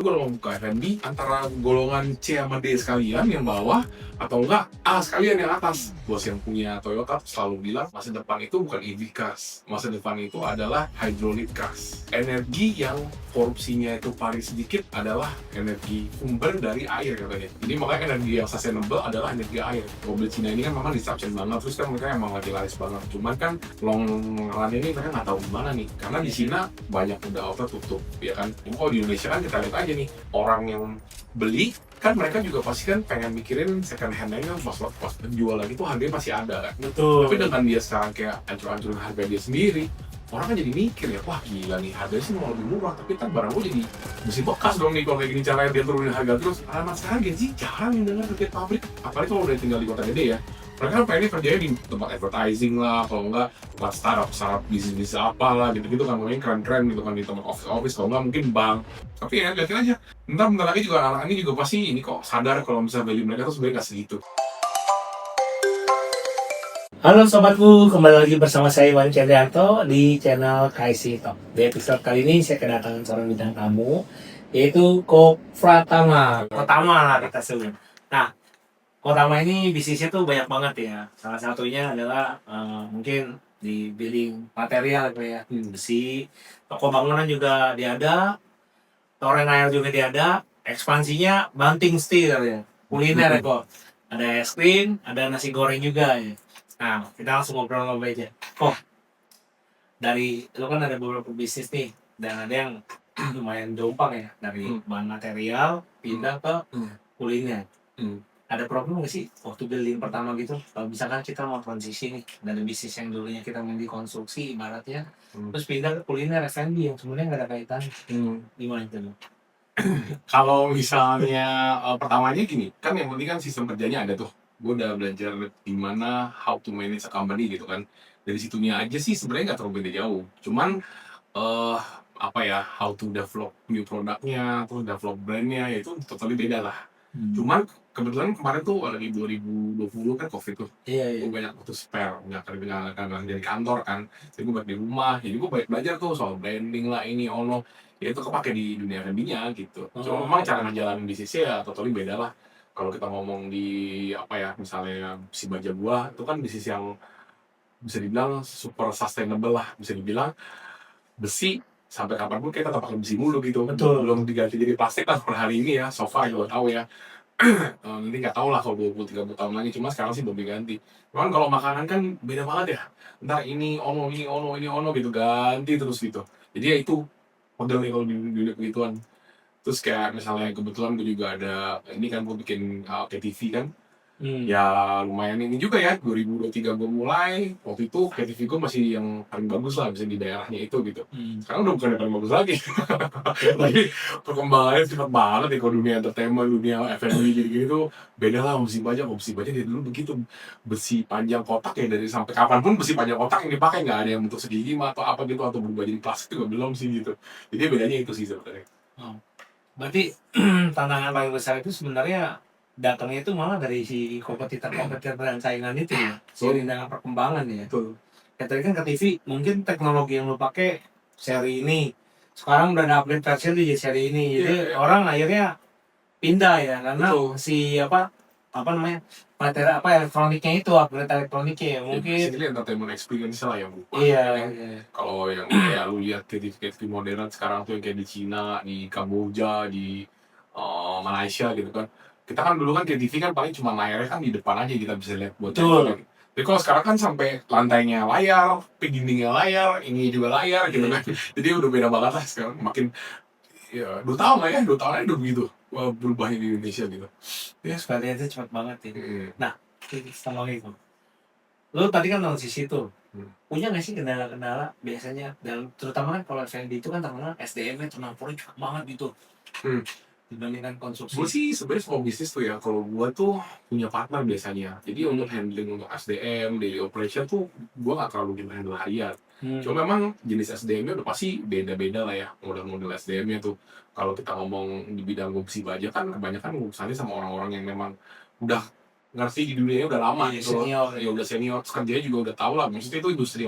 Lu kalau mau buka F&B antara golongan C sama D sekalian yang bawah, atau enggak A sekalian yang atas. Bos yang punya Toyota selalu bilang masa depan itu bukan EV cars, masa depan itu adalah hydraulic cars. Energi yang korupsinya itu paling sedikit adalah energi sumber dari air katanya. Jadi makanya energi yang sustainable adalah energi air. Mobil Cina ini kan memang disruption banget, terus kan mereka emang lagi laris banget. Cuman kan long run ini mereka nggak tahu gimana nih, karena di Cina banyak udah auto tutup, ya kan. Cuma kalau di Indonesia kan kita lihat aja nih, orang yang beli kan mereka juga pasti kan pengen mikirin second hand-nya pas jual lagi tuh harganya masih ada kan. Betul. Tapi dengan dia sekarang kayak ancur-ancurin harga dia sendiri, orang kan jadi mikir ya, wah gila nih harganya sih mau lebih murah, tapi kan barang gue jadi mesti bekas dong nih kalau kayak gini caranya dia turunin harga terus. Alamat sekarang Gen Z jarang yang dengar kerja pabrik, apalagi kalau udah tinggal di kota gede ya. Mereka kan pengennya kerjanya di tempat advertising lah, kalau enggak tempat startup bisnis apa lah gitu-gitu kan, mungkin keren-keren gitu kan di tempat office, kalau enggak mungkin bank. Tapi ya lihatin aja, bentar lagi juga anak-anak ini juga pasti ini kok sadar kalau misalnya value mereka tuh sebenarnya nggak segitu. Halo sobatku, kembali lagi bersama saya Iwan Chandrianto di channel KIC Talk. Di episode kali ini saya kedatangan seorang bintang tamu, yaitu Ko Pratama. Kotama lah kita sebut. Nah, Kotama ini bisnisnya tuh banyak banget ya. Salah satunya adalah mungkin di building material ya, besi, toko bangunan juga dia ada, toren air juga dia ada, ekspansinya banting setir ya, kuliner ya kok. Ada es krim, ada nasi goreng juga ya. Nah, kita langsung ngobrol-ngobrol aja. Oh, dari lo kan ada beberapa bisnis nih, dan ada yang lumayan jompang ya, dari bahan material pindah ke kuliner. Ada problem nggak sih waktu building pertama gitu? Kalau misalkan kita mau transisi nih dari bisnis yang dulunya kita main di konstruksi ibaratnya, terus pindah ke kuliner F&B yang sebenarnya nggak ada kaitan. Gimana itu lo? Kalau misalnya pertamanya gini, kan yang penting kan sistem kerjanya ada tuh. Gue udah belajar gimana how to manage a company gitu kan. Dari situnya aja sih sebenarnya nggak terlalu beda jauh. Cuman apa ya, how to develop new produknya, terus develop brandnya, ya itu totally beda lah. Cuman kebetulan kemarin tuh lagi 2020 kan COVID tuh. Iya. Gue banyak waktu spare, nggak dari kantor kan. Jadi gue di rumah, jadi gue banyak belajar tuh soal branding lah ini ono. Ya itu kepake di dunia F&B-nya gitu. Cuma memang cara ngejalanin bisnisnya ya totally beda lah. Kalau kita ngomong di apa ya, misalnya si baja buah itu kan bisnis yang bisa dibilang super sustainable lah, bisa dibilang besi sampai kapanpun kita tetap pakai besi mulu gitu. Betul. Belum diganti jadi plastik lah per hari ini ya, sofa juga tahu ya. Nanti nggak tahu lah kalau 20-30 tahun lagi, cuma sekarang sih belum diganti. Cuman kalau makanan kan beda banget ya. Ntar ini ono gitu, ganti terus gitu. Jadi ya itu modelnya kalau di dunia begituan. Terus kayak misalnya kebetulan gue juga ada, ini kan gue bikin KTV kan. Ya lumayan ini juga ya, 2023 gue mulai, waktu itu KTV gue masih yang paling bagus lah, bisa di daerahnya itu gitu. Sekarang udah bukan yang paling bagus lagi. Tapi perkembangannya cepat banget ya, kalau dunia entertainment, dunia F&B gitu-gitu tuh beda lah. Besi baja dari dulu begitu, besi panjang kotak ya, dari sampai kapanpun besi panjang kotak yang dipakai, nggak ada yang bentuk segigi atau apa gitu, atau berubah jadi plastik juga belum sih gitu. Jadi bedanya itu sih sebenarnya. Berarti tantangan paling besar itu sebenarnya datangnya itu malah dari si kompetitor dan saingan itu ya, seiring dengan perkembangan ya. Betul. Ya tadi kan ke TV, mungkin teknologi yang lo pakai seri ini, sekarang udah ada upgrade versi di seri ini, jadi orang akhirnya pindah ya, karena si apa namanya materi elektroniknya itu, upgrade elektroniknya ya mungkin. Basically entertainment experience lah yang lupa. Iya. Kalau yang kayak lu lihat TV modern sekarang tuh yang kayak di Cina, di Kamboja, di Malaysia gitu kan. Kita kan dulu kan TV kan paling cuma layarnya kan di depan aja kita bisa lihat buat Betul. Tapi kalau sekarang kan sampai lantainya layar, dindingnya layar, ini juga layar gitu kan. Jadi udah beda banget lah sekarang. Makin ya 2 tahun lah ya, 2 tahun aja udah begitu berubahnya di Indonesia gitu. Ya sekalian itu cepat banget ini. Nah, sama itu. Lo tadi kan transisi tuh. Punya nggak sih kendala-kendala biasanya, dan terutama kan kalau F&B itu kan terkenal SDM-nya turnover cepat banget gitu. Dibandingkan konstruksi. Gue sih sebenarnya semua bisnis tuh ya, kalau gue tuh punya partner biasanya. Jadi untuk handling untuk SDM, daily operation tuh gue nggak terlalu gimana handle harian. Cuma memang jenis SDM-nya udah pasti beda-beda lah ya, model-model SDM-nya tuh. Kalau kita ngomong di bidang besi baja kan kebanyakan urusannya sama orang-orang yang memang udah ngerti di dunianya udah lama gitu loh. Ya udah senior, kerjanya juga udah tahu lah. Maksudnya itu industri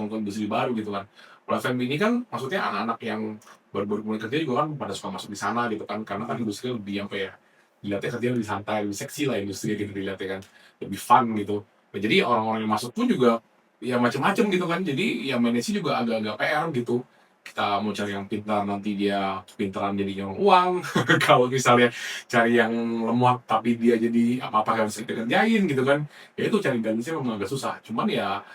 baru gitu kan. Kalau FNB ini kan maksudnya anak-anak yang baru-baru mulai kerja juga kan pada suka masuk di sana gitu kan, karena kan industri lebih apa ya, dilihatnya kerja lebih santai, lebih seksi lah industri gitu dilihatnya kan, lebih fun gitu. Nah, jadi orang-orang yang masuk pun juga ya macem-macem gitu kan, jadi ya manage juga agak-agak PR gitu. Kita mau cari yang pintar nanti dia pintaran jadi yang uang, kalau misalnya cari yang lemot tapi dia jadi apa-apa yang harus kita kerjain gitu kan, ya itu cari balance-nya memang agak susah. Cuman ya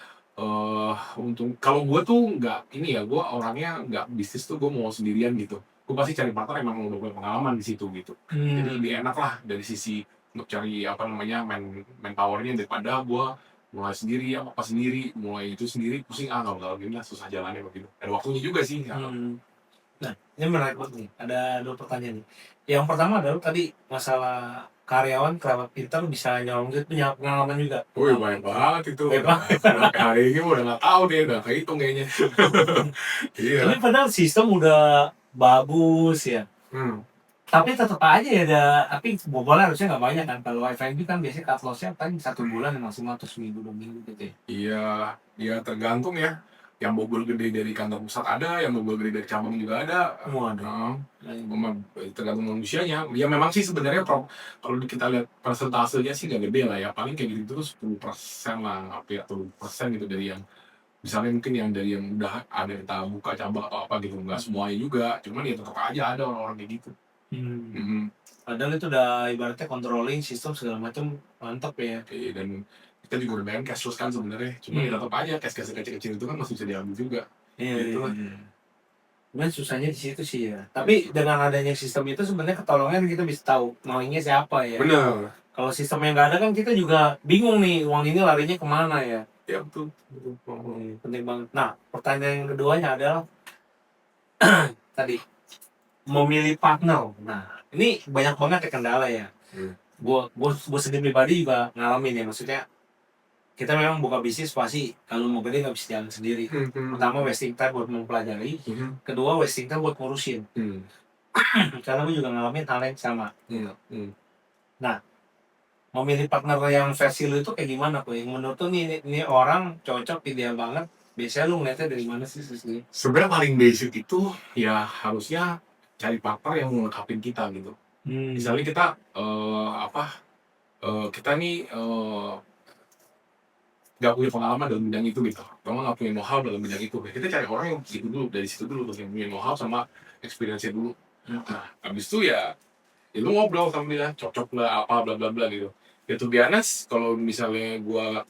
untung kalau gue tuh nggak ini ya, gue orangnya nggak bisnis tuh gue mau sendirian gitu. Gue pasti cari partner emang udah punya pengalaman di situ gitu. Jadi lebih enak lah dari sisi untuk cari apa namanya manpowernya daripada gue mulai sendiri apa sendiri mulai itu sendiri pusing nggak bakal gini lah, susah jalannya begitu. Ada waktunya juga sih. Ya. Nah, ini menarik banget nih. Ada 2 pertanyaan nih. Yang pertama adalah tadi masalah karyawan kerabat pintar bisa nyolong duit, punya pengalaman juga. Wih banyak banget itu. Banyak banget. Udah hari ini udah nggak tahu dia udah kehitung kayaknya. Iya. Tapi padahal sistem udah bagus ya. Tapi tetap aja ya tapi bobolnya harusnya nggak banyak kan. Kalau FNB kan biasanya cut loss-nya paling 1 bulan maksimal atau seminggu 2 minggu gitu ya. Iya, ya tergantung ya. Yang bobol gede dari kantor pusat ada, yang bobol gede dari cabang juga ada. Waduh. Tergantung manusianya. Ya memang sih sebenarnya kalau kita lihat persentasenya sih nggak gede lah ya. Paling kayak gitu tuh 10% lah, hampir atau 20% gitu dari yang misalnya mungkin yang dari yang udah ada kita buka cabang atau apa gitu, nggak semuanya juga. Cuman ya tetap aja ada orang-orang kayak gitu. Padahal itu udah ibaratnya controlling sistem segala macam mantap ya. Dan kita juga udah pengen cashless kan sebenarnya, cuma ya tetap aja cash kecil-kecil itu kan masih bisa diambil juga. Gitu lah. Cuman susahnya di situ sih ya. Tapi dengan adanya sistem itu sebenarnya ketolongan kita bisa tahu maunya siapa ya. Benar. Kalau sistem yang nggak ada kan kita juga bingung nih uang ini larinya kemana ya. Ya betul. Penting banget. Nah, pertanyaan yang keduanya adalah tadi memilih partner. Nah, ini banyak banget ya kendala ya. Gue sendiri pribadi juga ngalamin ya, maksudnya kita memang buka bisnis pasti kalau mau gede nggak bisa jalan sendiri. Pertama wasting time buat mempelajari, kedua wasting time buat ngurusin. Karena gue juga ngalamin hal yang sama. Nah, memilih partner yang versi lu itu kayak gimana kok? Yang menurut tuh ini orang cocok ideal banget. Biasanya lu ngeliatnya dari mana sih sih? Sebenarnya paling basic itu ya harusnya cari partner yang melengkapi kita gitu. Misalnya kita kita nih nggak punya pengalaman dalam bidang itu gitu, kamu nggak punya know-how dalam bidang itu, kita cari orang yang gitu dulu, dari situ dulu yang punya know-how sama experience-nya dulu. Nah, habis itu ya lu ngobrol sama dia, cocok lah apa bla bla bla gitu. Ya to be honest, kalau misalnya gua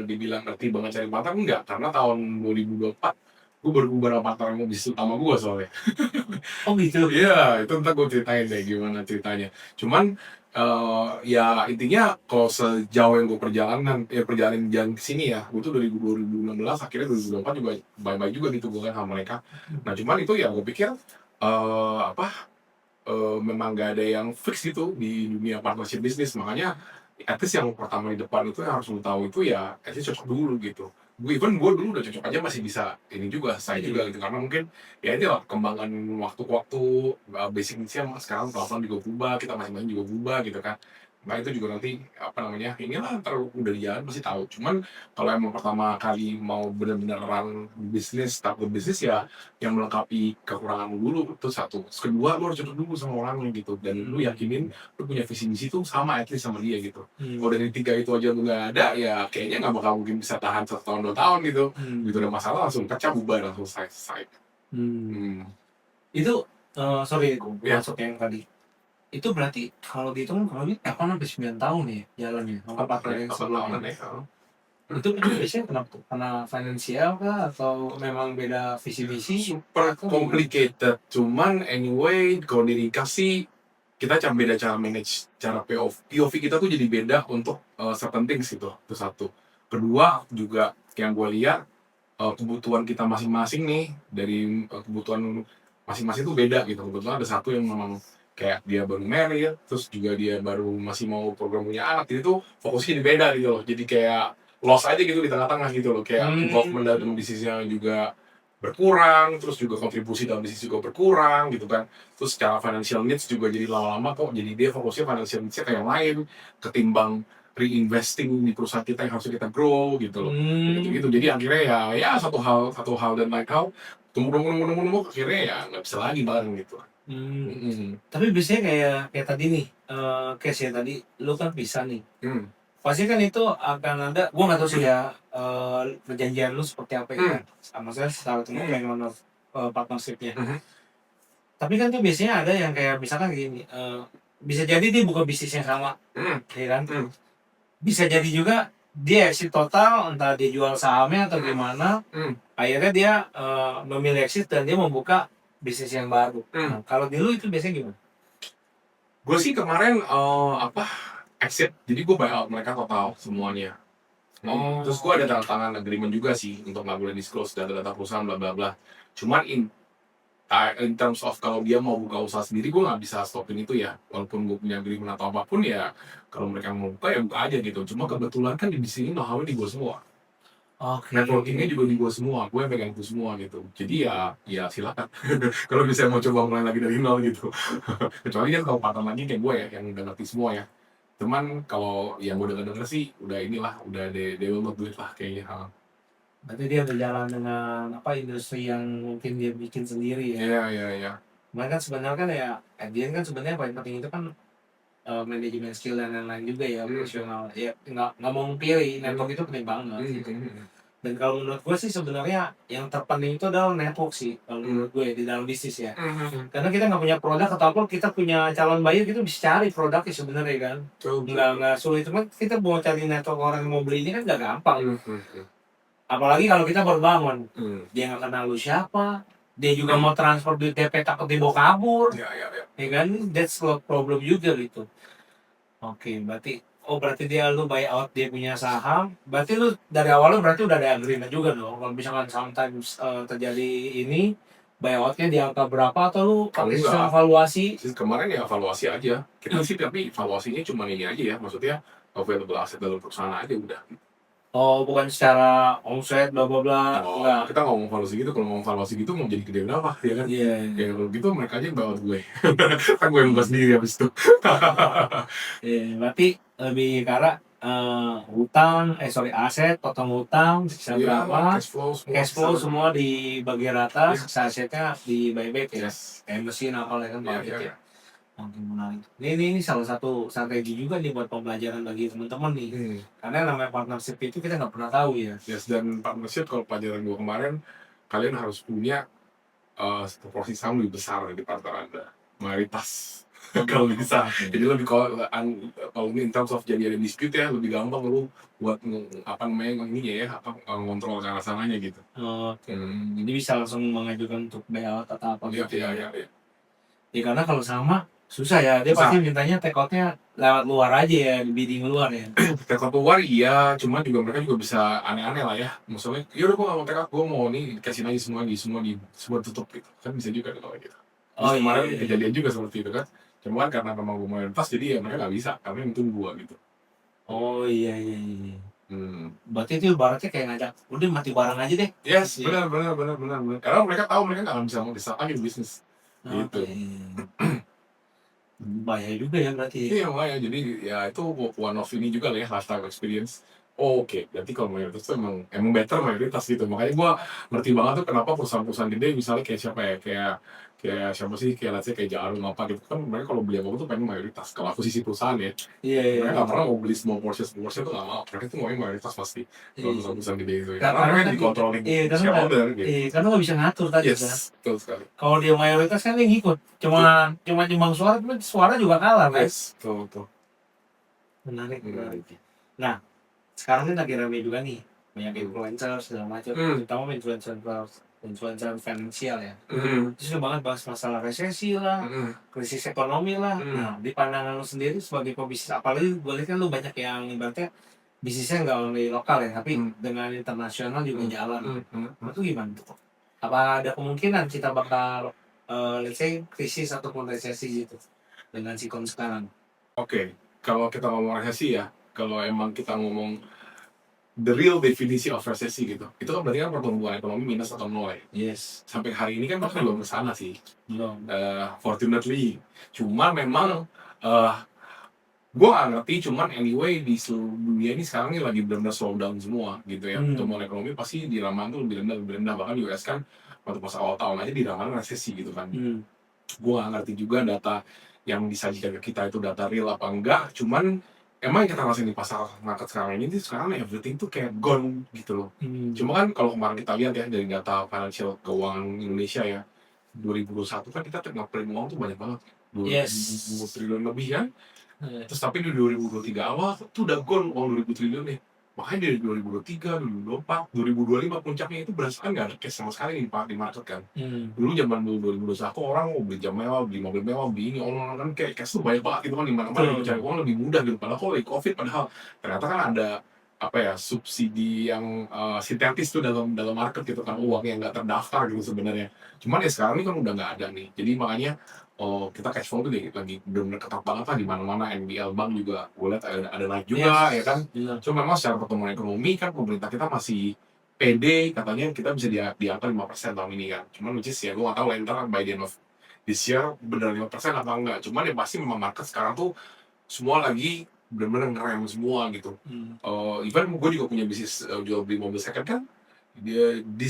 dibilang ngerti banget cari partner, enggak, karena tahun 2024 gue baru beberapa partner yang bisnis utama gue soalnya. Oh gitu? Iya, itu ntar gue ceritain deh gimana ceritanya. Cuman ya intinya kalau sejauh yang gue perjalanin jalan kesini ya, gue tuh dari 2016 akhirnya 2024 juga baik-baik juga gitu gue kan sama mereka. Nah cuman itu ya gue pikir memang gak ada yang fix gitu di dunia partnership bisnis, makanya at least yang pertama di depan itu yang harus lu tahu itu ya at least cocok dulu gitu. Gue dulu udah cocok aja masih bisa ini juga saya juga gitu, karena mungkin ya itu lah kembangan waktu ke waktu, basicnya sekarang pelan-pelan juga berubah, kita masing-masing juga berubah gitu kan. Nah itu juga nanti apa namanya inilah ntar udah di jalan pasti tahu. Cuman kalau emang pertama kali mau benar-benar run bisnis, start bisnis ya yang melengkapi kekurangan lu dulu itu satu. Terus kedua lu harus cocok dulu sama orangnya gitu, dan lu yakinin lu punya visi misi tuh sama at least sama dia gitu. Kalau dari 3 itu aja lu nggak ada ya kayaknya nggak bakal mungkin bisa tahan 1 tahun 2 tahun gitu. Gitu ada masalah langsung pecah, bubar, langsung selesai. Itu sorry gue masuk yang tadi. Itu berarti kalau dihitung kalau ini 8 sampai 9 tahun ya jalannya. Partner yang sebelumnya. Itu biasanya kenapa tuh? Karena finansial kah atau memang beda visi misi? Super complicated. Cuman anyway kalau dikasih kita beda cara manage, cara POV kita tuh jadi beda untuk certain things gitu. Itu satu. Kedua juga yang gue lihat kebutuhan kita masing-masing nih, dari kebutuhan masing-masing tuh beda gitu. Kebetulan ada satu yang memang kayak dia baru married, terus juga dia baru masih mau program punya anak, jadi tuh fokusnya jadi beda gitu loh. Jadi kayak loss aja gitu di tengah-tengah gitu loh, kayak involvement dalam bisnisnya juga berkurang, terus juga kontribusi dalam bisnis juga berkurang gitu kan. Terus secara financial needs juga jadi lama-lama kok jadi dia fokusnya financial needs-nya kayak yang lain ketimbang reinvesting di perusahaan kita yang harusnya kita grow gitu loh. Hmm. Gitu. Jadi akhirnya ya satu hal dan lain hal tumbuh akhirnya ya nggak bisa lagi bareng gitu. Tapi biasanya kayak tadi nih, case ya tadi, lu kan pisah nih. Pasti kan itu akan ada, gua nggak tahu sih ya, perjanjian lu seperti apa ya, sama saya secara umum yang partnership-nya. Tapi kan tuh biasanya ada yang kayak misalkan gini, bisa jadi dia buka bisnis yang sama, ya kan? Bisa jadi juga dia exit total, entah dia jual sahamnya atau gimana. Akhirnya dia memilih exit dan dia membuka bisnis yang baru. Nah, kalau di lu itu biasanya gimana? Gue sih kemarin exit, jadi gue buyout mereka total semuanya. Terus gue ada tanda tangan agreement juga sih untuk nggak boleh disclose data-data perusahaan bla bla bla. Cuman in terms of kalau dia mau buka usaha sendiri, gue nggak bisa stopin itu ya. Walaupun gue punya agreement atau apapun ya, kalau mereka mau buka ya buka aja gitu. Cuma kebetulan kan di sini know-how-nya di gue semua. Networkingnya juga di gue semua, gue yang pegang itu semua gitu. Jadi ya silakan. Kalau misalnya mau coba mulai lagi dari nol gitu. Kecuali dia kalau partner lagi kayak gue ya, yang udah ngerti semua ya. Cuman kalau yang gue denger sih udah inilah, udah they will not do it lah kayaknya. Berarti dia berjalan dengan industri yang mungkin dia bikin sendiri ya. Iya. Cuman kan sebenarnya kan ya, at the end kan sebenarnya paling penting itu kan manajemen skill dan lain-lain juga ya, profesional. Ya nggak mau pilih, network itu penting banget. Dan kalau menurut gue sih sebenarnya yang terpenting itu adalah network sih, kalau menurut gue di dalam bisnis ya. Karena kita nggak punya produk ataupun kita punya calon buyer, kita bisa cari produknya sebenarnya kan. Nggak sulit, cuma kita mau cari network orang yang mau beli ini kan nggak gampang. Apalagi kalau kita baru bangun, dia nggak kenal lu siapa, dia juga mau transfer duit DP takut dibawa kabur, ya kan, that's a problem juga gitu. Oke, berarti lu buy out dia punya saham, berarti lu dari awal berarti udah ada agreement juga dong. Kalau misalkan sometimes terjadi ini, buy outnya di angka berapa atau lu pakai sistem evaluasi? Kemarin ya evaluasi aja, kita sih tapi evaluasinya cuma ini aja ya, maksudnya available asset dalam perusahaan aja udah. Oh, bukan secara omset bla bla bla. Enggak. Kita ngomong evaluasi gitu, kalau ngomong evaluasi gitu mau jadi gede berapa ya kan? Iya. Kayak kalau gitu mereka aja yang bawa gue. Kan gue yang bahas sendiri habis itu. Berarti lebih ke arah aset, potong hutang, sisa berapa, cash flow semua dibagi rata, sisa asetnya di buyback ya. Kayak mesin apa kan ya. Oke, menarik. Ini salah satu strategi juga nih buat pembelajaran bagi teman-teman nih. Karena namanya partnership itu kita nggak pernah tahu ya. Yes, dan partnership kalau pelajaran gue kemarin, kalian harus punya proporsi saham lebih besar di partner Anda. Mayoritas. Kalau bisa. Jadi lebih kalau in terms of jadi ada dispute ya, lebih gampang lu buat ngontrol ke arah sananya gitu. Oke. Jadi bisa langsung mengajukan untuk buyout atau apa gitu. Iya. Ya karena kalau sama susah ya, dia pasti mintanya take out-nya lewat luar aja ya, di bidding luar ya. Take out luar iya, cuman juga mereka juga bisa aneh-aneh lah ya. Maksudnya, yaudah gue gak mau take out, gue mau nih kasihin aja semua tutup gitu. Kan bisa juga kalau gitu. Terus kemarin kejadian juga seperti itu kan. Cuman karena memang gue mayoritas, jadi ya mereka gak bisa, karena yang itu gue gitu. Oh iya. Berarti itu ibaratnya kayak ngajak, udah mati bareng aja deh. Yes, benar. Karena mereka tahu mereka gak bisa mau disap lagi bisnis. Gitu. Bahaya juga ya berarti. Iya bahaya, jadi ya itu one of ini juga lah ya, lifestyle experience. Oke, berarti kalau mayoritas itu emang better mayoritas gitu. Makanya gue ngerti banget tuh kenapa perusahaan-perusahaan gede misalnya kayak siapa ya, kayak siapa sih, kayak let's say kayak Jarum apa gitu kan, mereka kalau beli apa tuh pengen mayoritas. Kalau akuisisi perusahaan ya, mereka nggak pernah mau beli small portion tuh nggak mau. Mereka tuh maunya mayoritas pasti. Kalau perusahaan-perusahaan gede itu, karena mereka dikontrolin shareholder gitu. Karena nggak bisa ngatur tadi kan. Betul sekali. Kalau dia mayoritas kan dia ngikut, cuma timbang suara, tapi suara juga kalah kan. Betul. Menarik. Nah, sekarang kan lagi rame juga nih, banyak influencer segala macam, terutama influencer finansial ya. Terus banget bahas masalah resesi lah, krisis ekonomi lah. Nah, di pandangan lu sendiri sebagai pebisnis, apalagi boleh kan lu banyak yang ibaratnya bisnisnya nggak only lokal ya, tapi dengan internasional juga jalan. Itu gimana tuh? Apa ada kemungkinan kita bakal let's say krisis ataupun resesi gitu dengan sikon sekarang? Oke, kalau kita ngomong resesi ya, kalau emang kita ngomong the real definisi of resesi gitu, itu kan berarti kan pertumbuhan ekonomi minus atau nol ya. Yes. Sampai hari ini kan bahkan belum kesana sih. Belum. Fortunately, cuma memang Gue gak ngerti, cuman anyway di seluruh dunia ini sekarang ini lagi benar-benar slow down semua gitu ya. Pertumbuhan ekonomi pasti diramal tuh lebih rendah, bahkan US kan waktu pas awal tahun aja diramal resesi gitu kan. Gue gak ngerti juga data yang disajikan ke kita itu data real apa enggak, cuman emang yang kita rasain di pasar market sekarang ini tuh sekarang everything tuh kayak gone gitu loh. Cuma kan kalau kemarin kita lihat ya dari data financial keuangan Indonesia ya, 2021 kan kita nge-print uang tuh banyak banget, 2000 Yes. triliun lebih kan. Terus tapi di 2023 awal tuh udah gone uang 2000 triliun nih. Makanya dari 2023, 2024, 2025 puncaknya itu berdasarkan nggak ada cash sama sekali di market kan. Dulu zaman dulu 2021 orang mau beli jam mewah, beli mobil mewah, beli ini, orang kan kayak cash tuh banyak banget gitu kan, di mana-mana Betul. cari uang lebih mudah gitu. Padahal kalau lagi COVID, padahal ternyata kan ada apa ya, subsidi yang sintetis tuh dalam market gitu kan, uang yang nggak terdaftar gitu sebenarnya. Cuman ya sekarang ini kan udah nggak ada nih. Jadi makanya kita cash flow tuh lagi benar-benar ketat banget lah di mana-mana. NBL Bank juga gue lihat ada naik juga ya kan. Cuma memang secara pertumbuhan ekonomi kan pemerintah kita masih pede, katanya kita bisa di angka 5% tahun ini kan. Cuman which is ya gue gak tahu lah ntar by the end of this year bener 5% apa enggak. Cuman ya pasti memang market sekarang tuh semua lagi bener-bener ngerem semua gitu. Even gue juga punya bisnis jual beli mobil second kan. Dia di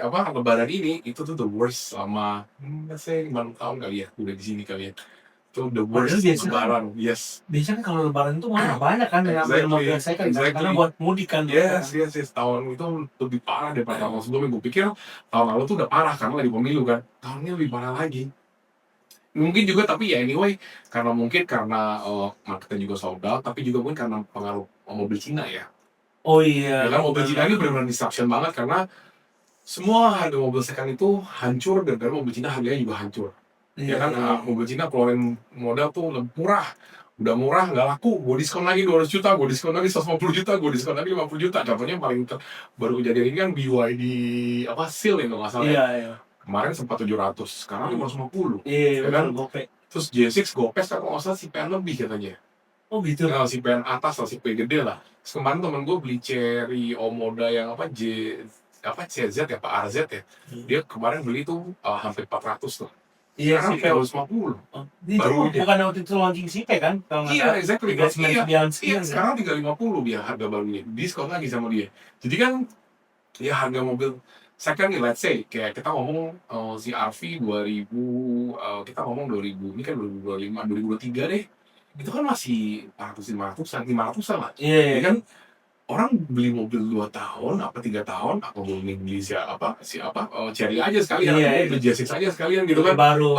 apa lebaran ini itu tuh the worst selama let's say 5 tahun kali ya udah di sini kali ya. Itu the worst lebaran. Yes. Biasanya kalau lebaran itu malah banyak kan yang ambil mobil second kan, karena buat mudik kan. Yes. Tahun itu lebih parah daripada tahun sebelumnya. Gue pikir tahun lalu tuh udah parah karena lagi pemilu kan. Tahun ini lebih parah lagi. Mungkin juga tapi ya anyway karena marketnya juga sold out, tapi juga mungkin karena pengaruh mobil Cina ya. Oh iya. Ya kan mobil Cina ini benar-benar disruption banget karena semua harga mobil second itu hancur gara-gara mobil Cina harganya juga hancur. Ya kan mobil Cina keluarin modal tuh murah. Udah murah nggak laku, gue diskon lagi 200 juta, gue diskon lagi 150 juta, gue diskon lagi 50 juta. Contohnya baru kejadian ini kan BYD apa Seal ya kalau nggak salah. Iya. Kemarin sempat 700, sekarang 550. Iya, kan? Gope. Terus J6 Gopes kan kalau nggak salah si PN lebih katanya. Oh gitu. Nah, si PN atas lah, si P gede lah. Terus kemarin temen gue beli Cherry Omoda yang apa CZ ya, Pak RZ ya. Dia kemarin beli tuh hampir 400 tuh. Iya, sekarang si 350. Baru bukan waktu itu launching si P kan? Iya, exactly. Iya, sekarang 350 dia harga barunya. Diskon lagi sama dia. Jadi kan ya harga mobil second nih, let's say kayak kita ngomong si RV 2000, kita ngomong 2000, ini kan 2025, 2023 deh. Itu kan masih 500-an lah. Iya. Ya kan orang beli mobil 2 tahun, apa 3 tahun, atau beli Cherry aja sekalian, atau beli J6 aja sekalian gitu kan. Baru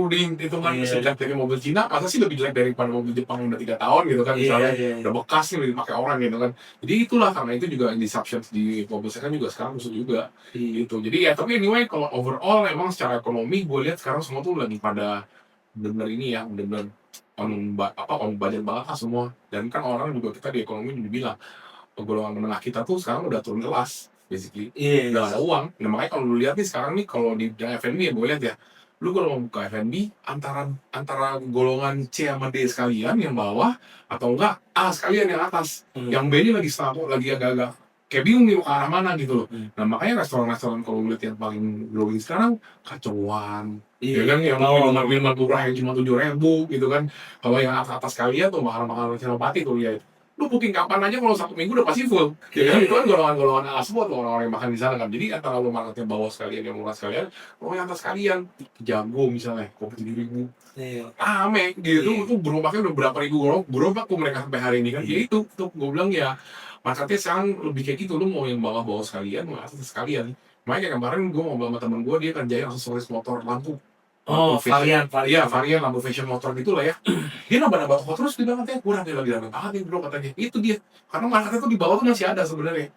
itu kan jelek dari mobil Cina, masa sih lebih jelek daripada mobil Jepang yang udah 3 tahun gitu kan, misalnya udah bekas nih udah dipakai orang gitu kan. Jadi itulah, karena itu juga disruption di mobil second juga sekarang musuh juga gitu. Jadi ya tapi anyway kalau overall emang secara ekonomi gue lihat sekarang semua tuh lagi pada bener-bener ini ya, bener-bener on budget banget lah semua. Dan kan orang juga kita di ekonomi juga bilang golongan menengah kita tuh sekarang udah turun kelas, basically. Udah ada uang. Nah makanya kalau lu lihat nih sekarang nih kalau di F&B ya gue lihat ya, lu kalau mau buka F&B antara golongan C sama D sekalian yang bawah atau enggak A sekalian yang atas. Yang B ini lagi agak-agak kayak bingung nih ke arah mana gitu loh. Nah makanya restoran-restoran kalau lu lihat yang paling glowing sekarang kacauan. Ya kan yang minuman murah yang cuma 7.000 gitu kan. Kalau yang atas sekalian tuh makanan-makanan Senopati tuh lihat. Lu booking kapan aja kalau 1 minggu udah pasti full. Ya kan itu kan golongan-golongan A semua tuh orang-orang yang makan di sana kan. Jadi antara lu marketnya bawah sekalian yang murah sekalian, lu yang atas sekalian. Jago misalnya, kopi 7.000. Rame gitu, itu gerobaknya udah berapa ribu gerobak tuh mereka sampai hari ini kan. Ya itu tuh gue bilang ya, marketnya sekarang lebih kayak gitu, lu mau yang bawah-bawah sekalian, mau atas sekalian. Makanya kayak kemarin gue ngobrol sama temen gue, dia kerjain aksesoris motor lampu. Varian. Iya, varian lampu fashion motor gitu lah ya. Dia nambah toko terus di banget ya, kurang dia lagi rame banget nih bro katanya. Itu dia, karena marketnya tuh di bawah tuh masih ada sebenarnya.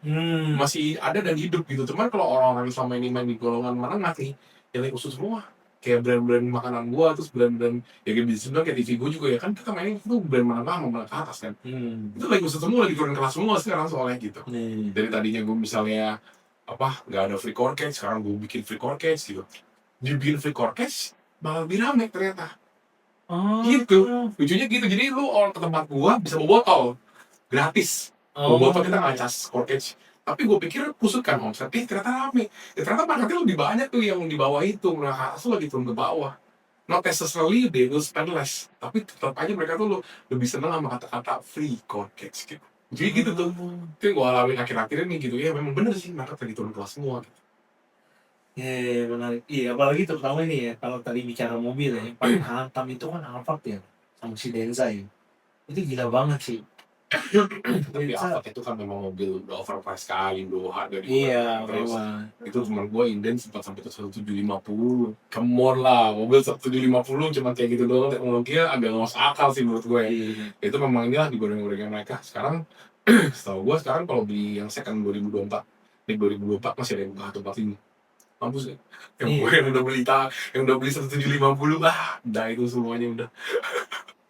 Masih ada dan hidup gitu. Cuman kalau orang-orang yang selama ini main di golongan menengah nih, yang lagi khusus semua. Kayak brand-brand makanan gua, terus brand-brand ya kayak bisnis kayak TV gua juga ya kan, kita mainin itu brand menengah sama menengah ke atas kan. Itu lagi khusus semua, lagi turun kelas semua sekarang soalnya gitu. Dari tadinya gua misalnya nggak ada free core case, sekarang gua bikin free core case gitu. Dibikin free core case malah lebih rame ternyata. Gitu, lucunya gitu. Jadi lu orang ke tempat gua bisa bawa botol gratis. Bawa botol, kita nggak cas corkage. Tapi gue pikir kusut kan omset, ternyata rame. Ternyata marketnya lebih banyak tuh yang di bawah itu, menengah ke atas tuh lagi turun ke bawah. not necessarily they will spend less, tapi tetap aja mereka tuh lebih seneng sama kata-kata free context gitu. Jadi gitu tuh, itu yang gue alamin akhir-akhir ini gitu ya. Memang bener sih mereka lagi turun kelas semua gitu. Iya, menarik. Iya, apalagi terutama ini ya, kalau tadi bicara mobil ya, yang paling hantam itu kan Alphard ya, sama si Denza ya. Itu gila banget sih. Tapi Denza, Alphard itu kan memang mobil udah overpriced sekali bro, harga di iya, terus memang. itu teman gue inden sempat sampai ke 1750. Come on lah, mobil 1750 cuma kayak gitu doang, teknologinya agak nggak masuk akal sih menurut gue ya. Iya, Itu memang inilah digoreng-gorengnya mereka sekarang. Setahu gue sekarang kalau beli yang second 2024 di 2024 masih ada yang buka 145. Mampus ya, yang gue iya, yang udah beli 1750 lah, udah itu semuanya udah.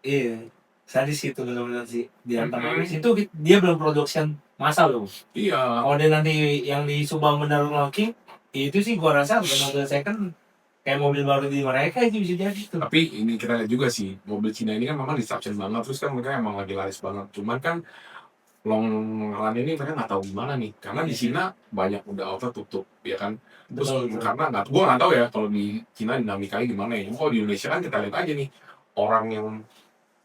iya. Sadis itu benar-benar sih. Di antara Mm-mm. itu dia belum production massal loh. Iya, Kalau dia nanti yang di Subang benar lagi, itu sih gua rasa mobil second kayak mobil baru di mereka itu bisa jadi tuh. tapi ini kita lihat juga sih, mobil Cina ini kan memang disruption banget, terus kan mereka emang lagi laris banget. Cuman kan long run ini mereka nggak tahu gimana nih, karena di Cina banyak udah auto tutup, ya kan. Terus Betul, betul. karena gue nggak tahu ya kalau di Cina dinamikanya gimana ya. Kalau di Indonesia kan kita lihat aja nih, orang yang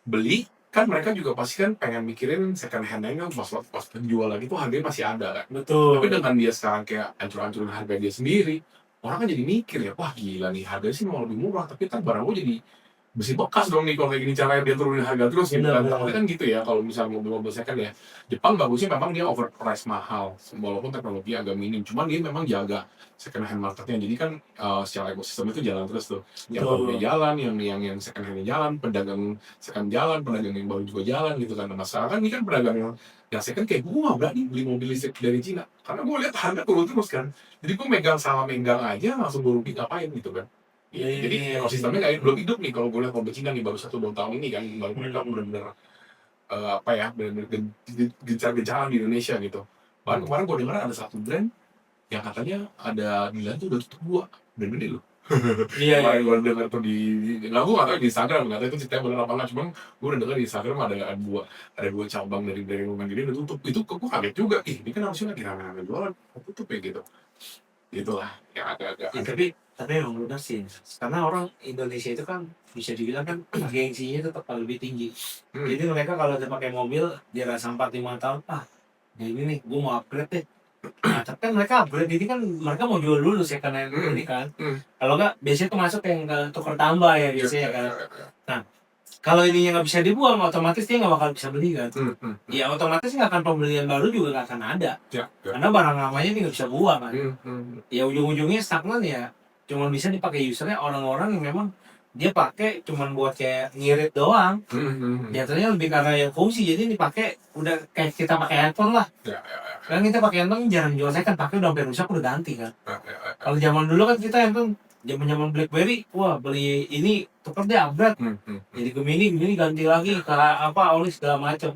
beli kan mereka juga pasti kan pengen mikirin second hand-nya kan pas penjual lagi tuh harganya masih ada kan. Tapi Betul. dengan dia sekarang kayak hancur-hancurin harga dia sendiri, orang kan jadi mikir ya, wah gila nih harganya sih mau lebih murah, tapi kan barang gue jadi besi bekas dong nih kalau kayak gini caranya dia turunin harga terus gitu kan. Benar, benar. Takutnya kan gitu ya kalau misalnya mobil-mobil second ya. Jepang bagusnya memang dia overprice mahal, walaupun teknologi agak minim, cuman dia memang jaga second hand marketnya. Jadi kan secara ekosistem itu jalan terus tuh. Yang barunya Betul. jalan, yang second handnya jalan, pedagang second jalan, pedagang yang baru juga jalan gitu kan. Nah sekarang kan ini kan pedagang yang second kayak gue nggak berani beli mobil listrik dari Cina karena gue lihat harga turun terus kan. Jadi gue salah megang aja langsung gue rugi ngapain gitu kan. Iya, Gitu. iya, Jadi iya. ekosistemnya kayak belum hidup nih kalau gue lihat mobil Cina nih baru 1-2 tahun ini kan baru mereka Hmm. benar-benar apa ya benar-benar gencar-gencaran di Indonesia gitu. Bahkan kemarin gue dengar ada satu brand yang katanya ada dealer tuh udah tutup 2 brand gede loh. Iya, iya. Kemarin gue dengar tuh nggak gue nggak tahu di Instagram nggak tahu itu ceritanya benar apa nggak, cuman gue udah dengar di Instagram ada dua cabang dari brand yang lumayan gede udah tutup. Itu gue kaget juga, ih ini kan harusnya lagi rame-rame jualan kok tutup ya gitu. Itulah yang agak-agak Ya, tapi emang benar sih. Karena orang Indonesia itu kan bisa dibilang kan gengsinya tetap lebih tinggi. Hmm. Jadi mereka kalau udah pakai mobil dia rasa 4-5 tahun, ya ini nih gue mau upgrade deh. Nah, tapi kan mereka upgrade ini kan mereka mau jual dulu second hand ini kan. Kalau nggak biasanya tuh masuk yang tukar tambah ya biasanya kan. Nah, kalau ini yang nggak bisa dibuang, otomatis dia nggak bakal bisa beli kan. Ya otomatis nggak akan pembelian baru juga nggak akan ada. Ya, Karena barang lamanya dia nggak bisa buang kan. Hmm. Ya ujung-ujungnya stagnan ya. Cuma bisa dipakai usernya orang-orang yang memang dia pakai cuman buat kayak ngirit doang. Jatuhnya lebih karena yang fungsi jadi dipakai udah kayak kita pakai handphone lah. Ya. Kan kita pakai handphone jarang jual saya kan pakai udah sampai rusak udah ganti kan. Ya. Kalau zaman dulu kan kita handphone zaman BlackBerry, wah beli ini tuker deh upgrade. Jadi Gemini ganti lagi ke apa oli segala macam.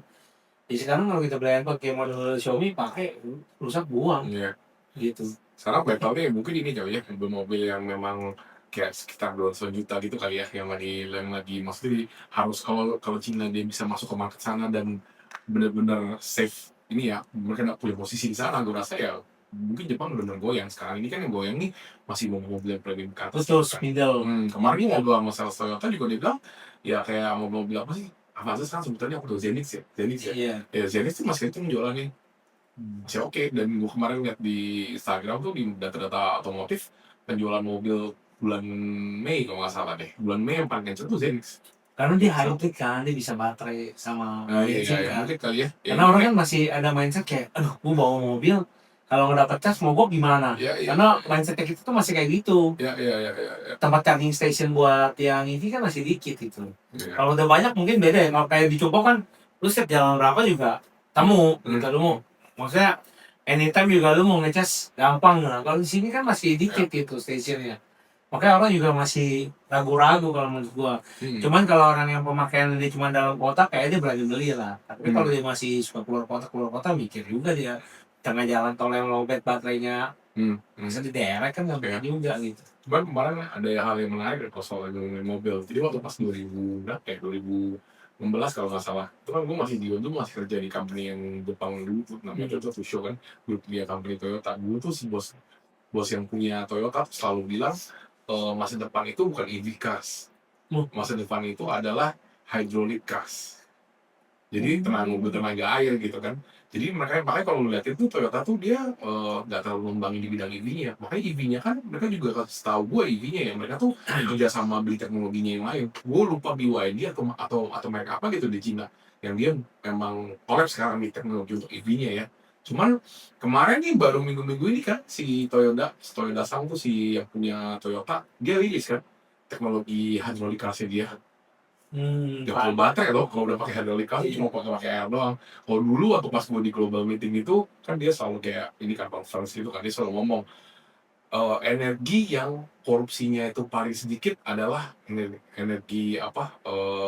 Jadi sekarang kalau kita beli handphone kayak model Xiaomi pakai rusak buang Iya. gitu. Sekarang battle-nya mungkin ini kali ya, mobil-mobil yang memang kayak sekitar 200 juta gitu kali ya, yang lagi maksudnya harus kalau Cina dia bisa masuk ke market sana dan benar-benar safe ini ya, mereka nggak punya posisi di sana, gue rasa ya mungkin Jepang benar goyang. Sekarang ini kan yang goyang nih masih mobil-mobil yang premium ke atas Betul, gitu kan. spidol. Kemarin ngobrol sama sales Toyota juga dia bilang ya kayak mobil-mobil apa sih? Avanza sekarang sebutannya apa tuh? Zenith ya? Iya. Ya Zenith tuh masih itu jualannya masih oke. Dan gue kemarin lihat di Instagram tuh di data-data otomotif penjualan mobil bulan Mei kalau nggak salah deh, bulan Mei yang paling kenceng tuh Zenith. Karena dia hybrid kan, dia bisa baterai sama bensin kan. Mungkin kali ya. Karena orang kan masih ada mindset kayak, aduh, gue bawa mobil, kalau nggak dapet cas mogok gimana? Iya. Karena mindsetnya kita tuh masih kayak gitu. Ya. Tempat charging station buat yang ini kan masih dikit gitu. Ya. Kalau udah banyak mungkin beda ya. Kalau kayak di Cupang kan, lu setiap jalan berapa juga temu, gitu lu mau. Maksudnya anytime juga lu mau ngecas gampang. Nah, kalau di sini kan masih dikit gitu stationnya. Makanya orang juga masih ragu-ragu kalau menurut gua. Cuman kalau orang yang pemakaian dia cuma dalam kota kayak dia berani beli lah. Tapi kalau dia masih suka keluar kota mikir juga dia. Tengah jalan tol yang lowbat baterainya. Masa di daerah kan nggak berani juga gitu. Cuman kemarin ada hal yang menarik dari soal mobil. Jadi waktu pas 2000 berapa ya? 2016 kalau nggak salah. Itu kan gue masih kerja di company yang Jepang dulu tuh namanya Toyota Tsusho kan. Grup dia company Toyota. Dulu tuh si bos yang punya Toyota selalu bilang masa depan itu bukan EV cars, Masa depan itu adalah hydraulic cars. Jadi mobil tenaga air gitu kan. Jadi makanya kalau ngeliat itu Toyota tuh dia nggak terlalu ngembangin di bidang EV-nya. Makanya EV-nya kan mereka juga setahu gue EV-nya ya mereka tuh kerja sama beli teknologinya yang lain. Gue lupa BYD atau merek apa gitu di Cina yang dia memang collab sekarang di teknologi untuk EV-nya ya. Cuman kemarin nih baru minggu-minggu ini kan si Toyota Sang tuh si yang punya Toyota dia rilis kan teknologi hydraulic car-nya dia. Ya kalau baterai loh, kalau udah pakai hydraulic car cuma pakai air doang. Kalau dulu waktu pas gue di global meeting itu kan dia selalu kayak ini kan conference itu kan dia selalu ngomong energi yang korupsinya itu paling sedikit adalah energi apa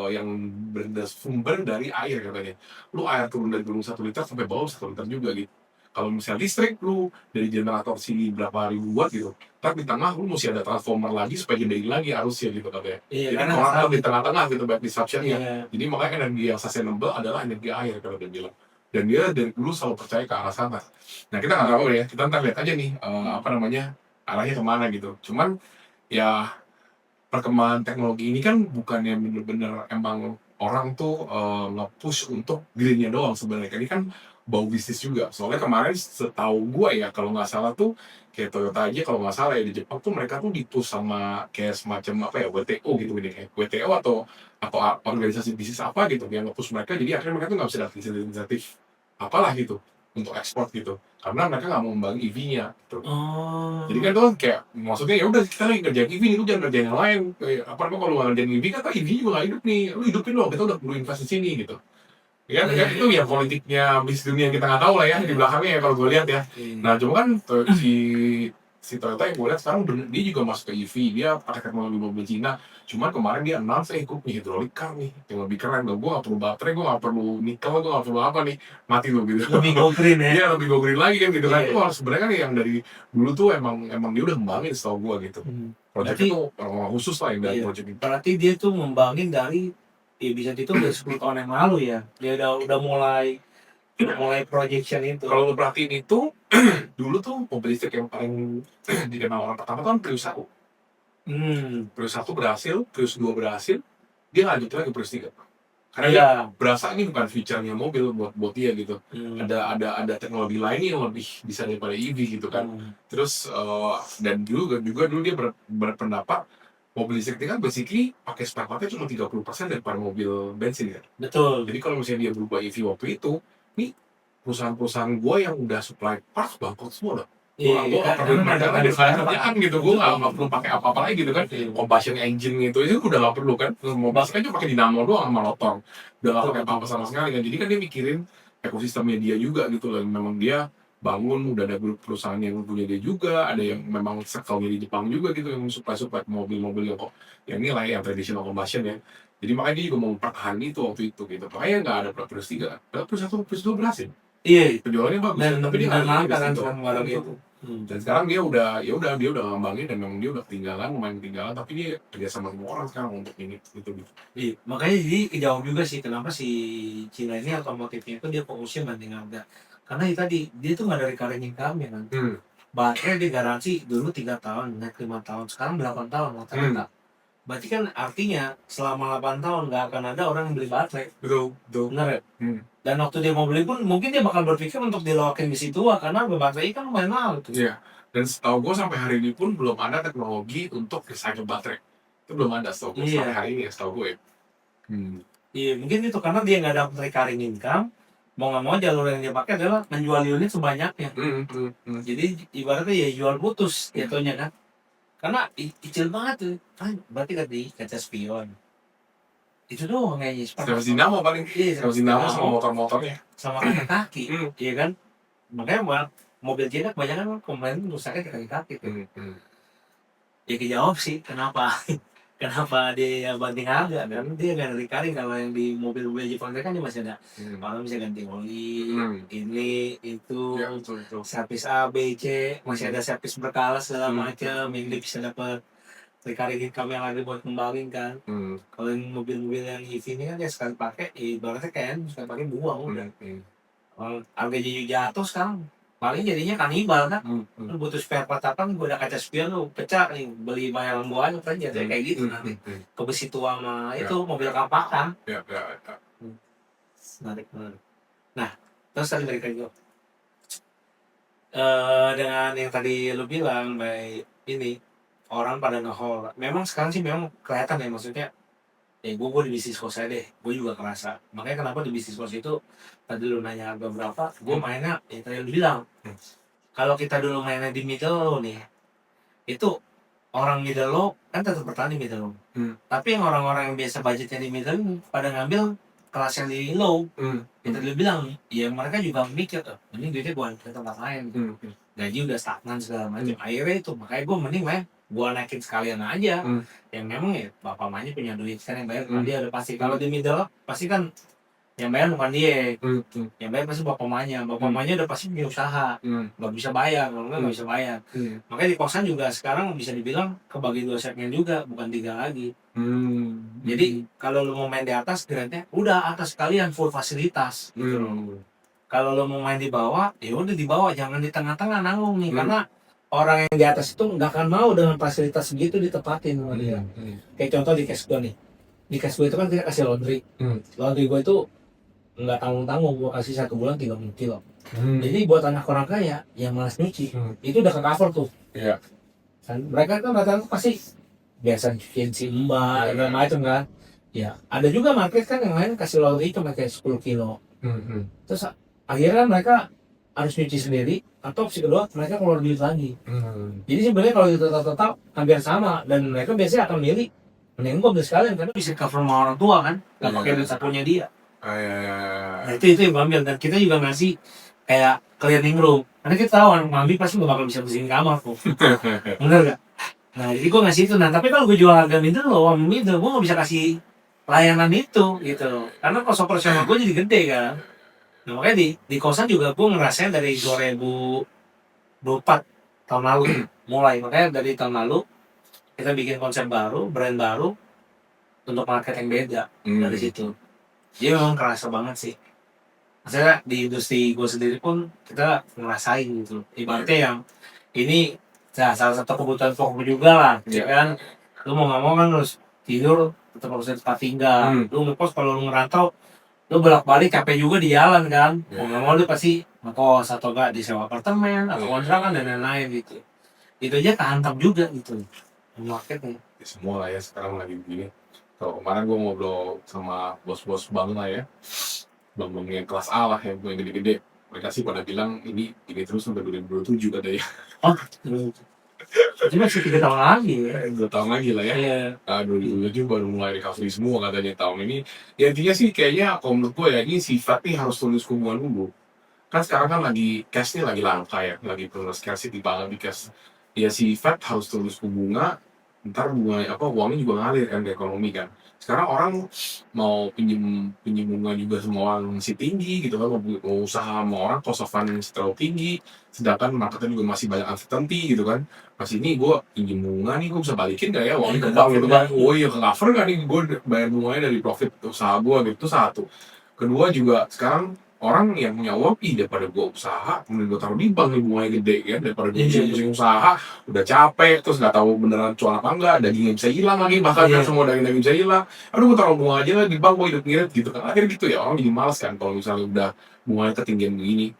yang bersumber dari air katanya. Lu air turun dari gunung 1 liter sampai bawah 1 liter juga gitu. Kalau misalnya listrik lu dari generator sini berapa ribu watt gitu, tapi di tengah lu mesti ada transformer lagi supaya gedein lagi arusnya gitu katanya. Iya, Jadi karena orang stabil. di tengah-tengah gitu back disruption-nya. Iya. Jadi makanya energi yang sustainable adalah energi air kalau dia bilang. Dan dia dari dulu selalu percaya ke arah sana. Nah kita nggak tahu ya, kita ntar lihat aja nih apa namanya arahnya kemana gitu. Cuman ya perkembangan teknologi ini kan bukannya bener-bener emang orang tuh nge-push untuk dirinya doang sebenarnya. Ini kan bau bisnis juga. Soalnya kemarin setahu gua ya kalau nggak salah tuh kayak Toyota aja kalau nggak salah ya di Jepang tuh mereka tuh di-push sama kayak semacam apa ya WTO gitu ini kayak WTO atau organisasi bisnis apa gitu yang nge-push mereka jadi akhirnya mereka tuh nggak bisa dapat insentif apalah gitu untuk ekspor gitu karena mereka nggak mau membangun EV-nya gitu. Oh. Jadi kan itu kan kayak maksudnya ya udah kita lagi kerjain EV nih, lu jangan kerjain yang lain. Kayak, apa namanya kalau nggak ngerjain EV kan EV juga nggak hidup nih, lu hidupin dong, kita udah perlu invest di sini gitu. Ya kan, itu ya politiknya bisnis dunia yang kita nggak tahu lah ya di belakangnya ya kalau gue lihat ya. Nah cuma kan si Toyota yang gue lihat sekarang dia juga masuk ke EV, dia pakai teknologi mobil Cina. Cuman kemarin dia announce, gue punya hydraulic car nih, yang lebih keren. Gue nggak perlu baterai, gue nggak perlu nikel, gue nggak perlu apa nih, mati lo gitu. Lebih go green ya. Iya lebih go green lagi kan gitu kan. Iya. Itu sebenarnya kan yang dari dulu tuh emang dia udah ngembangin setahu gue gitu. Projectnya Berarti tuh orang khusus lah yang dari iya. project itu. Berarti dia tuh ngembangin dari ya bisa dihitung dari 10 tahun yang lalu ya. Dia udah mulai projection itu. Kalau lo perhatiin itu dulu tuh mobil listrik yang paling dikenal orang pertama kan Prius 1. Prius 1 berhasil, Prius 2 berhasil, dia lanjut lagi Prius 3. Karena dia Iya. berasa ini bukan feature-nya mobil buat dia gitu. Ada teknologi lain yang lebih bisa daripada EV gitu kan. Terus dan juga dulu dia berpendapat mobil listrik itu kan basically pakai spare part-nya cuma 30% daripada mobil bensin kan. Betul. Jadi kalau misalnya dia berubah EV waktu itu, nih perusahaan-perusahaan gue yang udah supply parts bangkrut semua dah. Gue nggak perlu mereka ada kerjaan gitu, gue nggak perlu pakai apa-apa lagi gitu kan. Combustion engine gitu itu udah nggak perlu kan. Mau basicnya cuma pakai dinamo doang sama rotor, udah nggak pakai apa-apa sama sekali kan. Jadi kan dia mikirin ekosistemnya dia juga gitu loh. Memang dia bangun udah ada grup perusahaan yang punya dia juga, ada yang memang circle di Jepang juga gitu yang supply mobil-mobil yang kok yang ini lah yang traditional combustion ya. Jadi makanya dia juga mau mempertahankan itu waktu itu gitu. Makanya nggak ada Prius 3, Prius 1, Prius 2 berhasil. Iya. Penjualannya bagus, Dan tapi dia nggak langka kan gitu. sekarang barang itu. Dan sekarang dia udah ngembangin dan memang dia udah lumayan ketinggalan, tapi dia kerja sama semua orang sekarang untuk ini gitu. Iya. Makanya jadi kejawab juga sih kenapa si Cina ini otomotifnya itu dia fokusnya banding harga. Karena itu tadi dia tuh nggak dari recurring income ya kan. Baterai dia garansi dulu 3 tahun, naik 5 tahun, sekarang 8 tahun rata-rata. Berarti kan artinya selama 8 tahun nggak akan ada orang yang beli baterai. Betul. Benar ya? Dan waktu dia mau beli pun mungkin dia bakal berpikir untuk dilokin di situ karena baterai kan lumayan mahal tuh. Iya. Dan setahu gue sampai hari ini pun belum ada teknologi untuk recycle baterai. Itu belum ada setahu gue sampai hari ini ya setahu gue. Iya mungkin itu karena dia nggak dapat recurring income. Mau nggak mau jalur yang dia pakai adalah menjual unit sebanyaknya. Jadi ibaratnya ya jual putus jatuhnya kan. Karena kecil banget tuh. Kan berarti kaca spion. Itu doang kayaknya. Sama dinamo paling. Sama dinamo sama motor-motornya. Sama kaki. Iya kan? Makanya mobil Cina kebanyakan komponen rusaknya di kaki-kaki tuh. Ya kejawab sih kenapa dia banting harga dan dia nggak recurring. Kalau yang di mobil-mobil Jepang kan dia masih ada malam bisa ganti oli ini itu servis A B C masih ada servis berkala segala macam yang dia bisa dapat recurring income yang lagi buat kembangin kan. Kalau yang mobil-mobil yang EV ini kan dia sekali pakai ibaratnya kayak sekali pakai buang udah. Kalau harga jatuh sekarang paling jadinya kanibal kan. Hmm. Lu butuh spare part apa, gue ada kaca spion lu pecah nih, beli bayar lembuan kan jadinya kayak gitu nanti. Ke besi tua sama itu mobil kapakan. Ya. Menarik. Nah, terus tadi balik lagi dengan yang tadi lu bilang, baik ini orang pada nge-haul. Memang sekarang sih memang kelihatan ya, maksudnya gue di bisnis kos aja deh, gue juga kerasa. Makanya kenapa di bisnis kos itu tadi lu nanya harga berapa, gue mainnya yang tadi lu bilang. Kalau kita dulu mainnya di middle low nih, itu orang middle low kan tetap bertahan di middle low. Tapi yang orang-orang yang biasa budgetnya di middle pada ngambil kelas yang di low. Yang tadi lu bilang, ya mereka juga mikir tuh, mending duitnya gue ke tempat lain. Gaji udah stagnan segala macam. Akhirnya itu, makanya gue mending gue naikin sekalian aja. Yang memang ya bapak mamanya punya duit kan yang bayar, dia udah pasti. Kalau di middle pasti kan yang bayar bukan dia, yang bayar pasti bapak mamanya udah pasti punya usaha, nggak bisa bayar, kalau nggak bisa bayar. Makanya di kosan juga sekarang bisa dibilang kebagi 2 segmen juga, bukan 3 lagi. Jadi kalau lu mau main di atas, grade-nya udah atas sekalian full fasilitas gitu loh. Kalau lu mau main di bawah, ya udah di bawah, jangan di tengah-tengah nanggung nih, karena orang yang di atas itu nggak akan mau dengan fasilitas segitu ditepatin sama dia. Kayak contoh di cash gue nih, di cash gue itu kan kita kasih laundry. Laundry gue itu nggak tanggung-tanggung, gue kasih 1 bulan 30 kilo. Jadi buat anak orang kaya yang malas nyuci, itu udah ke cover tuh. Kan mereka kan rata-rata pasti biasa cuciin si mbak dan macam kan. Ya ada juga market kan yang lain kasih laundry cuma kayak 10 kilo. Terus akhirnya mereka harus nyuci sendiri, atau opsi kedua mereka keluar duit lagi. Jadi sebenarnya kalau itu tetap hampir sama, dan mereka biasanya akan milih mending gue beli sekalian karena bisa cover sama orang tua kan, nggak pakai duit sakunya dia. Nah itu yang gue ambil, dan kita juga ngasih kayak cleaning room, karena kita tahu anak mami pasti gak bakal bisa bersihin kamar tuh. Bener gak? Nah jadi gue ngasih itu. Nah tapi kalau gue jual harga middle low sama middle, gue gak bisa kasih layanan itu gitu, karena cost operasional gue jadi gede kan. Nah makanya di kosan juga gue ngerasain dari 2024 tahun lalu mulai, makanya dari tahun lalu kita bikin konsep baru, brand baru untuk market yang beda. Dari situ jadi memang kerasa banget sih, maksudnya di industri gue sendiri pun kita ngerasain gitu. Ibaratnya yang ini salah satu kebutuhan pokok juga lah, ya kan. Lu mau nggak mau kan harus tidur, tetap harus ada tempat tinggal. Lu ngekos, kalau lu ngerantau lu bolak-balik capek juga di jalan kan. Mau nggak mau lu pasti ngekos atau enggak disewa apartemen atau kontrakan dan lain-lain gitu. Itu aja kehantam juga gitu marketnya. Semua lah ya sekarang lagi begini. Kalau kemarin gue ngobrol sama bos-bos bank lah ya, bank yang kelas A lah yang gede-gede, mereka sih pada bilang ini terus sampai 2027 katanya. Oh, itu masih 3 tahun lagi ya. 2 tahun lagi lah ya. Nah, 2027 baru mulai recovery semua katanya tahun ini. Ya intinya sih kayaknya kalau menurut gue ya, ini sifat nih harus tulis hubungan dulu. Kan sekarang kan lagi cash nih lagi langka ya, lagi perlu scarcity banget di cash. Ya si Fed harus terus bunga, ntar uangnya juga ngalir kan ke ekonomi kan. Sekarang orang mau pinjem bunga juga semua orang masih tinggi gitu kan, mau usaha sama orang cost of funding terlalu tinggi, sedangkan marketnya juga masih banyak uncertainty gitu kan. Masih ini gue pinjem bunga nih, gue bisa balikin gak ya uangnya ke bank gitu kan. Oh iya, ke cover gak nih gue bayar bunganya dari profit usaha gue gitu. Itu satu. Kedua juga sekarang orang yang punya uang, daripada gue usaha, kemudian gue taruh di bank nih bunganya gede kan, daripada gue pusing usaha, udah capek, terus nggak tahu beneran cuan apa enggak, dagingnya bisa hilang lagi, bahkan kan semua daging bisa hilang. Aduh, gue taruh bunga aja lah di bank, gue hidup ngirit gitu kan. Akhirnya gitu ya, orang jadi malas kan kalau misalnya udah bunganya ketinggian begini.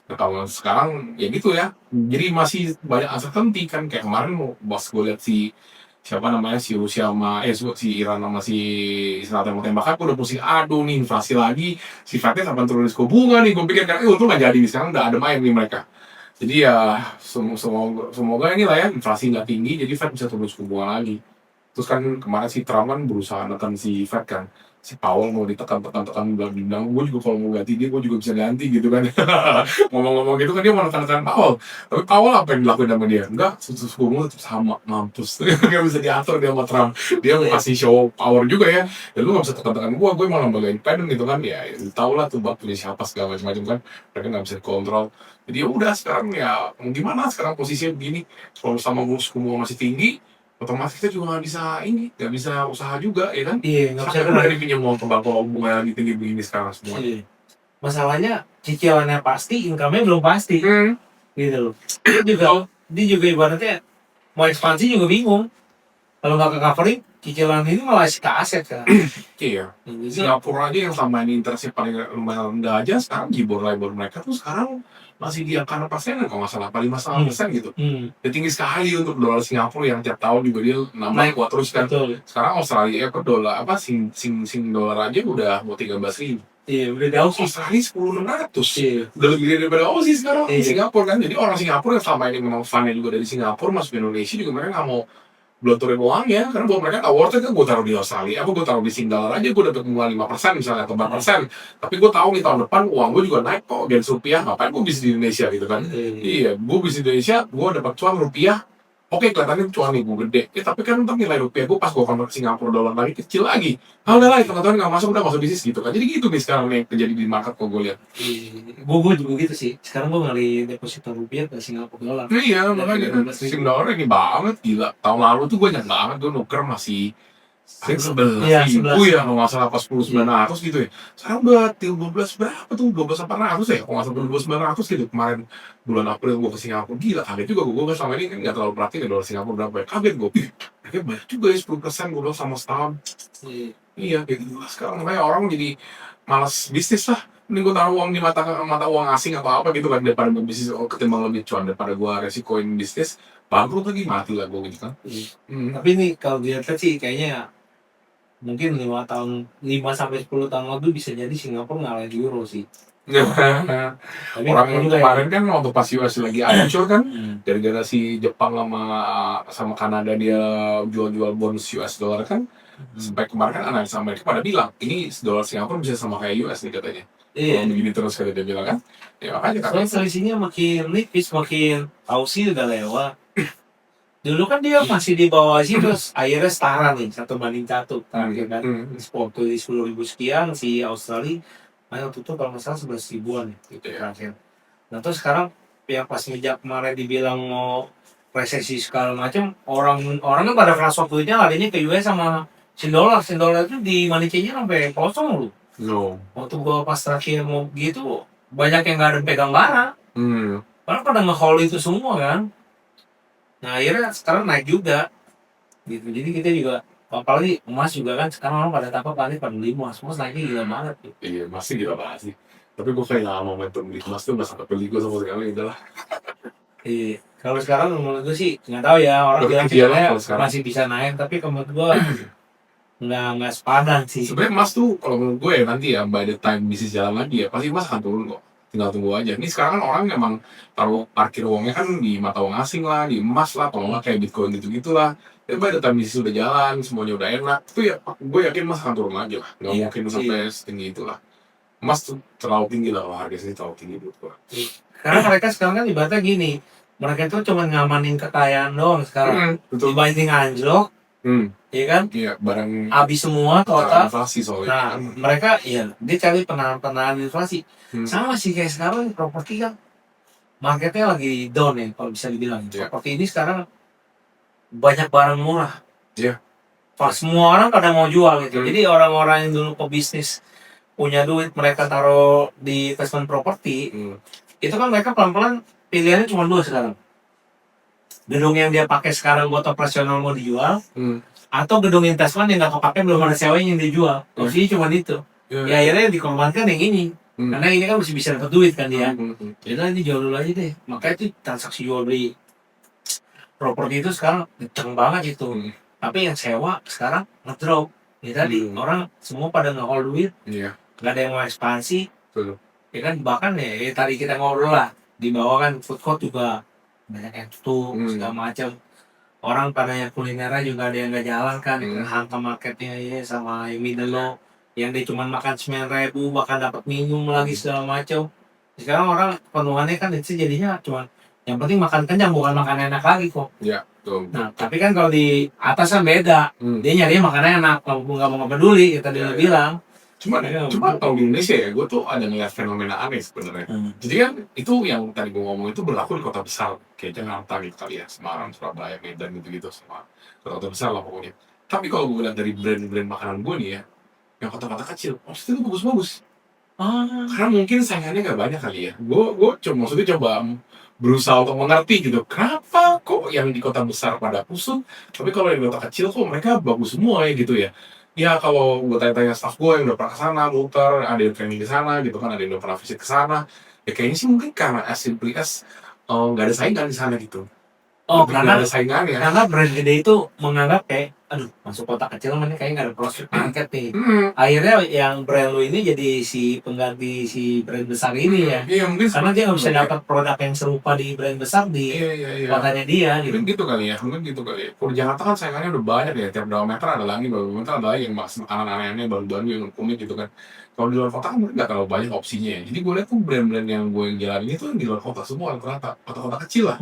Nah kalau sekarang ya gitu ya, jadi masih banyak uncertainty kan. Kayak kemarin bos gue lihat siapa namanya si Rusia sama si Iran sama si Israel tembak-tembakan, gue udah pusing, aduh nih inflasi lagi, si Fednya kapan turun risiko bunga nih, gue pikir kan itu nggak jadi nih, sekarang udah ada main nih mereka. Jadi ya semoga ini lah ya, inflasi nggak tinggi, jadi Fed bisa turun risiko bunga lagi. Terus kan kemarin si Trump kan berusaha neken si Fed kan, si Powell mau ditekan bilang gue juga kalau mau ganti dia, gue juga bisa ganti gitu kan. Ngomong-ngomong gitu kan, dia mau neken Powell, tapi Powell apa yang dilakuin sama dia? Enggak, suku bunga tetap sama, mampus. Nggak bisa diatur dia sama Trump, dia mau kasih show power juga ya. Ya lu nggak bisa tekan gue malah lembaga independen gitu kan. Ya tau lah tuh bak punya siapa segala macam kan, mereka nggak bisa dikontrol. Jadi ya udah sekarang ya mau gimana, sekarang posisinya begini, kalau sama suku bunga masih tinggi, otomatis kita juga nggak bisa usaha juga ya kan. Iya, nggak bisa dari pinjam uang ke bank kalau bunga lagi tinggi begini sekarang semua. Masalahnya cicilannya pasti, income-nya belum pasti. gitu loh. Dia juga ibaratnya mau ekspansi juga bingung. Kalau nggak ke covering, cicilan ini malah ke aset kan. Iya. Jadi, Singapura aja yang sama ini interestnya paling lumayan rendah aja, sekarang LIBOR mereka tuh sekarang masih di angka 6% kalau nggak salah, apa 5,5% gitu. Dia tinggi sekali untuk dolar Singapura yang tiap tahun juga dia nambah Naik. kuat terus kan. betul. Sekarang Australia ke dolar apa sing dolar aja udah mau 13.000. Iya, udah jauh sih. Australia 10.600. Iya. Udah lebih gede daripada Aussie sekarang Iya. Singapura kan. Jadi orang Singapura yang selama ini memang fundnya juga dari Singapura masuk ke Indonesia juga mereka nggak mau blotorin uangnya karena buat mereka nggak worth it kan gue taruh di Australia apa gue taruh di Singapura aja gue dapat bunga 5% misalnya atau 4%, tapi gue tahu nih tahun depan uang gue juga naik kok gains rupiah, ngapain gue bisnis di Indonesia gitu kan. Iya, gue bisnis di Indonesia gue dapat cuan rupiah, oke kelihatannya cuan nih gue gede, tapi kan ntar nilai rupiah gue pas gue konvert ke Singapura dolar lagi kecil lagi. Udah lah teman-teman nggak masuk udah masuk bisnis gitu kan, jadi gitu nih sekarang nih terjadi di market kok gue lihat. Gue juga gitu sih. Sekarang gue ngali deposito rupiah ke Singapura dolar. Iya makanya Sing dollar ini banget gila. Tahun lalu tuh gue ingat banget gue nuker masih Iya, 11.000 ya kalau nggak salah pas 10.900 gitu ya. Sekarang udah 12 berapa tuh 12.800 ya kalau nggak salah 12.900 gitu kemarin bulan April gue ke Singapura. Gila kaget juga gue kan selama ini kan nggak terlalu perhatiin ya dolar Singapura berapa ya. Kaget gue, mereka banyak juga ya 10% gue bilang sama setahun. Iya kayak gitu lah sekarang makanya orang jadi malas bisnis lah. Mending gue taruh uang di mata uang asing atau apa gitu kan daripada bisnis ketimbang lebih cuan daripada gue resikoin bisnis bangkrut lagi mati lah gue gitu kan. Tapi ini kalau dilihat sih kayaknya mungkin 5 sampai 10 tahun lagi bisa jadi Singapura ngalahin Euro sih. Tapi Orang juga kemarin kan waktu pas US lagi hancur kan Hmm. gara-gara si Jepang sama Kanada dia jual-jual bonus US dollar kan sampai kemarin kan analis Amerika pada bilang ini dolar Singapura bisa sama kayak US nih katanya. Iya. Kalau begini terus kata dia bilang kan ya makanya kan Soalnya selisihnya makin nipis, makin Aussie udah lewat. Dulu kan dia masih di bawah sih, terus akhirnya setara nih, 1 banding 1 terakhir kan. Waktu di 10.000 sekian, si Australia waktu itu kalau nggak salah 11 ribuan gitu terakhir. Nah terus sekarang yang pas ngejak kemarin dibilang mau resesi segala macam, orang kan pada kelas waktu itu larinya ke US sama Sin dollar itu di money changer sampai kosong loh. no. Waktu gua pas terakhir mau gitu, banyak yang nggak ada yang pegang barang. Karena pada nge-hold itu semua kan. Nah akhirnya sekarang naik juga gitu. Jadi kita juga apalagi emas juga kan sekarang orang pada takut pada beli emas naiknya gila banget gitu. Iya masih gila banget sih. Tapi gue kayak lama momentum beli emas tuh udah sampai beli gue sama sekali udah lah. Iya. Kalau sekarang menurut gue sih nggak tahu ya orang bilang masih bisa naik tapi menurut gue nggak sepadan sih. Sebenarnya emas tuh kalau menurut gue ya nanti ya by the time bisnis jalan lagi ya pasti emas akan turun kok. Tinggal tunggu aja. Ini sekarang kan orang memang taruh parkir uangnya kan di mata uang asing lah, di emas lah, kalau nggak kayak Bitcoin gitu-gitu lah. Ya by the time bisnis udah jalan, semuanya udah enak, itu ya gue yakin emas akan turun lagi lah. Nggak mungkin sampai setinggi itu lah. Emas tuh terlalu tinggi lah, harganya terlalu tinggi menurut gue. Karena mereka sekarang kan ibaratnya gini, mereka itu cuma ngamanin kekayaan doang sekarang. Dibanding anjlok, iya kan? Iya, barang habis semua total. Inflasi soalnya. Nah, mereka ya dia cari penahan inflasi. Sama sih kayak sekarang properti kan marketnya lagi down ya kalau bisa dibilang. Properti ini sekarang banyak barang murah. Iya. Pas semua orang pada mau jual gitu. Jadi orang-orang yang dulu pebisnis punya duit mereka taruh di investment properti, itu kan mereka pelan-pelan pilihannya cuma 2 sekarang. Gedung yang dia pakai sekarang buat operasional mau dijual, atau gedung investment yang nggak kepake belum ada sewanya yang dijual. Opsinya cuma itu. Ya akhirnya dikorbankan yang ini. Karena ini kan masih bisa dapat duit kan dia. Jadi dijual dulu aja deh. Makanya itu transaksi jual beli properti itu sekarang kenceng banget itu. Tapi yang sewa sekarang ngedrop. Ya tadi orang semua pada nge-hold duit. Nggak ada yang mau ekspansi. Ya kan bahkan ya tadi kita ngobrol lah. Di bawah kan food court juga banyak yang tutup segala macam. Orang pada yang kulinernya juga ada yang nggak jalan kan. Angka marketnya ya sama yang middle low. Yang dia cuma makan 9.000 bahkan dapat minum lagi segala macam. Sekarang orang penuhannya kan itu jadinya cuma yang penting makan kenyang bukan makan enak lagi kok. Iya, betul. Nah tapi kan kalau di atas kan beda. Dia nyari makan enak, kalau nggak mau peduli kita dia bilang. Cuma kalau di Indonesia ya gue tuh ada ngeliat fenomena aneh sebenarnya. Jadi kan itu yang tadi gue ngomong itu berlaku di kota besar kayak Jakarta gitu kali ya, Semarang, Surabaya, Medan gitu sama kota besar lah pokoknya. Tapi kalau gue lihat dari brand-brand makanan gue nih ya, yang kota-kota kecil, maksudnya itu bagus-bagus. Karena mungkin saingannya nggak banyak kali ya. Gue maksudnya coba berusaha untuk mengerti gitu, kenapa kok yang di kota besar pada kusut, tapi kalau yang di kota kecil kok mereka bagus semua ya gitu ya. Ya kalau gue tanya-tanya staff gue yang udah pernah ke sana, muter, ada yang training di sana gitu kan, ada yang udah pernah visit ke sana, ya kayaknya sih mungkin karena as simply as nggak ada saingan di sana gitu, Oh, lebih nggak karena ada saingannya. brand gede itu menganggap kayak, aduh, masuk kota kecil mah ini kayak nggak ada prospek market nih. Hmm, Akhirnya yang brand lu ini jadi si pengganti si brand besar ini ya. iya mungkin Karena seperti dia nggak itu bisa kali ya. dapat produk yang serupa di brand besar di Iya iya iya. kotanya dia gitu. Mungkin gitu kali ya, mungkin gitu kali ya. Kalau di Jakarta kan saingannya udah banyak ya, tiap berapa meter ada lagi, berapa meter ada lagi yang makanan aneh-aneh, baru-baru yang unik gitu kan. Kalau di luar kota kan mungkin nggak terlalu banyak opsinya ya. Jadi gue lihat tuh brand-brand yang gue jalanin itu di luar kota semua rata-rata. Kota-kota kecil lah.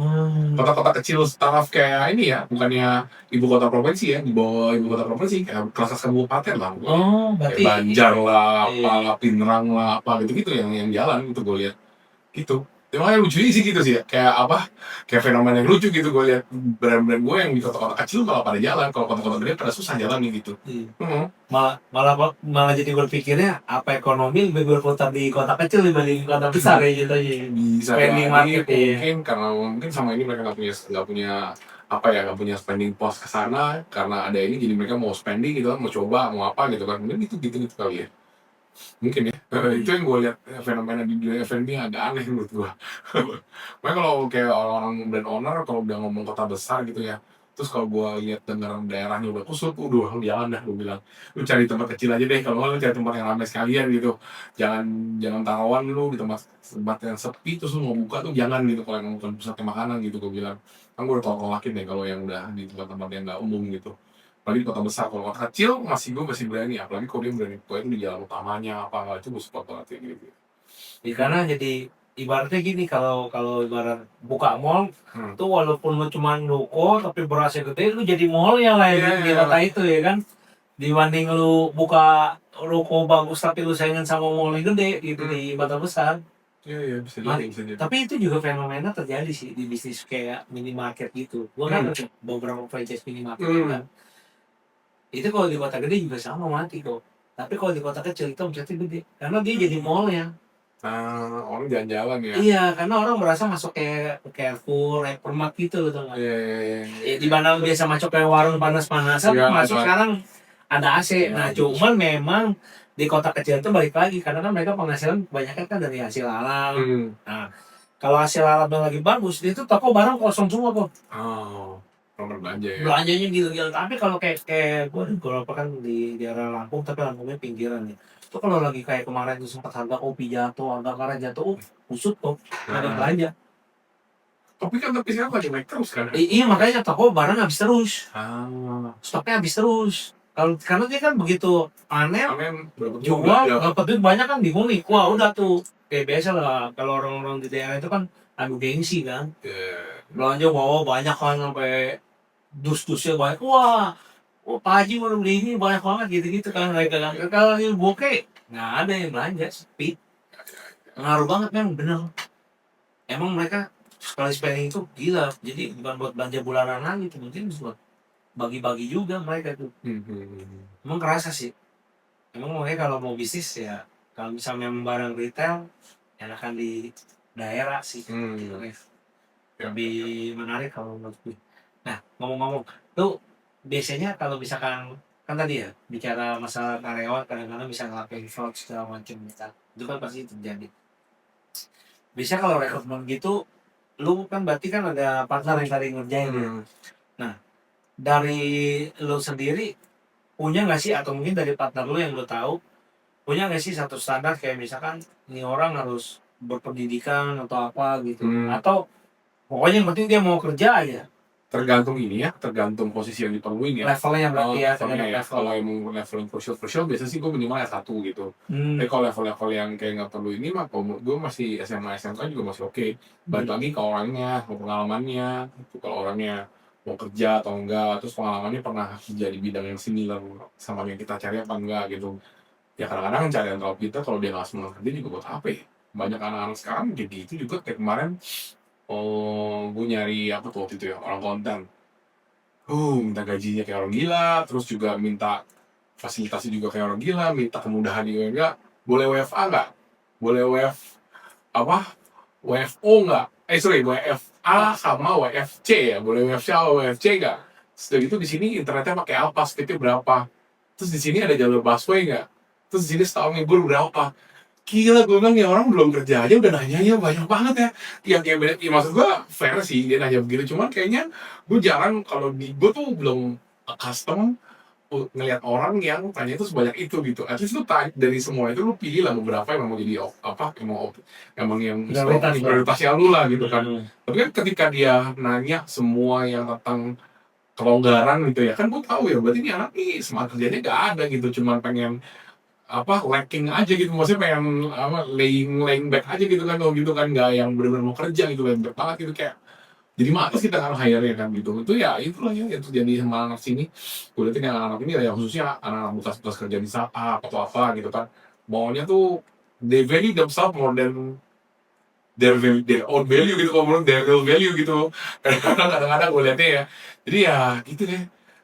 Kota-kota kecil startup kayak ini ya, bukannya ibu kota provinsi ya, di bawah ibu kota provinsi, kayak kelas kabupaten lah pokoknya. Oh, Kayak berarti Banjar lah, iya. apalah, Pinerang lah, apa gitu-gitu yang jalan itu gue lihat. Gitu. Ya, makanya lucunya sih gitu sih ya. Kayak apa? Kayak fenomena yang lucu gitu gue lihat brand-brand gue yang di kota-kota kecil malah pada jalan, kalau kota-kota gede pada susah jalan gitu. Iya. Hmm. Malah malah malah jadi berpikirnya apa ekonomi lebih berputar di kota kecil dibanding kota besar ya gitu aja. Bisa Spending jadi market ya. mungkin karena mungkin sama ini mereka nggak punya apa ya, nggak punya spending pos ke sana karena ada ini, jadi mereka mau spending gitu kan, mau coba mau apa gitu kan, mungkin gitu gitu gitu kali ya, mungkin ya. Itu yang gue lihat fenomena di dunia F&B yang agak aneh menurut gue. Makanya kalau kayak orang-orang brand owner kalau udah ngomong kota besar gitu ya, terus kalau gue lihat dengar daerahnya udah kusut, lu jangan dah, gue bilang lu cari tempat kecil aja deh, kalau nggak lu cari tempat yang ramai sekalian gitu, jangan jangan taruhan lu di tempat yang sepi terus lu mau buka tuh jangan gitu, kalau yang bukan pusat makanan gitu, gue bilang kan gue udah tolak-tolakin deh kalau yang udah di tempat-tempat yang nggak umum gitu, apalagi di kota besar. Kalau kota kecil masih berani, apalagi kalau dia berani buka itu di jalan utamanya apa nggak, itu gue support banget kayak gitu. Ya, karena jadi ibaratnya gini, kalau kalau ibarat buka mall tuh walaupun lu cuma ruko tapi berasnya gede, lu jadi mall yang lain Iya di iya. kota itu ya kan, dibanding lu buka ruko bagus tapi lu saingan sama mall yang gede gitu di kota besar. Iya iya, bisa jadi Mari. bisa jadi. Tapi itu juga fenomena terjadi sih di bisnis kayak minimarket gitu. Gua kan ada beberapa franchise minimarket kan. Itu kalau di kota gede juga sama mati kok. Tapi kalau di kota kecil itu omsetnya gede karena dia jadi mall ya. Nah, orang jalan-jalan ya. Iya, karena orang merasa masuk kayak Carrefour, Hypermart gitu loh, tau nggak? Iya iya iya. Ya, di mana biasa masuk kayak warung panas-panasan, Iya, masuk ada. sekarang ada AC. Iya, Nah, iya. cuman memang di kota kecil itu balik lagi karena kan mereka penghasilan kebanyakan kan dari hasil alam. Nah, kalau hasil alamnya lagi bagus, itu toko barang kosong semua kok. Oh, nomor belanja ya. Belanjanya gila-gila. Tapi kalau kayak gue di beberapa kan di daerah Lampung, tapi Lampungnya pinggiran ya. Itu kalau lagi kayak kemarin itu sempat harga kopi jatuh, harga karet jatuh, kusut kok, nggak ada yang belanja. Tapi sekarang lagi naik terus kan? Iya, makanya toko barang habis terus, Ah, stoknya habis terus. Kalau karena dia kan begitu aneh, amin. Berapa jual ya? dapat duit banyak kan bingung nih. Wah udah tuh kayak biasa lah kalau orang-orang di daerah itu kan adu gengsi kan. Iya. Belanja bawa banyak kan sampai dus-dusnya banyak. Wah, Pak Haji baru beli ini banyak banget gitu-gitu kan mereka kan. Kalau di bokeh nggak ada yang belanja, sepi. Ngaruh banget memang bener. Emang mereka sekali spending itu gila. Jadi bukan buat belanja bulanan lagi, itu mungkin buat bagi-bagi juga mereka tuh. Emang kerasa sih. Emang makanya kalau mau bisnis ya, kalau misalnya memang barang retail, enakan di daerah sih. Lebih menarik kalau menurut gue. Nah, ngomong-ngomong, tuh biasanya kalau misalkan kan tadi ya bicara masalah karyawan, kadang-kadang bisa ngelakuin fraud segala macam gitu. Itu kan pasti terjadi. Bisa kalau rekrutmen gitu, lu kan berarti kan ada partner yang tadi ngerjain ya. Nah, dari lu sendiri punya nggak sih, atau mungkin dari partner lu yang lu tahu punya nggak sih satu standar kayak misalkan ini orang harus berpendidikan atau apa gitu, atau pokoknya yang penting dia mau kerja aja, Tergantung ini ya, tergantung posisi yang diperluin ya. levelnya berarti ya, Levelnya ya. level. Kalau emang level yang crucial biasanya sih gue minimal S1 gitu. Tapi kalau level-level yang kayak nggak perlu ini mah, kalau menurut gue masih SMA SMK juga masih oke. Balik lagi ke orangnya, ke pengalamannya. Kalau orangnya mau kerja atau enggak, terus pengalamannya pernah kerja di bidang yang similar sama yang kita cari apa enggak gitu. Ya kadang-kadang cari yang terlalu pintar, kalau dia nggak semua kerja juga buat apa ya. Banyak anak-anak sekarang jadi itu juga. Kayak kemarin gue nyari apa tuh waktu itu ya, orang konten. Minta gajinya kayak orang gila, terus juga minta fasilitasnya juga kayak orang gila, minta kemudahan juga enggak, boleh WFA nggak, boleh WF apa WFO nggak, sorry, WFA sama WFC ya, boleh WFC sama WFC nggak? Sudah gitu di sini internetnya pakai apa, speednya berapa? Terus di sini ada jalur busway nggak? Terus di sini setahun libur berapa? Gila, gue bilang ya orang belum kerja aja udah nanya ya banyak banget ya. Yang kayak beda, ya maksud gue fair sih dia nanya begitu, cuman kayaknya gue jarang kalau di gue tuh belum custom ngelihat orang yang tanya itu sebanyak itu gitu. At least lu tanya dari semua itu lu pilih lah beberapa yang mau jadi apa yang mau emang yang Prioritas lah. prioritasnya lu lah gitu kan. Hmm. Tapi kan ketika dia nanya semua yang tentang kelonggaran gitu ya kan gue tahu ya berarti ini anak nih semangat kerjanya gak ada gitu, cuman pengen apa lacking aja gitu, maksudnya pengen apa laying laying back aja gitu kan, kalau gitu kan nggak yang benar-benar mau kerja gitu, laying back banget gitu kayak jadi males kita kan hire ya kan gitu. Itu ya itulah ya yang terjadi sama anak sini. Gue liatin yang anak ini ya khususnya anak-anak bekas-bekas kerja di startup atau apa gitu kan, maunya tuh they value themselves more than their own value gitu, kalau menurut their real value gitu. Kadang-kadang gue liatnya ya, jadi ya gitu deh,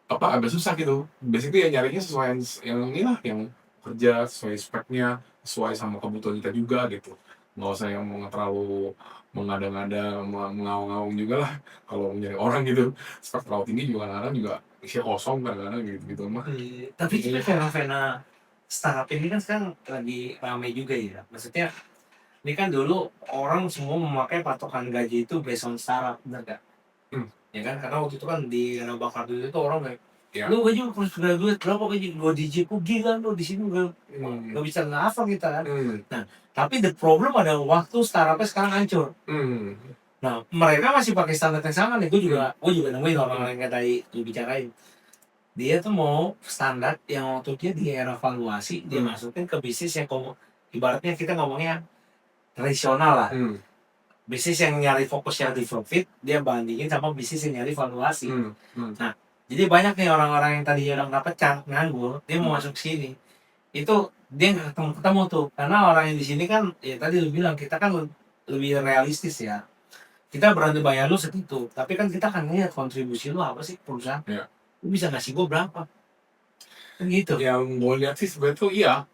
apa agak susah gitu. Basically ya nyarinya sesuai yang inilah, yang kerja sesuai speknya, sesuai sama kebutuhan kita juga gitu. Nggak usah yang mau terlalu mengada-ngada, mengaung-ngaung juga lah. Kalau nyari orang gitu, spek terlalu tinggi juga kadang-kadang juga isinya kosong kadang-kadang gitu mah. Tapi juga fenomena startup ini kan sekarang lagi ramai juga ya. Maksudnya ini kan dulu orang semua memakai patokan gaji itu based on startup, bener gak? Hmm. Ya kan, karena waktu itu kan di era bakar dulu itu orang kayak, Ya. lu gaji fresh graduate berapa gaji? 2 digit, kok gila lu di sini gak bisa ngafal kita kan. Nah, tapi the problem adalah waktu startupnya sekarang hancur. Nah, mereka masih pakai standar yang sama nih. Gue juga nemuin orang-orang yang tadi lu bicarain. Dia tuh mau standar yang waktu dia di era valuasi dia masukin ke bisnis yang ibaratnya kita ngomongnya tradisional lah. Bisnis yang nyari fokusnya di profit dia bandingin sama bisnis yang nyari valuasi. Nah, jadi banyak nih orang-orang yang tadi udah nggak pecah nganggur, dia mau masuk sini. Itu dia nggak ketemu tuh, karena orang yang di sini kan ya tadi lu bilang kita kan lebih realistis ya. Kita berani bayar lu segitu, tapi kan kita kan lihat kontribusi lu apa sih perusahaan. Ya. Lu bisa ngasih gue berapa? Kan gitu. Yang gue lihat sih sebenarnya tuh iya,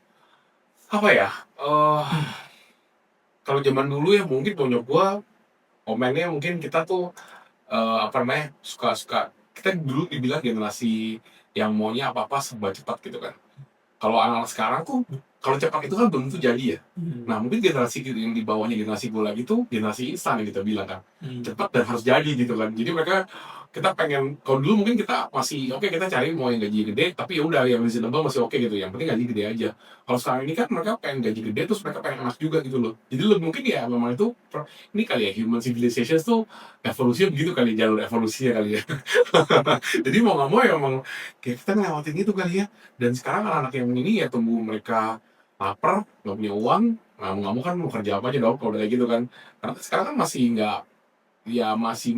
apa ya? Kalau zaman dulu ya mungkin bonyok gua komennya mungkin kita tuh apa namanya suka kita dulu dibilang generasi yang maunya apa-apa serba cepat gitu kan. Kalau anak-anak sekarang tuh kalau cepat itu kan belum tentu jadi ya. Nah mungkin generasi yang di bawahnya generasi gue lagi tuh generasi instan yang kita bilang kan, cepat dan harus jadi gitu kan. Jadi mereka kita pengen, kalau dulu mungkin kita masih oke, kita cari mau yang gaji gede tapi ya udah yang reasonable masih oke gitu, yang penting gaji gede aja. Kalau sekarang ini kan mereka pengen gaji gede terus mereka pengen enak juga gitu loh. Jadi lo mungkin ya memang itu ini kali ya human civilization tuh evolusinya begitu kali, jalur evolusinya kali ya. Jadi mau nggak mau ya emang kayak kita ngelewatin itu kali ya. Dan sekarang anak-anak yang ini ya tunggu mereka lapar, nggak punya uang, nggak mau kan mau kerja apa aja dong kalau udah kayak gitu kan. Karena sekarang kan masih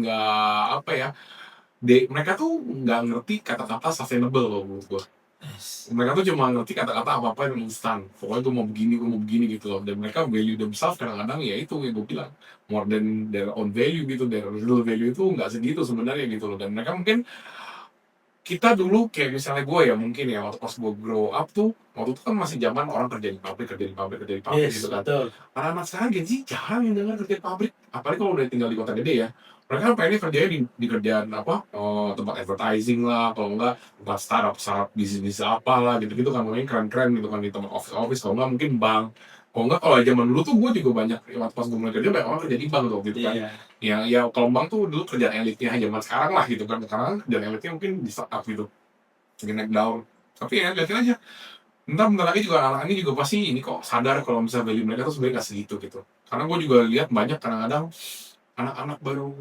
nggak apa ya, mereka tuh nggak ngerti kata-kata sustainable loh menurut gua. Mereka tuh cuma ngerti kata-kata apa-apa yang instan. Pokoknya gue mau begini gitu loh. Dan mereka value themselves kadang-kadang ya itu yang gue bilang, more than their own value gitu, their real value itu nggak segitu sebenarnya gitu loh. Dan mereka mungkin, kita dulu kayak misalnya gue ya mungkin ya waktu pas gue grow up tuh, waktu itu kan masih zaman orang kerja di pabrik gitu kan. Anak-anak sekarang Gen Z jarang yang dengar kerja di pabrik, apalagi kalau udah tinggal di kota gede ya. Mereka kan pengennya kerjanya di kerjaan apa, tempat advertising lah, kalau enggak tempat startup bisnis apa lah gitu-gitu kan, mungkin keren-keren gitu kan di tempat office, kalau enggak mungkin bank. Kalau enggak, kalau zaman dulu tuh gue juga banyak, waktu pas gue mulai kerja banyak orang kerja di bank tuh gitu kan. Ya kalau bank tuh dulu kerjaan elitnya zaman sekarang lah gitu kan, sekarang kerjaan elitnya mungkin di startup gitu, mungkin naik down. Tapi ya liatin aja, bentar lagi juga anak-anak ini juga pasti ini kok sadar kalau misalnya value mereka tuh sebenarnya nggak segitu gitu. Karena gue juga lihat banyak kadang-kadang anak-anak baru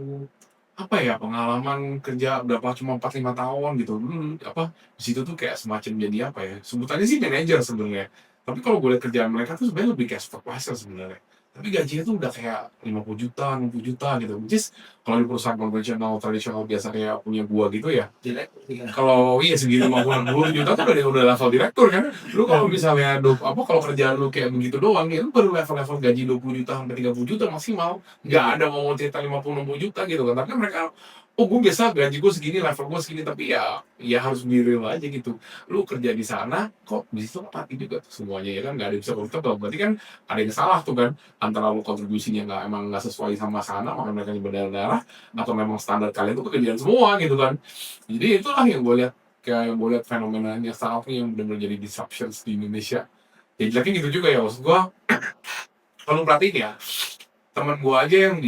apa ya pengalaman kerja berapa cuma 4-5 tahun gitu, apa di situ tuh kayak semacam jadi apa ya, sebutannya sih manajer sebenarnya, tapi kalau gue lihat kerjaan mereka tuh sebenarnya lebih kayak supervisor sebenarnya, tapi gajinya tuh udah kayak 50 juta 60 juta gitu, which is kalau di perusahaan konvensional tradisional biasa kayak punya gua gitu ya, kalau iya segini 50 juta tuh udah level direktur kan. Lu kalau misalnya kalau kerjaan lu kayak begitu doang ya, lu baru level gaji 20 juta sampai 30 juta maksimal. Nggak ada mau cerita 50-60 juta gitu kan. Tapi mereka oh gue biasa gaji gue segini, level gue segini, tapi ya harus be real aja gitu. Lu kerja di sana kok bisa mati juga tuh semuanya ya kan, nggak ada yang bisa komfortable, berarti kan ada yang salah tuh kan, antara lu kontribusinya emang nggak sesuai sama sana makanya mereka berdarah-darah, atau memang standar kalian tuh kegedean semua gitu kan. Jadi itulah yang gue lihat, kayak gue lihat fenomenanya startup nih yang benar-benar jadi disruptions di Indonesia. Ya jeleknya gitu juga ya, maksud gue kalau perhatiin ya, temen gue aja yang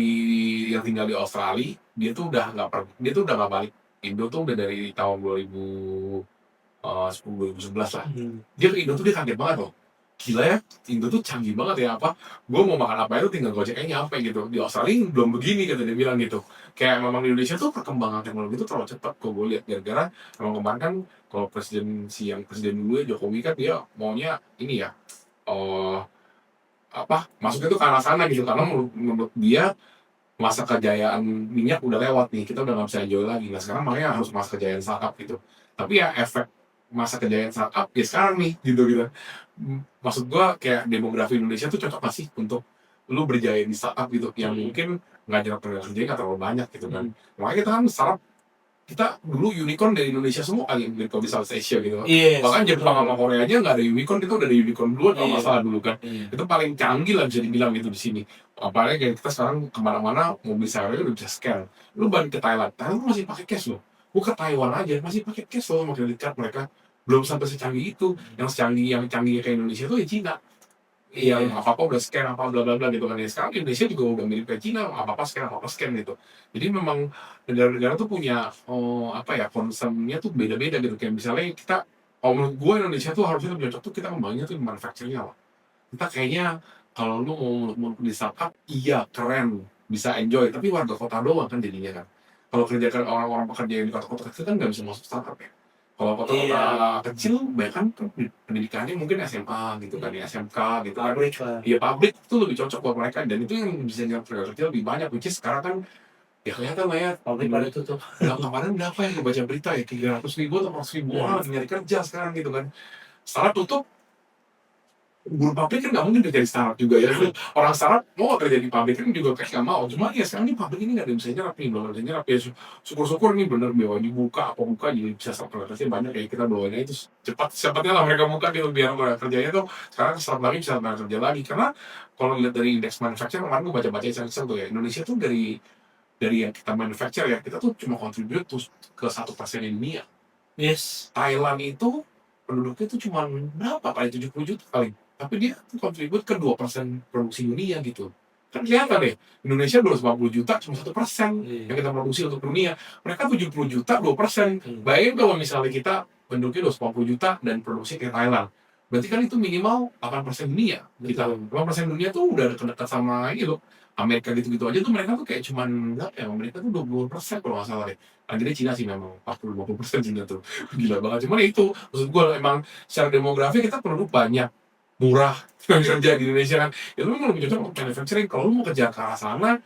tinggal di Australia, dia tuh udah nggak balik Indo tuh udah dari tahun 2010 2011 lah. Dia ke Indo tuh dia kaget banget loh, gila ya, Indo tuh canggih banget ya, apa gue mau makan apa itu tinggal gojek aja nyampe gitu. Di Australia belum begini kata dia bilang gitu. Kayak memang di Indonesia tuh perkembangan teknologi itu terlalu cepat kok gue lihat, gara-gara emang kemarin kan kalau presiden dulu ya Jokowi kan dia maunya ini ya, eh masuknya tuh ke arah sana gitu, karena menurut dia masa kejayaan minyak udah lewat nih, kita udah nggak bisa enjoy lagi. Nah sekarang makanya harus masa kejayaan startup gitu. Tapi ya efek masa kejayaan startup ya sekarang nih gitu gitu. Maksud gua kayak demografi Indonesia tuh cocok gak sih untuk lu berjaya di startup gitu, yang mungkin nggak nyerap tenaga kerja nggak terlalu banyak gitu kan. Makanya kita kan startup, kita dulu unicorn dari Indonesia semua kali unicorn di South Asia gitu. Yes, Bahkan Jepang betul. sama Korea aja nggak ada unicorn, kita udah ada unicorn duluan kalau nggak Iya. salah dulu kan. Iya. Itu paling canggih lah bisa dibilang gitu di sini. Apalagi kayak kita sekarang kemana-mana mobil sewa udah bisa scan. Lu balik ke Thailand tuh masih pakai cash loh. Gua ke Taiwan aja masih pakai cash loh sama credit card mereka. Belum sampai secanggih itu. Yang canggih kayak Indonesia tuh ya Cina. Yang Iya. apa-apa udah scan apa bla bla bla gitu kan ya. Sekarang Indonesia juga udah mirip kayak Cina, apa-apa scan gitu. Jadi memang negara-negara tuh punya concernnya tuh beda-beda gitu. Kayak misalnya kita, kalau menurut gue Indonesia tuh harusnya lebih cocok tuh kita kembangnya tuh di manufacturing lah. Kita kayaknya kalau lu mau di startup, iya keren, bisa enjoy, tapi warga kota doang kan jadinya kan. Kalau kerjakan orang-orang pekerja yang di kota-kota kecil kan nggak bisa masuk startup ya. Kalau kota-kota Iya. kecil, banyak kan pendidikannya mungkin SMA gitu kan ya, SMK gitu kan. Pabrik lah. Iya pabrik itu lebih cocok buat mereka, dan itu yang bisa nyerap tenaga kerja lebih banyak, which is sekarang kan ya kelihatan lah ya. Pabrik pada tutup. Kemarin berapa yang gue baca berita ya, 300.000 atau 400.000 orang lagi nyari kerja sekarang gitu kan. Startup tutup, guru pabrik kan nggak mungkin kerja di startup juga ya. Orang startup mau kerja di pabrik kan juga kayak nggak mau. Cuma ya sekarang ini pabrik ini nggak ada yang bisa nyerap nih, belum ada yang nyerap ya. Syukur-syukur nih bener bahwa dibuka apa buka jadi bisa startup kerja banyak ya, kita doainnya itu cepatnya lah mereka buka gitu, biar mereka kerjanya tuh sekarang startup lagi bisa kerja lagi. Karena kalau lihat dari indeks manufacturing kemarin gue baca-baca iseng-iseng tuh ya, Indonesia tuh dari yang kita manufacture ya, kita tuh cuma contribute tuh ke 1% dunia. Yes. Thailand itu penduduknya tuh cuma berapa, paling 70 juta paling, tapi dia tuh contribute ke 2% produksi dunia gitu. Kan kelihatan deh, Indonesia 250 juta cuma 1% yang kita produksi untuk dunia. Mereka 70 juta 2%. Bayangin kalau misalnya kita penduduknya 250 juta dan produksi kayak Thailand, berarti kan itu minimal 8% dunia. Kita 8% dunia tuh udah dekat sama ini loh, Amerika gitu-gitu aja tuh. Mereka tuh kayak cuman berapa ya, mereka tuh 20% kalau nggak salah deh. Akhirnya Cina sih memang 40-50% Cina tuh. Gila banget. Cuman itu maksud gue, emang secara demografi kita penduduk banyak, murah, kerja di Indonesia kan. Ya lu memang lebih cocok untuk manufacturing. Kalau lu mau kerja ke arah sana,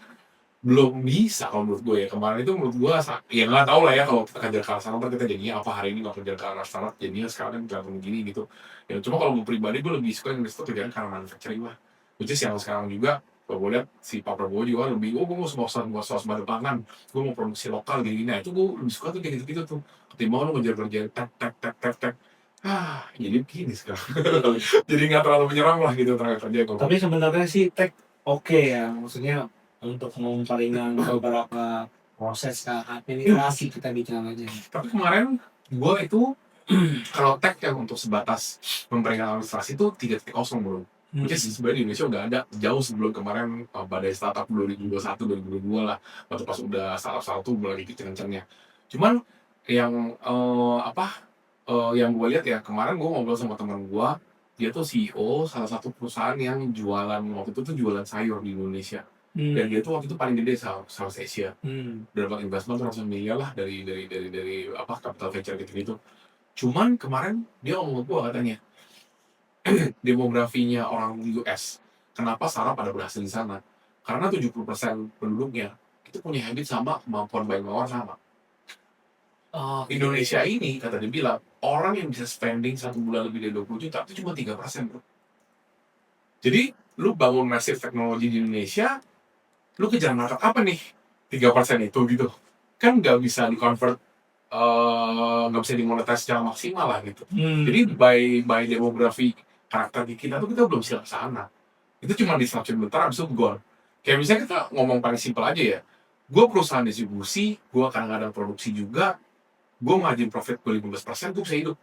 belum bisa kalau menurut gue ya. Kemarin itu menurut gue ya nggak tahu lah ya, kalau kita kerja ke arah sana ntar kita jadinya apa, hari ini nggak kerja ke arah sana jadinya sekarang kan kelihatan begini gitu ya. Cuma kalau gue pribadi, gue lebih suka invest kerjaan ke arah manufacturing lah, which is yang sekarang juga. Kalau gue lihat si Pak Prabowo juga lebih, gue mau swasembada pangan, gue mau produksi lokal gini. Nah itu gue lebih suka tuh kayak gitu-gitu tuh, ketimbang lu ngejar-ngejar tek. Jadi begini sekarang. Jadi nggak terlalu menyerang lah gitu tenaga kerja. Tapi sebenarnya sih tech oke ya, maksudnya untuk memperingan beberapa proses administrasi kita bicaranya. Tapi kemarin gue itu kalau tech yang untuk sebatas memperingat administrasi itu 3.0 bro. Which is sebenarnya di Indonesia udah ada jauh sebelum kemarin badai startup 2021 2022 lah, waktu pas udah startup tuh lagi kenceng-kencengnya. Cuman yang yang gue lihat ya, kemarin gue ngobrol sama teman gue, dia tuh CEO salah satu perusahaan yang jualan, waktu itu tuh jualan sayur di Indonesia. Dan dia tuh waktu itu paling gede South Asia. Dapat investment ratusan miliar lah dari capital venture gitu-gitu. Cuman kemarin dia ngomong ke gue katanya, demografinya orang US, kenapa startup pada berhasil di sana? Karena 70% penduduknya itu punya habit sama, kemampuan buying power sama. Indonesia ini, kata dia bilang, orang yang bisa spending 1 bulan lebih dari 20 juta itu cuma 3%, bro. Jadi, lu bangun massive teknologi di Indonesia, lu kejar market apa nih? 3% itu gitu. kan nggak bisa di-convert, nggak bisa dimonetize secara maksimal lah gitu. Jadi by demografi karakter di kita tuh kita belum siap ke sana. Itu cuma disruption bentar abis itu gone. Kayak misalnya kita ngomong paling simpel aja ya, gue perusahaan distribusi, gue kadang-kadang produksi juga, gue margin profit gue 15%, gue bisa hidup.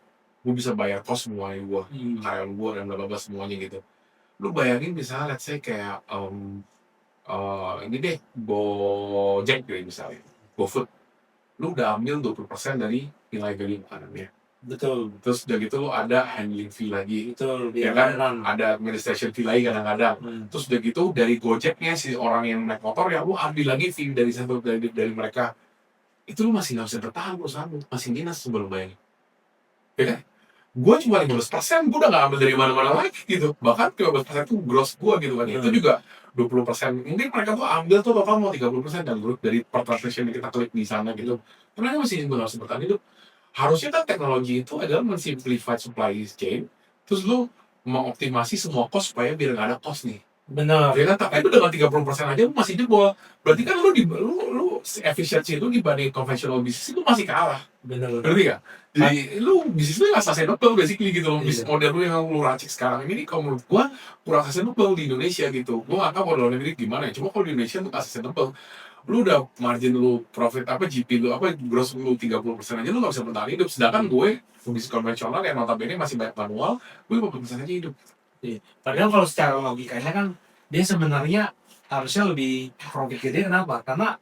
Gue bisa bayar cost semuanya gue, karyawan gue dan bla bla bla semuanya gitu. Lu bayangin misalnya let's say kayak ini deh Gojek gitu misalnya, GoFood, lu udah ambil 20% dari nilai value makanannya. Betul. Terus udah gitu lu ada handling fee lagi, Betul. ya kan, ada administration fee lagi kadang-kadang. Terus udah gitu dari Gojeknya si orang yang naik motor ya lu ambil lagi fee dari satu dari mereka. Itu lu masih nggak bisa bertahan perusahaan lu, masih minus sebelum bayangin. Ya kan? Gue cuma 15%, gue udah gak ambil dari mana-mana lagi gitu. Bahkan 15% itu gross gue gitu kan. Itu juga 20%. Mungkin mereka tuh ambil tuh total mau 30% dan dari per transaction yang kita klik di sana gitu. Mereka masih harus bertahan hidup. Harusnya kan teknologi itu adalah mensimplify supply chain, terus lu mengoptimasi semua cost supaya biar gak ada cost nih. Benar. Ya kan, tapi dengan 30% aja lu masih jebol. Berarti kan lu efisiensi itu dibanding konvensional bisnis itu masih kalah. Benar. Ngerti gak? Jadi lu bisnis lu gak sustainable basically gitu loh. Bisnis model lu yang lu racik sekarang ini kalau menurut gua kurang sustainable di Indonesia gitu. Gua gak tau kalau luar negeri gimana ya. Cuma kalau di Indonesia tuh gak sustainable. Lu udah margin lu profit apa GP lu apa gross lu 30% aja lu gak bisa bertahan hidup. Sedangkan gue bisnis konvensional yang notabene masih banyak manual, gue 50% aja hidup. Padahal kalau secara logikanya kan dia sebenarnya harusnya lebih profit gede. Kenapa? Karena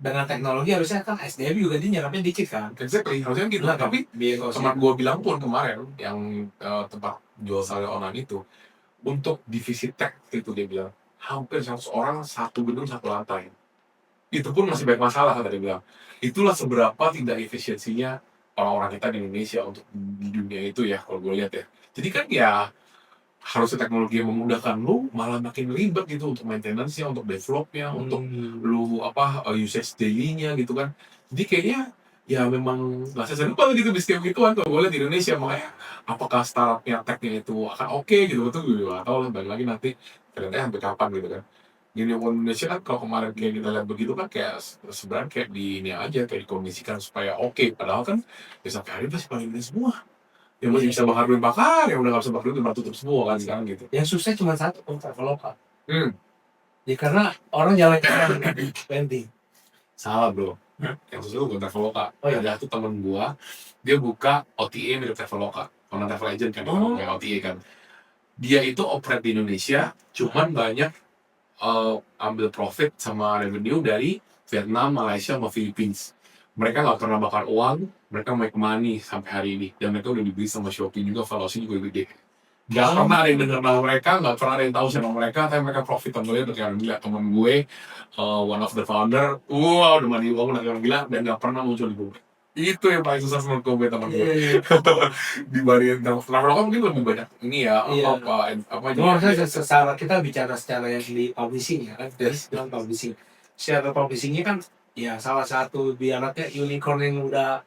dengan teknologi harusnya kan SDM juga dia nyerapnya dikit kan. Exactly, harusnya gitu. Nah, Tapi teman gue bilang pun kemarin yang tempat jual sari online itu, untuk divisi tech itu dia bilang hampir 100 orang satu gedung satu lantai. Itu pun masih banyak masalah kata dia bilang. Itulah seberapa tidak efisiensinya orang-orang kita di Indonesia untuk di dunia itu ya kalau gue lihat ya. Jadi kan ya harusnya teknologi yang memudahkan lu malah makin ribet gitu untuk maintenance-nya, untuk develop-nya, untuk lu usage daily-nya gitu kan. Jadi kayaknya ya memang nggak sustainable gitu bisnis gituan kalau gue lihat di Indonesia. Makanya apakah startupnya tech-nya itu akan oke gitu, betul gue nggak tahu lah, balik lagi nanti ternyata sampai kapan gitu kan. Gini Indonesia kan kalau kemarin kayak kita lihat begitu kan kayak sebenarnya kayak di ini aja kayak dikondisikan supaya oke, padahal kan ya sampai hari ini masih paling ini semua yang masih bisa bakar duit bakar, yang udah nggak bisa bakar duit udah tutup semua kan sekarang gitu. Yang susah cuma satu, Traveloka. Ya karena orang jalan penting. Salah bro. Yang susah itu bukan Traveloka. Oh iya. Ada tuh temen gua, dia buka OTA mirip Traveloka, karena travel agent kan, kayak OTA kan. Dia itu operate di Indonesia, cuman banyak ambil profit sama revenue dari Vietnam, Malaysia, sama Philippines. Mereka nggak pernah bakar uang, mereka make money sampai hari ini. Dan mereka udah dibeli sama Shopee juga, valuasinya juga gede. Gak pernah ada yang denger nama mereka, gak pernah ada yang tahu siapa mereka, tapi mereka profitable udah kayak orang gila. Temen gue, one of the founder, udah mandi uang udah kayak orang gila, dan gak pernah muncul di publik. Itu yang paling susah menurut gue teman gue. Dibandingin Traveloka mungkin lebih banyak ini ya, apa Cuma maksudnya secara kita bicara secara yang di publishing ya kan, bilang publishing. Secara publishingnya kan ya salah satu biaratnya unicorn yang udah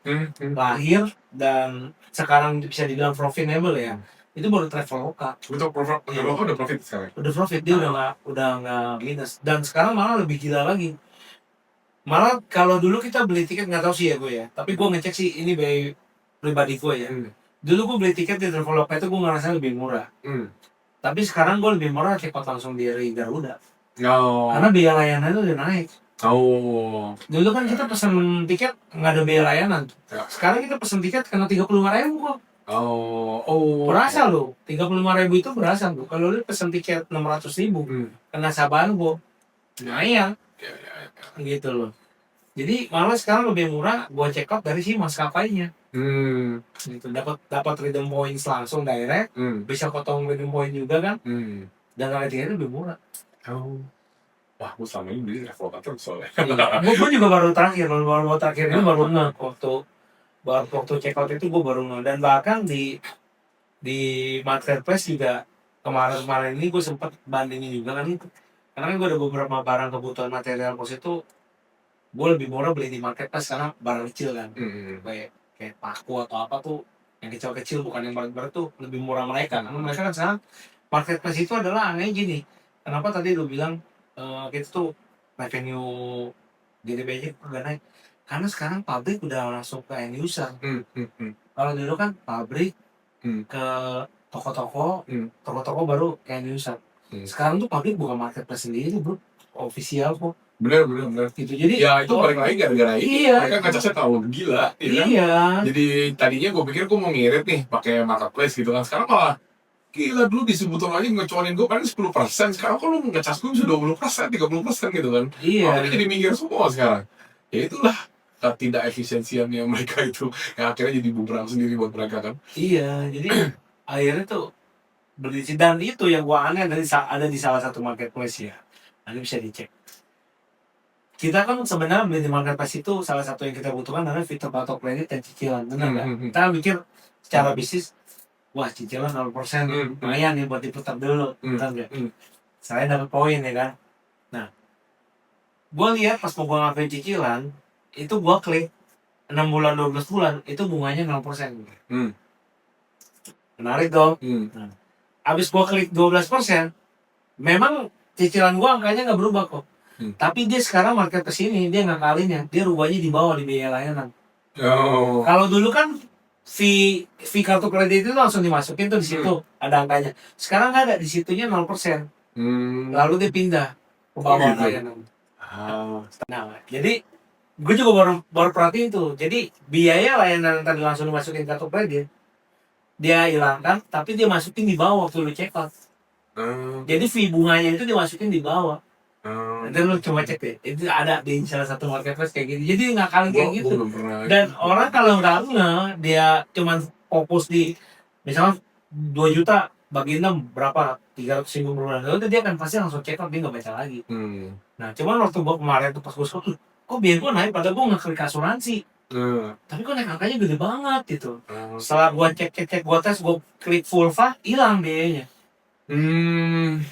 lahir dan sekarang bisa dibilang profitable ya. Itu baru Traveloka. Betul, Traveloka udah profit sekarang. Udah profit, dia udah nggak minus. Dan sekarang malah lebih gila lagi. Malah kalau dulu kita beli tiket, nggak tahu sih ya gue ya, tapi gue ngecek sih ini by pribadi gue ya. Dulu gue beli tiket di Traveloka itu gue ngerasa lebih murah. Tapi sekarang gue lebih murah cepat langsung dari Garuda. Karena biaya layanan itu udah naik. Dulu kan kita pesen tiket nggak ada biaya layanan. Sekarang kita pesen tiket kena 35.000 kok. Berasa lo, 35.000 itu berasa lo. Kalau lu pesen tiket 600.000, kena sabahan kok. Lumayan. Gitu loh. Jadi malah sekarang lebih murah gua check out dari si maskapainya. Gitu. Dapat redeem points langsung direct, bisa potong redeem point juga kan. Dan harganya lebih murah. Wah, gue selama ini beli Traveloka terus soalnya. Gue juga baru terakhir ini baru nge waktu check out itu gue baru nge, dan bahkan di marketplace juga kemarin ini gue sempat bandingin juga kan itu. Karena kan gue ada beberapa barang kebutuhan material pos itu gue lebih murah beli di marketplace karena barang kecil kan, kayak paku atau apa tuh yang kecil-kecil bukan yang berat-berat tuh lebih murah mereka. Karena mereka kan sekarang marketplace itu adalah aneh gini. Kenapa tadi lu bilang kita tuh revenue GDP aja udah naik? Karena sekarang pabrik udah langsung ke end user. Hmm, hmm, hmm, Kalau dulu kan pabrik hmm, ke toko-toko, hmm, toko-toko baru ke end user. hmm. Sekarang tuh pabrik buka marketplace sendiri bro, official kok. Bener, bener, bener. Gitu. Jadi Ya itu balik lagi gara-gara ini. iya, Mereka ngecasnya terlalu gila, ya kan? iya, Jadi tadinya gue pikir gue mau ngirit nih pakai marketplace gitu kan. Sekarang malah gila, dulu disebutin aja ngecuanin gue paling 10%. Sekarang kalau ngecas gue bisa 20%, 30% gitu kan. iya, Makanya jadi minggir semua sekarang. Ya itulah tidak efisiensiannya mereka itu. Yang akhirnya jadi bumerang sendiri buat mereka kan. iya. Jadi akhirnya tuh berisi, dan itu yang gua aneh ada di salah satu marketplace ya. Nanti bisa dicek. Kita kan sebenarnya beli di marketplace itu salah satu yang kita butuhkan adalah fitur auto kredit dan cicilan, benar nggak? Kita mikir secara bisnis, wah cicilan 0%, lumayan nih buat diputar dulu, benar nggak? Saya dapat poin ya kan. Nah, gue lihat pas mau gue ngapain cicilan, itu gue klik 6 bulan 12 bulan itu bunganya 0%. Menarik dong. Nah, abis gue klik 12%, memang cicilan gue angkanya nggak berubah kok. Tapi dia sekarang marketplace ini dia ngakalinnya, dia rubahnya di bawah di biaya layanan. Kalau dulu kan fee kartu kredit itu langsung dimasukin tuh di situ ada angkanya. Sekarang nggak ada, di situnya 0%. Lalu dia pindah ke bawah layanan. Nah, jadi gue juga baru perhatiin tuh. Jadi biaya layanan yang tadi langsung dimasukin kartu kredit, dia hilangkan, tapi dia masukin di bawah waktu lu check out. Jadi fee bunganya itu dimasukin di bawah. Nanti lu coba cek deh, itu ada di salah satu marketplace kayak gitu. Jadi ngakalin kayak gitu. Dan orang kalau nggak dia cuman fokus di misalnya 2 juta bagi 6 berapa 300.000 per bulan, lalu dia kan pasti langsung check out, dia nggak baca lagi. Nah cuman waktu gua kemarin tuh pas gua scroll, kok biaya gua naik padahal gua nggak klik asuransi. Tapi kok naik angkanya gede banget gitu. Setelah gua cek gua tes, gua klik full fah, hilang biayanya.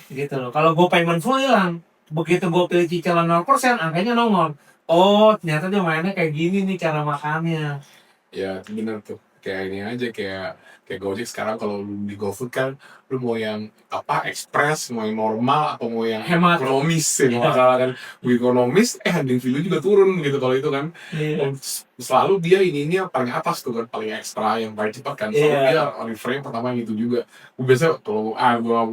Gitu loh. Kalau gua payment full hilang. Begitu gue pilih cicilan 0%, angkanya nongol. Oh, ternyata dia mainnya kayak gini nih cara makannya. Ya, bener tuh. Kayak ini aja, kayak Gojek sekarang kalau lu di GoFood kan, lu mau yang apa ekspres, mau yang normal, atau mau yang Hemat. ekonomis ya, masalah kan. Mau ekonomis, handling fee lu juga turun gitu kalau itu kan. Selalu dia ininya paling atas tuh kan, paling ekstra, yang paling cepat kan. Selalu dia reframe pertama yang itu juga. Gue biasa kalau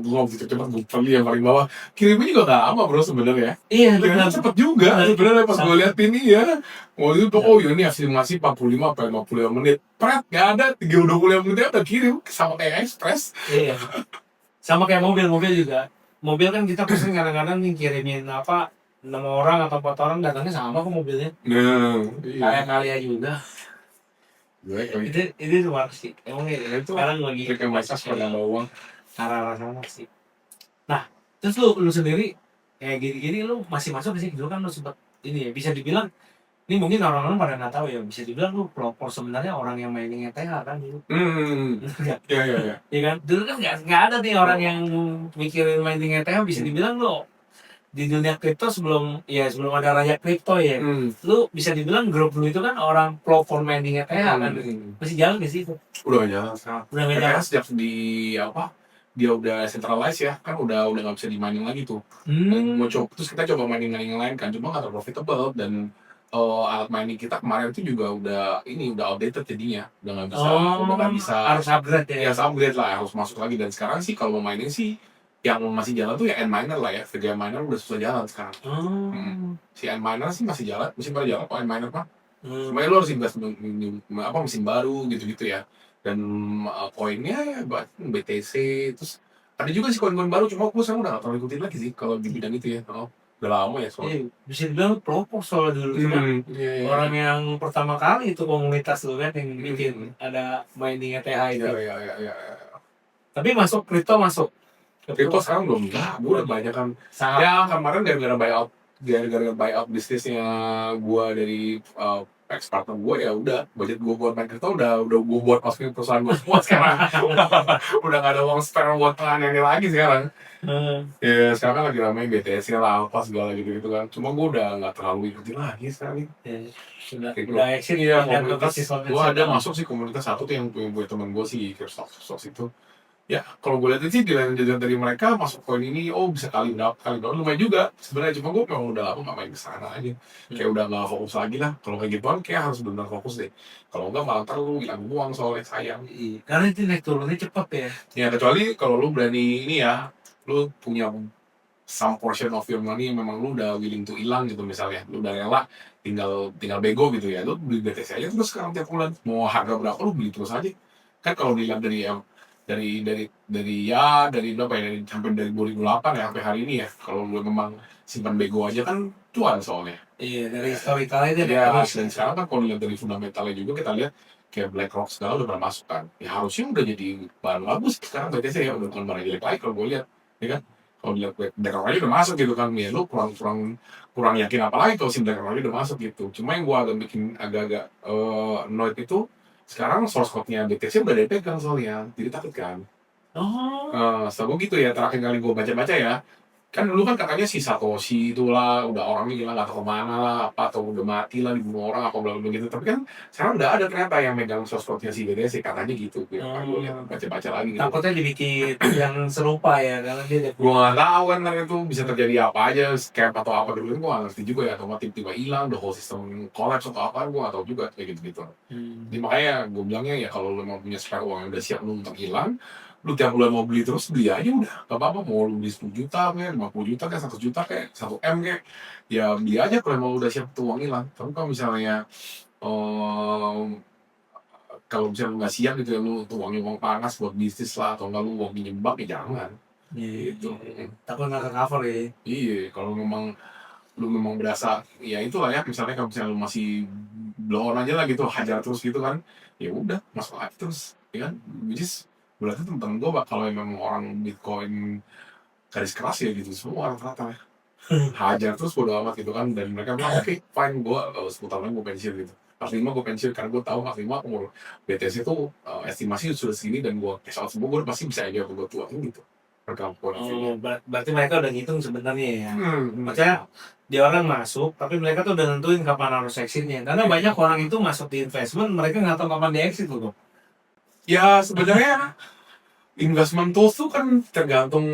gue gitu cepat, gue pilih yang paling bawah. Kirimnya juga gak lama bro sebenarnya. Iya, cepet juga sebenarnya pas gue lihat ini ya. Oh itu tuh, oh ini estimasi 45 sampai 55 menit. Pret, gak ada 25 menit udah kirim sama kayak ekspres. Iya. Sama kayak mobil juga. Mobil kan kita pesen kadang-kadang nih kirimin apa 6 orang atau 4 orang datangnya sama kok mobilnya. Nah, kayak kali aja udah. Itu luar sih. Emang itu sekarang lagi kayak masak pada uang. arah sana sih. Nah, terus lu sendiri kayak gini-gini lu masih masuk sih? Dulu kan lu sempat ini ya, bisa dibilang ini mungkin orang-orang pada nggak tahu ya, bisa dibilang lu pelopor sebenarnya orang yang mainin ETH kan dulu. Iya. Iya kan? Dulu kan nggak ada nih orang yang mikirin mining ETH, bisa dibilang lu di dunia kripto sebelum ada raja kripto ya. Lu bisa dibilang grup lu itu kan orang pelopor mining ETH kan. Masih jalan gak sih itu? Udah gak jalan sekarang. Udah gak jalan. Sejak dia udah centralized ya, kan udah nggak bisa di-mining lagi tuh. Mau coba, terus kita coba mining yang lain kan, cuma nggak terlalu profitable, dan alat mining kita kemarin itu juga udah outdated jadinya, udah nggak bisa harus upgrade ya. Ya upgrade lah, harus masuk lagi. Dan sekarang sih kalau mau mining sih yang masih jalan tuh ya N-miner lah ya. VGM miner udah susah jalan sekarang. Si N-miner sih masih jalan, masih pada jalan kok N-miner mah. Cuma lu harus invest mesin baru gitu ya. Dan koinnya ya BTC, terus ada juga sih koin-koin baru, cuma gue sekarang udah gak terlalu ikutin lagi sih kalau di bidang itu ya. Udah lama ya soalnya. Bisa dibilang pelopor soalnya dulu. Orang yang pertama kali itu komunitas lu kan yang bikin ada mining ETH itu. Iya. Tapi masuk kripto masuk. Kripto sekarang belum, gue udah banyak kan. Ya kemarin gara-gara buyout bisnisnya gue dari ex partner gue, ya udah budget gue buat main kripto udah gue buat masukin perusahaan gue semua sekarang. Udah gak ada uang spare buat yang ini lagi sekarang. Ya sekarang kan lagi ramai BTS lah, apa segala gitu kan. Cuma gue udah nggak terlalu ikutin lagi sekarang. Udah exit ya. Gue ada masuk sih komunitas satu tuh yang punya teman gue sih, Kirstox itu. Ya, kalau gue lihat sih dilihat dari mereka masuk koin ini, oh bisa kali berapa lumayan juga sebenarnya. Cuma gue memang udah lama nggak main ke sana aja, kayak udah nggak fokus lagi lah. Kalau kayak gituan kayak harus benar fokus deh. Kalau enggak malah ntar lu hilang uang soalnya sayang. Iya, karena itu naik turunnya cepat ya. Ya kecuali kalau lu berani ini ya, lu punya some portion of your money yang memang lu udah willing to hilang gitu, misalnya lu udah rela tinggal tinggal bego gitu ya, lu beli BTC aja terus sekarang tiap bulan mau harga berapa lu beli terus aja. Kan kalau dilihat dari yang dari berapa ya, dari sampai dari 2008 ya sampai hari ini ya, kalau lu memang simpan bego aja kan cuan soalnya. Iya, dari historicalnya dia naik Ya, terus. dan sekarang kan kalau lihat dari fundamentalnya juga kita lihat kayak BlackRock segala udah pernah masuk kan. Ya harusnya udah jadi bahan bagus sekarang BTC ya, udah bukan barang jelek lagi kalau gue lihat. Ya kan? Kalau lihat BlackRock aja udah masuk gitu kan. Ya lu kurang kurang kurang yakin apa lagi kalau si BlackRock aja udah masuk gitu. Cuma yang gue agak bikin agak-agak annoyed itu sekarang source code-nya BTC udah dipegang soalnya. Jadi takut kan. Oh, Setahu gue gitu ya, terakhir kali gue baca-baca ya, kan dulu kan katanya si Satoshi itulah udah orangnya hilang atau kemana lah, apa atau udah mati lah, dibunuh orang apa bla bla gitu. Tapi kan sekarang udah ada ternyata yang megang source code-nya si BTC katanya gitu. Ya kan gue lihat baca-baca lagi gitu. takutnya dibikin yang serupa ya, karena dia ada Gue nggak tahu kan ntar itu bisa terjadi apa aja, scam atau apa gitu, gue nggak ngerti juga ya, atau tiba-tiba hilang, the whole system collapse atau apa, gue nggak tahu juga kayak gitu-gitu. Jadi makanya gue bilangnya ya kalau lu mau punya spare uang yang udah siap lu untuk hilang, lu tiap bulan mau beli terus beli aja udah, gak apa-apa, mau lu beli 10 juta kayak 50 juta kayak 1 juta kayak 1 M kayak, ya beli aja kalau mau udah siap tuh uang hilang. Tapi kalau misalnya em, kalau misalnya lu nggak siap gitu ya, lu tuh uang panas buat bisnis lah atau nggak lu uang pinjem bank ya jangan gitu. takut nggak ke cover ya. Iya, kalau memang lu memang berasa ya itulah ya, misalnya kalau misalnya lu masih blow on aja lah gitu, hajar terus gitu kan, ya udah masuk aja terus ya kan, which is berarti temen-temen gue kalau memang orang Bitcoin garis keras ya gitu semua rata-rata ya, hajar terus bodo amat gitu kan, dan mereka bilang oke fine, gue 10 tahun lagi gue pensiun gitu, 45 gue pensiun karena gue tahu 45 umur BTC itu estimasi sudah segini dan gue cash out semua, gue pasti bisa aja gue tua gitu mereka point of view-nya. Berarti mereka udah ngitung sebenarnya ya. Maksudnya dia orang masuk, tapi mereka tuh udah nentuin kapan harus exitnya. Karena banyak orang itu masuk di investment, mereka nggak tahu kapan di exit loh. Ya sebenarnya investment tools tuh kan tergantung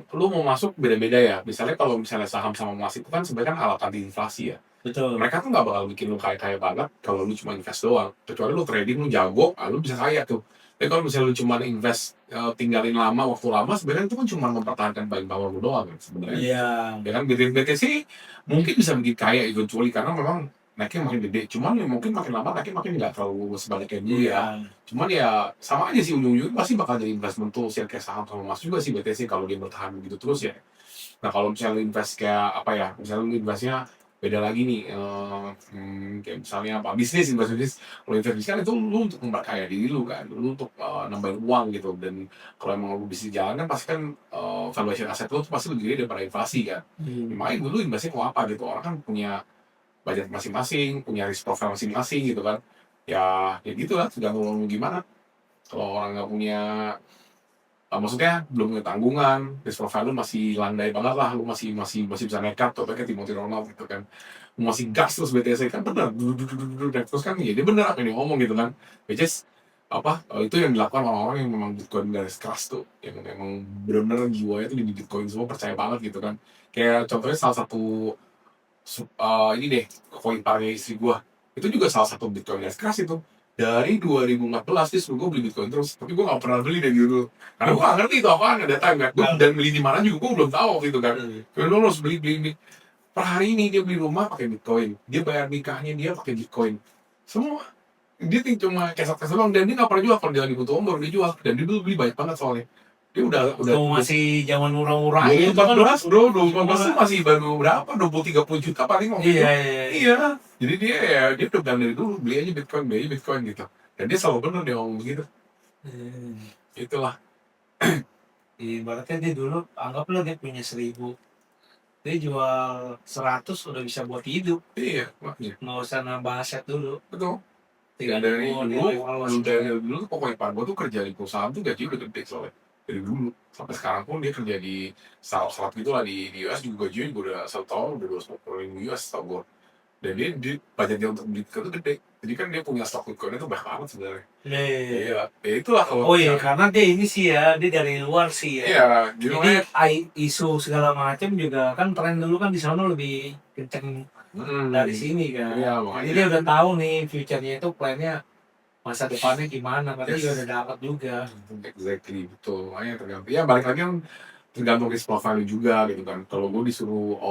lu mau masuk beda-beda ya. Misalnya kalau misalnya saham sama emas itu kan sebenarnya kan alat anti inflasi ya. Betul. Mereka tuh nggak bakal bikin lu kaya-kaya banget kalau lu cuma invest doang. Kecuali lu trading, lu jago, lu bisa kaya tuh. Tapi kalau misalnya lu cuma invest, tinggalin lama, waktu lama, sebenarnya itu kan cuma mempertahankan buying power lu doang kan sebenarnya. Iya. Ya kan, BTC mungkin bisa bikin kaya eventually karena memang naiknya makin gede. Cuman ya mungkin makin lama naiknya makin nggak terlalu sebanyak yang dulu ya. Cuman ya sama aja sih, ujung-ujungnya pasti bakal jadi investment tools yang kayak saham sama emas juga sih BTC kalau dia bertahan begitu terus ya. Nah kalau misalnya lu invest kayak apa ya, misalnya lu investnya beda lagi nih, kayak misalnya apa, invest bisnis, kalau invest bisnis kan itu lu untuk memperkaya diri lu kan, lu untuk nambahin uang gitu, dan kalau emang lu bisnis jalan kan pasti kan valuation aset lu tuh pasti lebih gede daripada inflasi kan. Ya, makanya dulu investnya mau apa gitu, orang kan punya budget masing-masing, punya risk profile masing-masing gitu kan. Ya gitulah, tergantung lu gimana. Kalau orang nggak punya, maksudnya belum punya tanggungan, risk profile lu masih landai banget lah, lu masih bisa nekat tuh kayak Timothy Ronald gitu kan. Lu masih gas terus BTC kan bener, terus kan ya dia bener apa yang dia ngomong gitu kan. Which is apa, itu yang dilakukan orang-orang yang memang Bitcoin garis keras tuh, yang memang bener-bener jiwanya tuh di Bitcoin semua, percaya banget gitu kan. Kayak contohnya salah satu ini deh, koin parnya istri gua itu juga salah satu Bitcoin garis keras itu. Dari 2014 dia suruh gue beli Bitcoin terus, tapi gue gak pernah beli dari dulu karena gue gak ngerti itu apaan, ada time kan, dan beli di mana juga gue belum tahu waktu itu kan. Karena lo harus beli. Per hari ini dia beli rumah pakai Bitcoin, dia bayar nikahnya dia pakai Bitcoin, semua dia cuma kesat-kesat doang, dan dia gak pernah jual. Kalau dia lagi butuh uang baru dia jual, dan dia dulu beli banyak banget soalnya. Dia udah masih zaman murah-murah ya. 2014 bro, 2014 tuh masih baru berapa, 20-30 juta paling waktu itu. Iya. Iya, jadi dia udah bilang dari dulu beli aja Bitcoin gitu, dan dia selalu bener dia ngomong begitu. Itulah. Ibaratnya dia dulu, anggaplah dia punya 1.000, dia jual 100 udah bisa buat hidup, Iya, makanya nggak usah nambah aset dulu. betul. Tiga Dari dulu dulu pokoknya Pak gue tuh kerja di perusahaan tuh gaji udah gede soalnya dari dulu sampai sekarang pun dia kerja di startup gitu lah di US juga, gajinya juga udah 1 tahun udah 250 ribu US tau gue. Dan dia budgetnya untuk beli Bitcoin itu gede. Jadi kan dia punya stok Bitcoin itu banyak banget sebenarnya. Iya, iya, iya. Iya, ya itulah kalau Oh iya, misalnya karena dia ini sih ya, dia dari luar sih ya. iya, jadi Jadi makanya isu segala macam juga kan tren dulu kan di sana lebih kenceng dari sini kan. iya Jadi makanya dia udah tahu nih future-nya itu plannya masa depannya gimana, karena dia udah dapat juga. exactly betul. Makanya tergantung. Ya balik lagi kan tergantung risk profile juga gitu kan. Kalau gue disuruh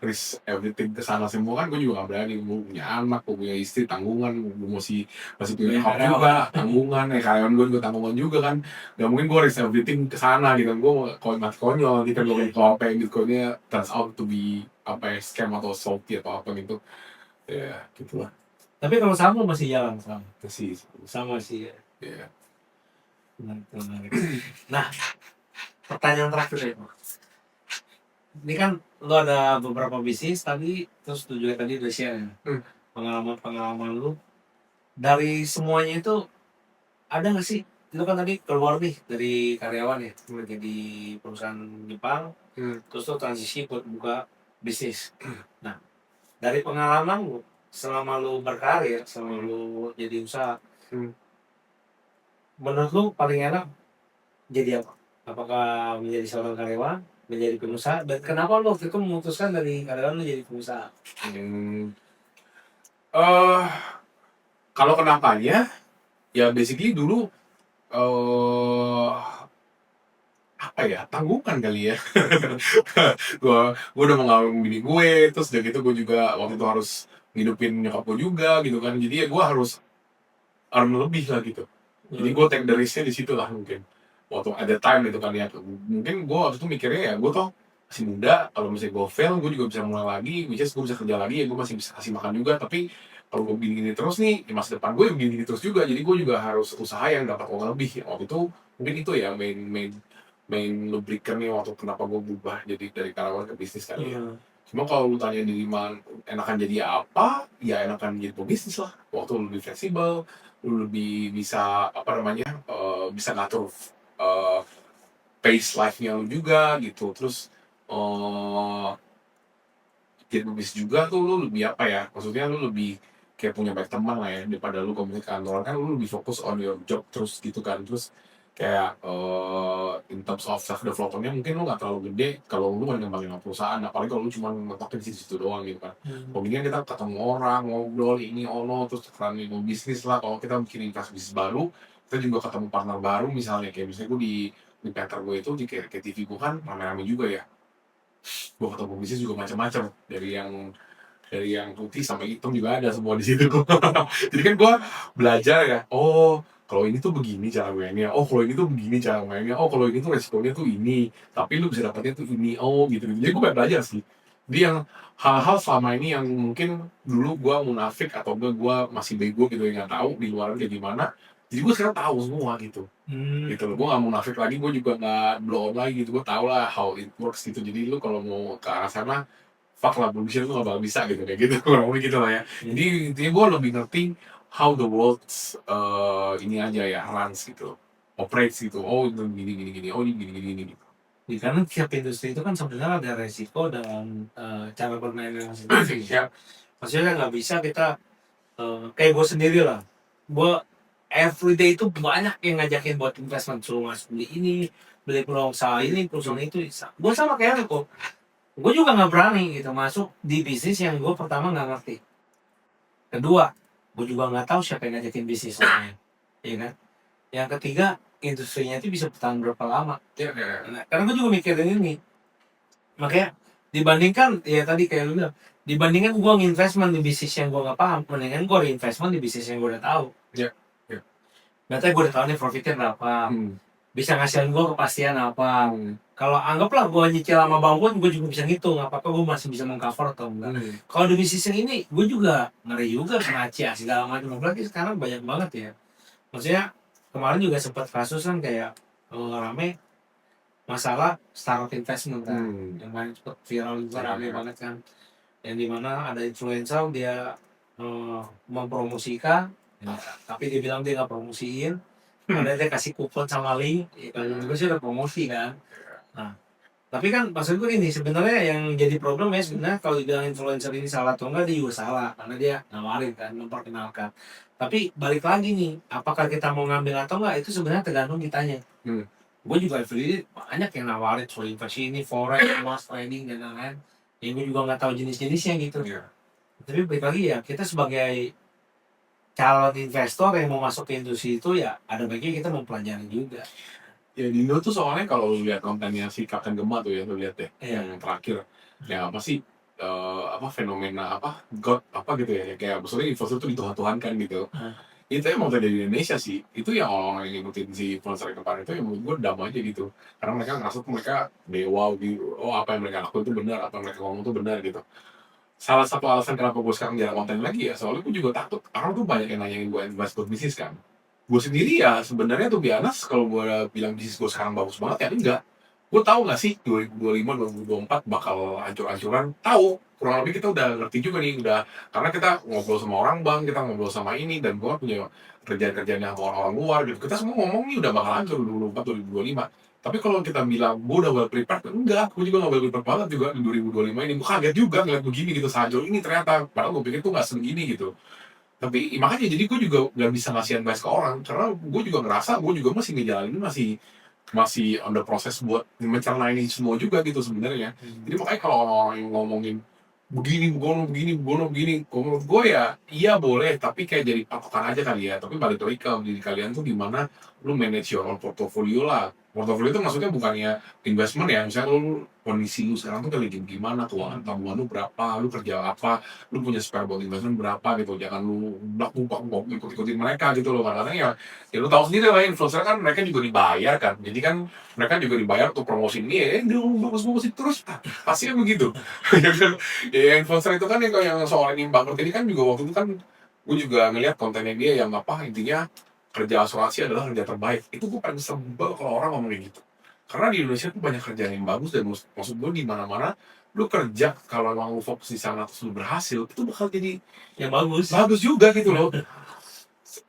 risk everything ke sana semua kan gue juga gak berani. Gue punya anak, gue punya istri, tanggungan, gue masih punya Punya nyokap karyawan. juga, tanggungan, karyawan gue juga tanggungan juga kan. Gak mungkin gue risk everything ke sana gitu. Gue mati konyol nanti kan gue kalau apa yang Bitcoinnya turns out to be scam atau salty atau apa gitu. Ya gitu lah. Tapi kalau sama masih jalan sama. Masih Sama sih ya. ya. Menarik. Nah, pertanyaan terakhir ya. Ini kan lu ada beberapa bisnis tadi, terus lu juga tadi udah share ya. Pengalaman-pengalaman lu dari semuanya itu ada nggak sih? Lu kan tadi keluar nih dari karyawan ya, kerja di perusahaan Jepang, terus lu transisi buat buka bisnis. Nah, dari pengalaman lu selama lu berkarir, selama lu jadi usaha, menurut lu paling enak jadi apa? Apakah menjadi seorang karyawan, menjadi pengusaha, dan kenapa lu waktu itu memutuskan dari karyawan lu jadi pengusaha? Hmm. eh Kalau kenapanya, ya basically dulu apa ya, tanggungan kali ya. Gue udah mengalami bini gue, terus udah gitu gue juga waktu itu harus ngidupin nyokap gue juga gitu kan. Jadi ya gue harus earn lebih lah gitu. Jadi gue take the risk-nya di situ lah mungkin. Waktu at the time gitu kan ya. Mungkin gue waktu itu mikirnya ya gue tuh masih muda, kalau misalnya gue fail gue juga bisa mulai lagi, which is gue bisa kerja lagi ya, gue masih bisa kasih makan juga. Tapi kalau gue gini-gini terus nih, di masa depan gue ya gini-gini terus juga. Jadi gue juga harus usaha yang dapat uang lebih. Waktu itu mungkin itu ya main main main lubrikannya waktu kenapa gue berubah jadi dari karyawan ke bisnis kali ya. Cuma kalau lu tanya di mana enakan jadi apa, ya enakan jadi pebisnis lah. Waktu lu lebih fleksibel, lu lebih bisa bisa ngatur uh, pace life-nya lu juga gitu. Terus uh, jadi pebisnis juga tuh lu lebih apa ya? Maksudnya lu lebih kayak punya banyak teman lah ya daripada lu kalau misalnya kantoran kan lu lebih fokus on your job terus gitu kan. Terus kayak in terms of self developmentnya mungkin lu nggak terlalu gede kalau lu mau ngembangin perusahaan, apalagi kalau lu cuma mentoknya di situ doang gitu kan. Mungkin kita ketemu orang ngobrol ini ono terus keran mau bisnis lah, kalau kita bikin investasi bisnis baru kita juga ketemu partner baru, misalnya kayak misalnya gue di Panther gue itu di kayak TV gue kan rame-rame juga ya, gue ketemu bisnis juga macam-macam dari yang putih sampai hitam juga ada semua di situ. Jadi kan gue belajar ya, oh kalau ini tuh begini cara mainnya, oh kalau ini tuh begini cara mainnya, oh kalau ini tuh resikonya tuh ini, tapi lu bisa dapatnya tuh ini, oh gitu. Jadi gue banyak belajar sih. Dia yang hal-hal selama ini yang mungkin dulu gue munafik atau gue masih bego gitu yang nggak tahu di luar kayak gimana. Jadi gue sekarang tahu semua gitu. Gitu loh, gue gak munafik lagi, gue juga gak blow on lagi gitu, gue tau lah how it works gitu. Jadi lu kalau mau ke arah sana fuck lah, bullshit lu gak bakal bisa gitu, kayak gitu. Kurang lebih gitu lah ya. Jadi intinya gue lebih ngerti how the world ini aja ya runs gitu, operates gitu. Oh itu gini gini gini, oh ini gini gini gini gitu. Ya, karena tiap industri itu kan sebenarnya ada resiko dan cara bermainnya masing-masing. Ya. Maksudnya nggak bisa kita kayak gue sendiri lah. Gue everyday itu banyak yang ngajakin buat investment, suruh masuk beli ini, beli perusahaan ini, perusahaan itu. Gue sama kayak lu kok. Gue juga nggak berani gitu masuk di bisnis yang gue pertama nggak ngerti. Kedua, gue juga nggak tahu siapa yang ngajakin bisnis namanya, ya kan? Yang ketiga, industrinya itu bisa bertahan berapa lama? Ya. Nah, karena gue juga mikirin ini, makanya dibandingkan ya tadi kayak lu bilang, dibandingkan gue nginvestment di bisnis yang gue nggak paham, mendingan gue reinvestment di bisnis yang gue udah tahu. Ya. Berarti gue udah tahu nih profitnya berapa, bisa ngasilin gue kepastian apa. Kalau anggaplah gue nyicil sama bang gue juga bisa ngitung apakah gue masih bisa mengcover atau enggak. Kalau di bisnis yang ini, gue juga ngeri juga kena cia segala macam. Apalagi sekarang banyak banget ya. Maksudnya kemarin juga sempat kasus kan kayak rame masalah startup investment kan, yang main cepet viral juga rame banget kan. Yang dimana ada influencer dia mempromosikan, tapi dia bilang dia nggak promosiin. Ada dia kasih kupon sama link, kan gue sih udah promosi kan. Nah, Tapi kan maksud gue ini sebenarnya yang jadi problem ya sebenarnya kalau dibilang influencer ini salah atau enggak dia juga salah karena dia nawarin kan memperkenalkan. Tapi balik lagi nih, apakah kita mau ngambil atau enggak itu sebenarnya tergantung kitanya. Hmm. Gue juga affiliate banyak yang nawarin soal investasi ini, forex, emas, trading dan lain-lain. Ya gue juga nggak tahu jenis-jenisnya gitu. Iya. Tapi balik lagi ya kita sebagai calon investor yang mau masuk ke industri itu ya ada baiknya kita mempelajari juga. Ya di Indo tuh soalnya kalau lu lihat kontennya si Kapten Gema tuh ya, lu lihat deh Iya. yang terakhir. Ya apa sih apa fenomena apa God apa gitu ya, kayak maksudnya influencer tuh dituhan-tuhankan gitu. Hmm. Itu emang terjadi di Indonesia sih. Itu yang orang yang ngikutin si influencer yang kemarin itu yang menurut gue damai aja gitu. Karena mereka ngerasa tuh mereka dewa gitu. Oh apa yang mereka lakukan itu benar, apa yang mereka ngomong itu benar gitu. Salah satu alasan kenapa gue sekarang jarang konten lagi ya, soalnya gue juga takut. Orang tuh banyak yang nanyain gue advice buat bisnis kan. Gue sendiri ya sebenarnya tuh biasa kalau gue bilang bisnis gue sekarang bagus banget ya enggak. Gue tahu nggak sih 2025 2024 bakal hancur-hancuran, tahu kurang lebih kita udah ngerti juga nih, udah karena kita ngobrol sama orang bang, kita ngobrol sama ini, dan gue punya kerjaan-kerjaan sama orang-orang luar gitu, kita semua ngomong nih udah bakal hancur 2024 2025. Tapi kalau kita bilang gue udah well prepared, enggak, gue juga nggak well prepared banget juga di 2025 ini. Gue kaget juga ngeliat begini gitu, sehancur ini ternyata, padahal gue pikir tuh nggak segini gitu. Tapi makanya jadi gue juga nggak bisa ngasih advice ke orang karena gue juga ngerasa gue juga masih ngejalanin, masih masih on the proses buat mencerna ini semua juga gitu sebenarnya. Jadi makanya kalau orang-orang yang ngomongin begini, kalau menurut gue ya iya boleh, tapi kayak jadi patokan aja kali ya. Tapi balik lagi ke diri kalian tuh gimana lu manage your own portfolio lah. Portfolio itu maksudnya bukannya investment ya, misalnya lu kondisi lu sekarang tuh lagi gimana, keuangan tabungan lu berapa, lu kerja apa, lu punya spare buat investment berapa gitu. Jangan lu blak ikut-ikutin mereka gitu loh. Kadang-kadang ya lu tahu sendiri lah, influencer kan mereka juga dibayar kan. Jadi kan mereka juga dibayar untuk promosi ini, dia bagus-bagusin terus, pasti kan begitu. Ya kan? Ya influencer itu kan yang soal ini bangkrut ini kan juga waktu itu kan gue juga ngeliat kontennya dia yang apa intinya kerja asuransi adalah kerja terbaik. Itu gue paling sebel kalau orang ngomong kayak gitu. Karena di Indonesia tuh banyak kerjaan yang bagus, dan maksud gue di mana-mana lu kerja kalau emang lu fokus di sana terus lu berhasil itu bakal jadi Yang bagus. bagus juga gitu loh.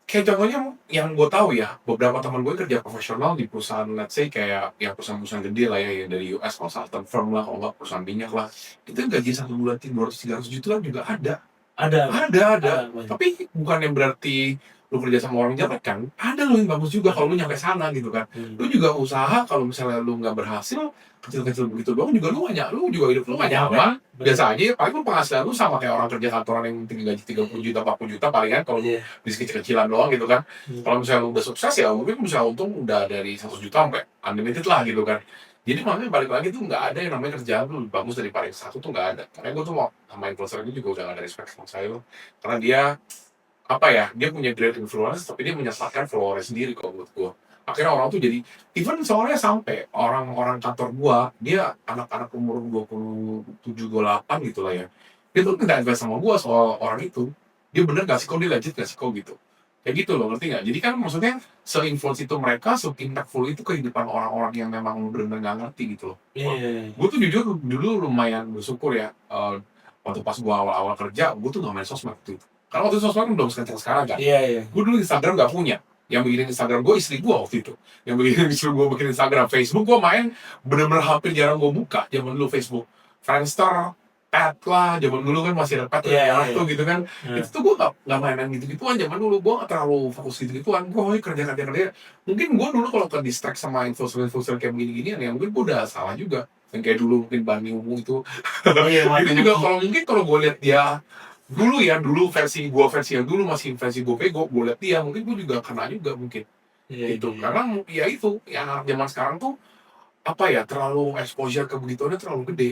Kayak contohnya yang gue tahu ya, beberapa teman gue kerja profesional di perusahaan, let's say kayak ya perusahaan-perusahaan gede lah ya, yang dari US consultant firm lah, kalau nggak perusahaan minyak lah, itu gaji satu bulan 200-300 juta juga ada. Ada. Tapi bukan yang berarti lu kerja sama orang jelek kan, ada lo yang bagus juga kalau lu nyampe sana gitu kan. Lu juga usaha, kalau misalnya lu nggak berhasil, kecil-kecil begitu doang juga lu juga hidup lu nggak nyaman, biasa aja. Paling lu penghasilan lu sama kayak orang kerja kantoran yang tinggi gaji 30 juta 40 juta palingan kalau lu bisnis kecil-kecilan doang gitu kan. Kalau misalnya lu udah sukses ya mungkin lu bisa untung udah dari 100 juta sampai unlimited lah gitu kan. Jadi makanya balik lagi tuh nggak ada yang namanya kerjaan lu lebih bagus daripada yang satu, tuh nggak ada. Karena gue tuh mau sama influencer ini juga udah nggak ada respect sama saya loh, karena dia apa ya, dia punya great influence tapi dia menyesatkan followernya sendiri kalau menurut gua. Akhirnya orang tuh jadi, even soalnya sampai orang-orang kantor gua, dia anak-anak umur 27 28 gitu lah ya, dia tuh minta advice sama gua soal orang itu, dia bener gak sih kok, dia legit gak sih kok gitu, kayak gitu loh, ngerti nggak? Jadi kan maksudnya se-influence itu mereka, se-impactful itu kehidupan orang-orang yang memang bener-bener nggak ngerti gitu loh. Gue tuh jujur dulu lumayan bersyukur ya, waktu pas gue awal-awal kerja, gue tuh gak main sosmed waktu itu. Karena waktu itu sosmed kan belum sekencang sekarang kan. Gue dulu Instagram gak punya. Yang bikin Instagram gue istri gue waktu itu. Yang bikin istri gue bikin Instagram. Facebook gue main bener-bener hampir jarang gue buka. Zaman dulu Facebook. Friendster, Pet lah. Zaman dulu kan masih ada Pet tuh gitu kan. Itu tuh gue gak main-main gitu-gituan. Zaman dulu gue gak terlalu fokus gitu-gituan. Gue kerja. Mungkin gue dulu kalau ke distract sama influencer kayak begini-ginian ya mungkin gue udah salah juga. Yang kayak dulu mungkin Bani Umum itu. Itu juga kalau gue lihat dia dulu versi yang dulu masih versi gue pego, gue lihat dia mungkin gue juga kena juga mungkin itu. Karena ya itu yang anak zaman sekarang tuh apa ya, terlalu exposure ke begituannya terlalu gede,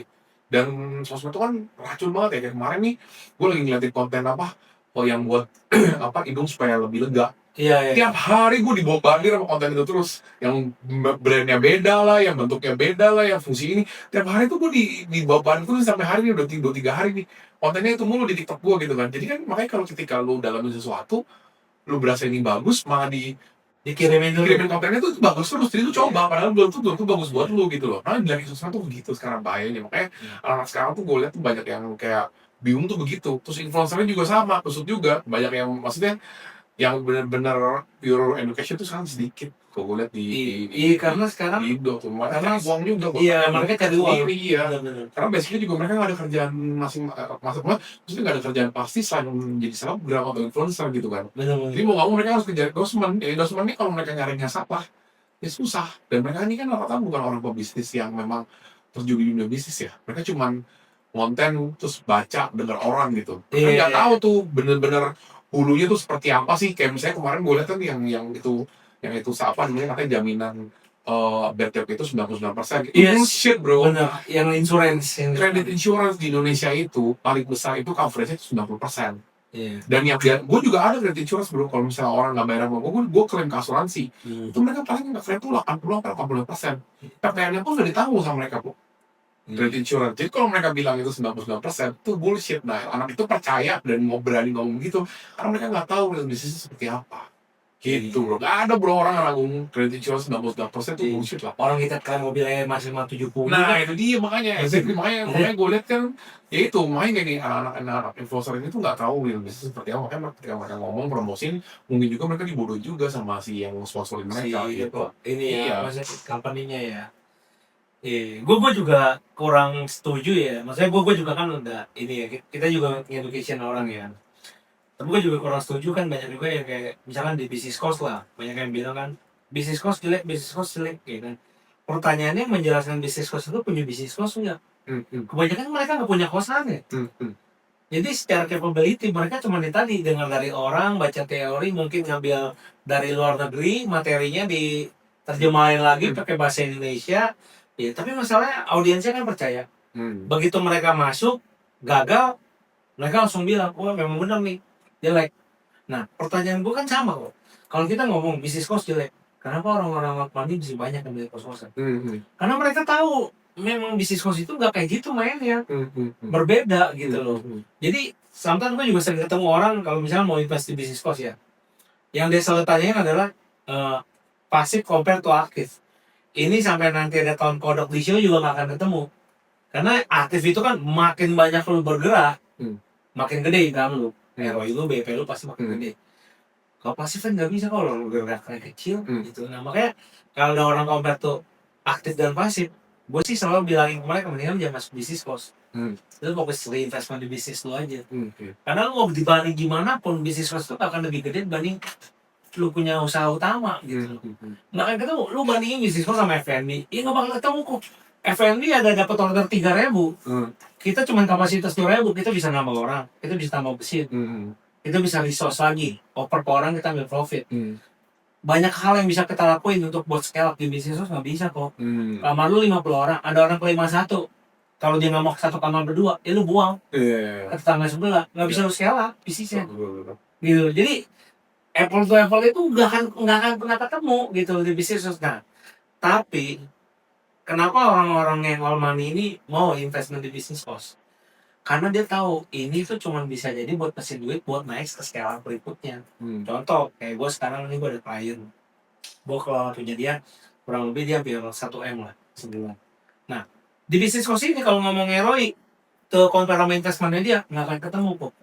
dan sosmed itu kan racun banget ya. Kayak kemarin nih gue lagi ngeliatin konten apa yang buat apa hidung supaya lebih lega. Tiap hari gue dibombardir sama konten itu terus, yang brandnya beda lah, yang bentuknya beda lah, yang fungsi ini. Tiap hari tuh gue dibombardir terus sampai hari ini udah 3 hari nih. Kontennya itu mulu di TikTok gue gitu kan. Jadi kan makanya kalau ketika lu dalamin sesuatu, lu berasa ini bagus, malah dikirimin kontennya tuh bagus terus. Jadi lu coba, padahal belum tuh bagus buat lu gitu loh. Karena dari sosmed tuh begitu sekarang bahayanya. Makanya anak sekarang tuh gue lihat tuh banyak yang kayak bingung tuh begitu. Terus influencernya juga sama, kusut juga. Banyak yang maksudnya yang benar-benar pure education tuh sekarang sedikit. Kalau gue lihat Iya, karena sekarang di Indo tuh, mereka karena uang juga. iya, mereka cari uang. Sendiri, iya. Bener-bener. Karena basically juga mereka nggak ada kerjaan maksudnya nggak ada kerjaan pasti selain menjadi selebgram atau influencer gitu kan. Bener-bener. Jadi mau nggak mau mereka harus kejar endorsement. Ya endorsement ini kalau mereka nyarinya sampah, ya susah. Dan mereka ini kan rata-rata bukan orang pebisnis yang memang terjun di dunia bisnis ya. Mereka cuman konten terus baca dengar orang gitu. Mereka Iya. nggak tahu tuh bener-bener hulunya tuh seperti apa sih. Kayak misalnya kemarin gue lihat kan yang itu apa namanya katanya jaminan BTP itu 99%. Itu Yes. bullshit bro. Bener, yang insurance yang Credit insurance di Indonesia itu paling besar itu coverage-nya 90%. Iya. Dan yang gue juga ada credit insurance bro. Kalau misalnya orang nggak bayar sama gue klaim ke asuransi. Itu mereka paling nggak klaim tuh 80-85%. PPN-nya pun udah ditanggung sama mereka bro. Credit insurance. Jadi kalau mereka bilang itu 99% itu bullshit. Nah anak itu percaya dan mau berani ngomong gitu karena mereka nggak tahu real bisnisnya seperti apa. Gitu bro. Gak ada bro orang nanggung credit insurance 99% itu bullshit lah. Orang kita kan mobilnya masih 70. Nah itu dia makanya makanya gue lihat kan ya itu makanya kayak nih anak-anak influencer ini tuh nggak tahu real bisnis seperti apa. Makanya ketika mereka ngomong promosiin mungkin juga mereka dibodohin juga sama si yang sponsorin mereka gitu. Ini ya, Iya. maksudnya company-nya ya. Gue juga kurang setuju ya. Maksudnya gue juga kan udah ini ya, kita juga education orang ya. Tapi gue juga kurang setuju kan banyak juga yang kayak misalkan di bisnis course lah, banyak yang bilang kan bisnis course jelek gitu kan. Pertanyaannya menjelaskan bisnis course itu punya bisnis course enggak? Kebanyakan mereka nggak punya kosannya. Jadi secara capability mereka cuma tadi dengar dari orang, baca teori, mungkin ngambil dari luar negeri, materinya diterjemahin lagi pakai bahasa Indonesia. Ya, tapi masalahnya audiensnya kan percaya. Begitu mereka masuk, gagal, mereka langsung bilang, wah memang benar nih, jelek. Nah, pertanyaan gue kan sama kok. Kalau kita ngomong bisnis course jelek, kenapa orang-orang money bisa banyak yang beli kos-kosan? Karena mereka tahu memang bisnis course itu nggak kayak gitu mainnya, berbeda gitu loh. Jadi sometimes gue juga sering ketemu orang kalau misalnya mau invest di bisnis course ya, yang dia selalu tanyain adalah pasif compare to aktif. Ini sampai nanti ada tahun kodok di show juga nggak akan ketemu, karena aktif itu kan makin banyak lu bergerak, makin gede income lu, ROI lu, BP lu pasti makin gede. Kalau pasif kan nggak bisa kalau lu bergerak kayak kecil gitu. Nah makanya kalau ada orang compare tuh aktif dan pasif, gue sih selalu bilangin ke mereka mendingan jangan masuk bisnis course. Lu fokus di investment di bisnis lu aja. Karena lu mau dibanding gimana pun bisnis course itu akan lebih gede dibanding lu punya usaha utama gitu. Nggak akan ketemu. Lu bandingin bisnis course sama F&B, ya nggak bakal ketemu kok. F&B ada dapat order 3.000, kita cuma kapasitas 2.000, kita bisa nambah orang, kita bisa tambah mesin, kita bisa resource lagi, oper per orang kita ambil profit. Banyak hal yang bisa kita lakuin untuk buat scale up di bisnis course nggak bisa kok. Kamar lu 50 orang, ada orang ke 51. Kalau dia nggak mau satu kamar berdua, ya lu buang ke tetangga sebelah, nggak bisa lu scale up bisnisnya. Gitu. Jadi apple to apple itu nggak akan pernah ketemu gitu di bisnis. Nah, tapi kenapa orang-orang yang all money ini mau investment di bisnis course? Karena dia tahu ini tuh cuma bisa jadi buat kasih duit buat naik ke skala berikutnya. Contoh kayak gue sekarang ini gue ada klien, gue kalau punya dia kurang lebih dia hampir 1M lah sebulan. Nah di bisnis course ini kalau ngomong ROI ke compare sama investmentnya dia nggak akan ketemu kok.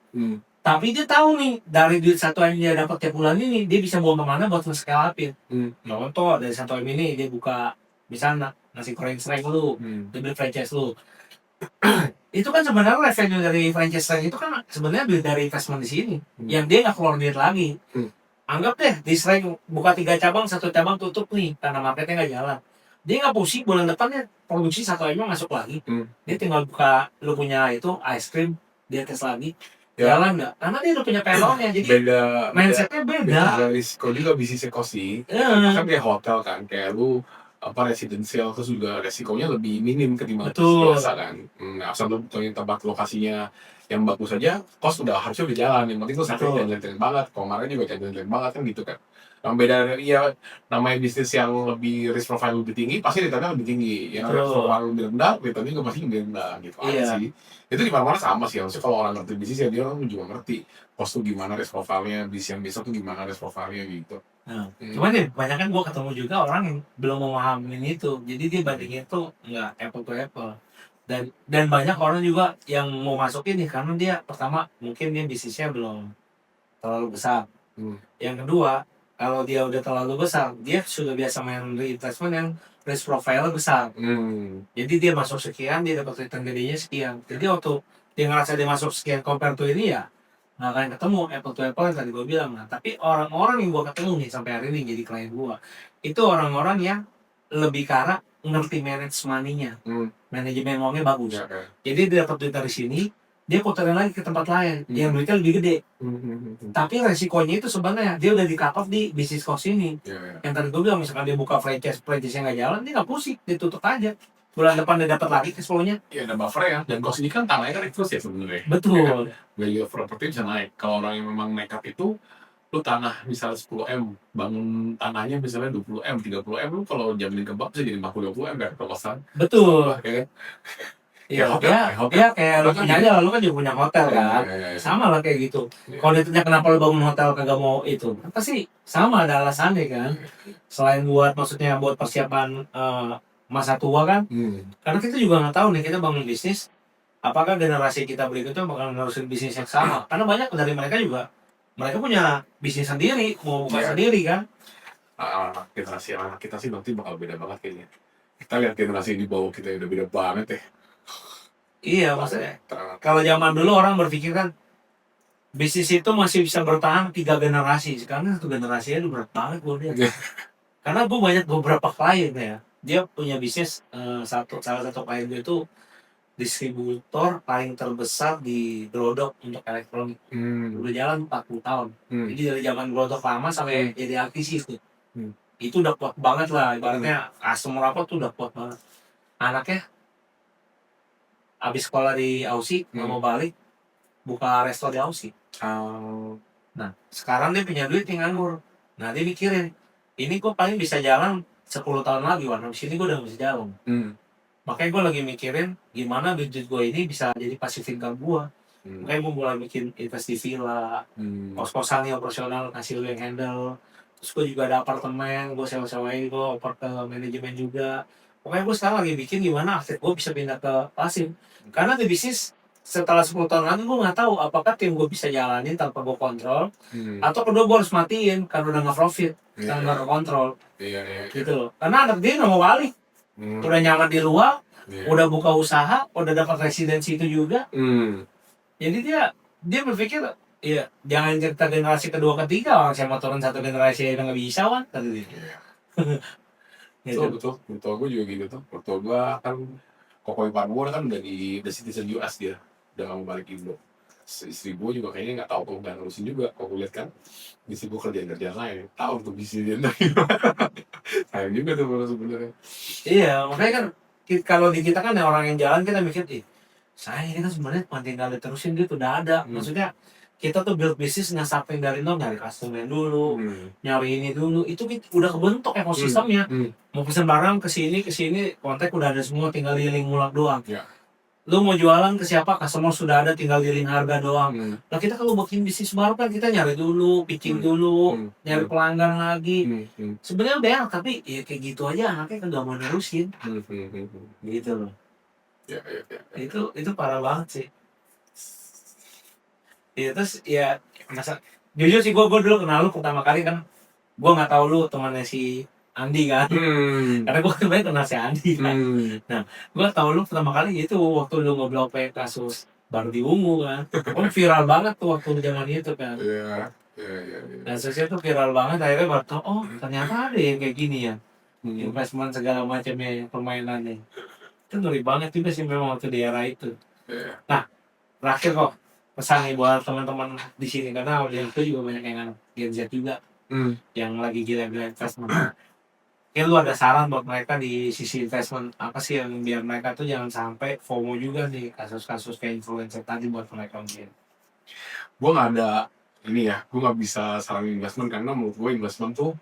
Tapi dia tahu nih, dari duit 1M dia dapat tiap bulan ini, dia bisa buang kemana buat nge-scale up-in. Contoh, dari 1M ini dia buka, misalnya nasi goreng sreng lu, dia beli franchise lu. Itu kan sebenarnya revenue dari franchise sreng itu kan sebenarnya duit dari investment di sini. Yang dia nggak keluar duit lagi. Anggap deh, di sreng buka 3 cabang, 1 cabang tutup nih, karena marketnya nggak jalan. Dia nggak pusing, bulan depannya produksi 1M masuk lagi. Dia tinggal buka, lu punya itu, ice cream, dia tes lagi. Jalan nggak? Karena dia udah punya payrollnya, jadi mindsetnya beda. Risiko juga bisnisnya kosi. Kan kayak hotel kan, kayak lu residensial terus juga resikonya lebih minim ketimbang biasa kan. Asal lu punya tempat lokasinya yang bagus saja, kos harusnya udah jalan. Yang penting lu sakit jalan-jalan banget, kemarin juga jalan-jalan banget kan gitu kan. Yang beda ya namanya bisnis yang lebih risk profile lebih tinggi pasti returnnya lebih tinggi. Yang risk profile lebih rendah, returnnya juga pasti lebih rendah gitu aja sih. Itu di mana-mana sama sih. Harusnya kalau orang ngerti bisnis ya dia juga ngerti cost tuh gimana, risk profile-nya, bisnis yang bisa tuh gimana risk profile-nya gitu. Cuman ya kebanyakan gue ketemu juga orang yang belum memahamin itu. Jadi dia bandingin tuh nggak apple to apple. Dan banyak orang juga yang mau masukin nih karena dia pertama mungkin dia bisnisnya belum terlalu besar. Yang kedua kalau dia udah terlalu besar, dia sudah biasa main reinvestment yang risk profile besar. Jadi dia masuk sekian, dia dapat return gedenya sekian. Jadi waktu dia ngerasa dia masuk sekian compare to ini ya, nggak akan ketemu apple to apple yang tadi gue bilang. Nah, tapi orang-orang yang gue ketemu nih sampai hari ini jadi klien gue, itu orang-orang yang lebih ke arah ngerti manage money-nya. Manajemen uangnya bagus. Ya, ya. Jadi dia dapat duit dari sini, dia puterin lagi ke tempat lain yang duitnya lebih gede. Tapi resikonya itu sebenarnya dia udah di cut off di bisnis cost ini. Ya, ya. Yang tadi gue bilang misalkan dia buka franchise yang nggak jalan, dia nggak pusing, ditutup aja. Bulan depan dia dapat lagi cash flow-nya. Ya ada buffer ya, dan cost ini kan tanahnya kan terus ya sebenarnya. Betul. Value of property bisa naik. Kalau orang yang memang nekat itu, lu tanah misalnya 10M, bangun tanahnya misalnya 20M, 30M, lu kalau jaminin ke bank bisa jadi 40-50M kan kosan. Betul. Ya kan? Iya, hotel, ya, hotel. ya kayak lu punya aja, lu kan juga punya hotel kan. Ya. Sama lah kayak gitu. Iya. Kalau ditanya kenapa lu bangun hotel kagak mau itu, pasti sama ada alasannya kan. Selain buat maksudnya buat persiapan masa tua kan. Karena kita juga nggak tahu nih kita bangun bisnis, apakah generasi kita berikutnya bakal nerusin bisnis yang sama. Karena banyak dari mereka juga, mereka punya bisnis sendiri, mau buka Iya. sendiri kan. Generasi anak kita sih nanti bakal beda banget kayaknya. Kita lihat generasi di bawah kita udah beda banget ya. Iya, maksudnya kalau zaman dulu orang berpikir kan bisnis itu masih bisa bertahan 3 generasi. Sekarang 1 generasi aja udah berat banget gue lihat. Karena gue banyak beberapa klien ya, dia punya bisnis salah satu klien gue itu distributor paling terbesar di Glodok untuk elektronik. Udah jalan 40 tahun. Jadi dari zaman Glodok lama sampai jadi aktivis tuh. Itu udah kuat banget lah, ibaratnya customer apa tuh udah kuat banget. Anaknya abis sekolah di Aussie, nggak mau balik, buka resto di Aussie. Nah, sekarang dia punya duit yang nganggur. Nah, dia mikirin, ini gue paling bisa jalan 10 tahun lagi, warna di sini gue udah bisa jalan. Makanya gue lagi mikirin gimana duit gue ini bisa jadi passive income gue. Makanya gue mulai bikin invest di villa, kos-kosan yang operasional, kasih lu yang handle. Terus gue juga ada apartemen, gue sewa-sewain, gue oper ke manajemen juga. Pokoknya gue sekarang lagi bikin gimana aset gue bisa pindah ke pasif. Karena di bisnis setelah 10 tahun lagi gue nggak tahu apakah tim gue bisa jalanin tanpa gue kontrol, atau kedua gue harus matiin karena udah nggak profit, karena nggak kontrol. Iya. Gitu loh. Karena anak dia nggak mau balik, udah nyaman di luar, udah buka usaha, udah dapat residensi itu juga. Jadi dia berpikir, ya jangan cerita generasi kedua ketiga, orang saya mau turun 1 generasi udah nggak bisa kan, kata dia. Betul. Mertua gue juga gitu tuh. Mertua gue kan koko ipar gue kan udah di the citizen US dia, udah nggak mau balik Indo. Istri gue juga kayaknya nggak tahu tuh, nggak ngurusin juga. Kalau gue lihat kan, istri gue kerjaan lain, tahu tuh bisnis dia sayang juga tuh kalau sebenarnya. Iya, makanya kan kalau di kita kan ya orang yang jalan kita mikir, saya ini kan sebenarnya cuma tinggal diterusin gitu, udah ada. Maksudnya kita tuh build bisnis nggak sampai dari nol, nyari customer dulu, nyari ini dulu, itu udah kebentuk ekosistemnya. Mau pesan barang ke sini, kontak udah ada semua, tinggal dealing mulak doang. Ya. Lu mau jualan ke siapa, customer sudah ada, tinggal dealing harga doang. Nah kita kalau bikin bisnis baru kan kita nyari dulu, pitching dulu, nyari pelanggan lagi. Sebenarnya udah enak, tapi ya kayak gitu aja anaknya kagak mau nerusin. Gitu loh. Ya. Itu parah banget sih. Ya terus ya masa jujur sih gue dulu kenal lu pertama kali kan, gue nggak tahu lu temannya si Andi kan. Karena gue sebenarnya kenal si Andi kan. Nah gue tahu lu pertama kali itu waktu lu ngobrol kayak kasus baru di Ungu kan. Viral banget tuh waktu zaman itu kan. Iya. Kasusnya tuh viral banget, akhirnya baru tau, oh ternyata ada yang kayak gini ya, investment segala macamnya, permainannya. Itu ngeri banget juga sih memang waktu di era itu. Nah terakhir kok pesan nih buat teman-teman di sini, karena audiens itu juga banyak yang Gen Z juga yang lagi gila-gila investment. Mungkin lu ada saran buat mereka di sisi investment apa sih yang biar mereka tuh jangan sampai FOMO juga nih kasus-kasus kayak influencer tadi buat mereka mungkin. Gue nggak ada ini ya, gue nggak bisa saranin investment karena menurut gue investment tuh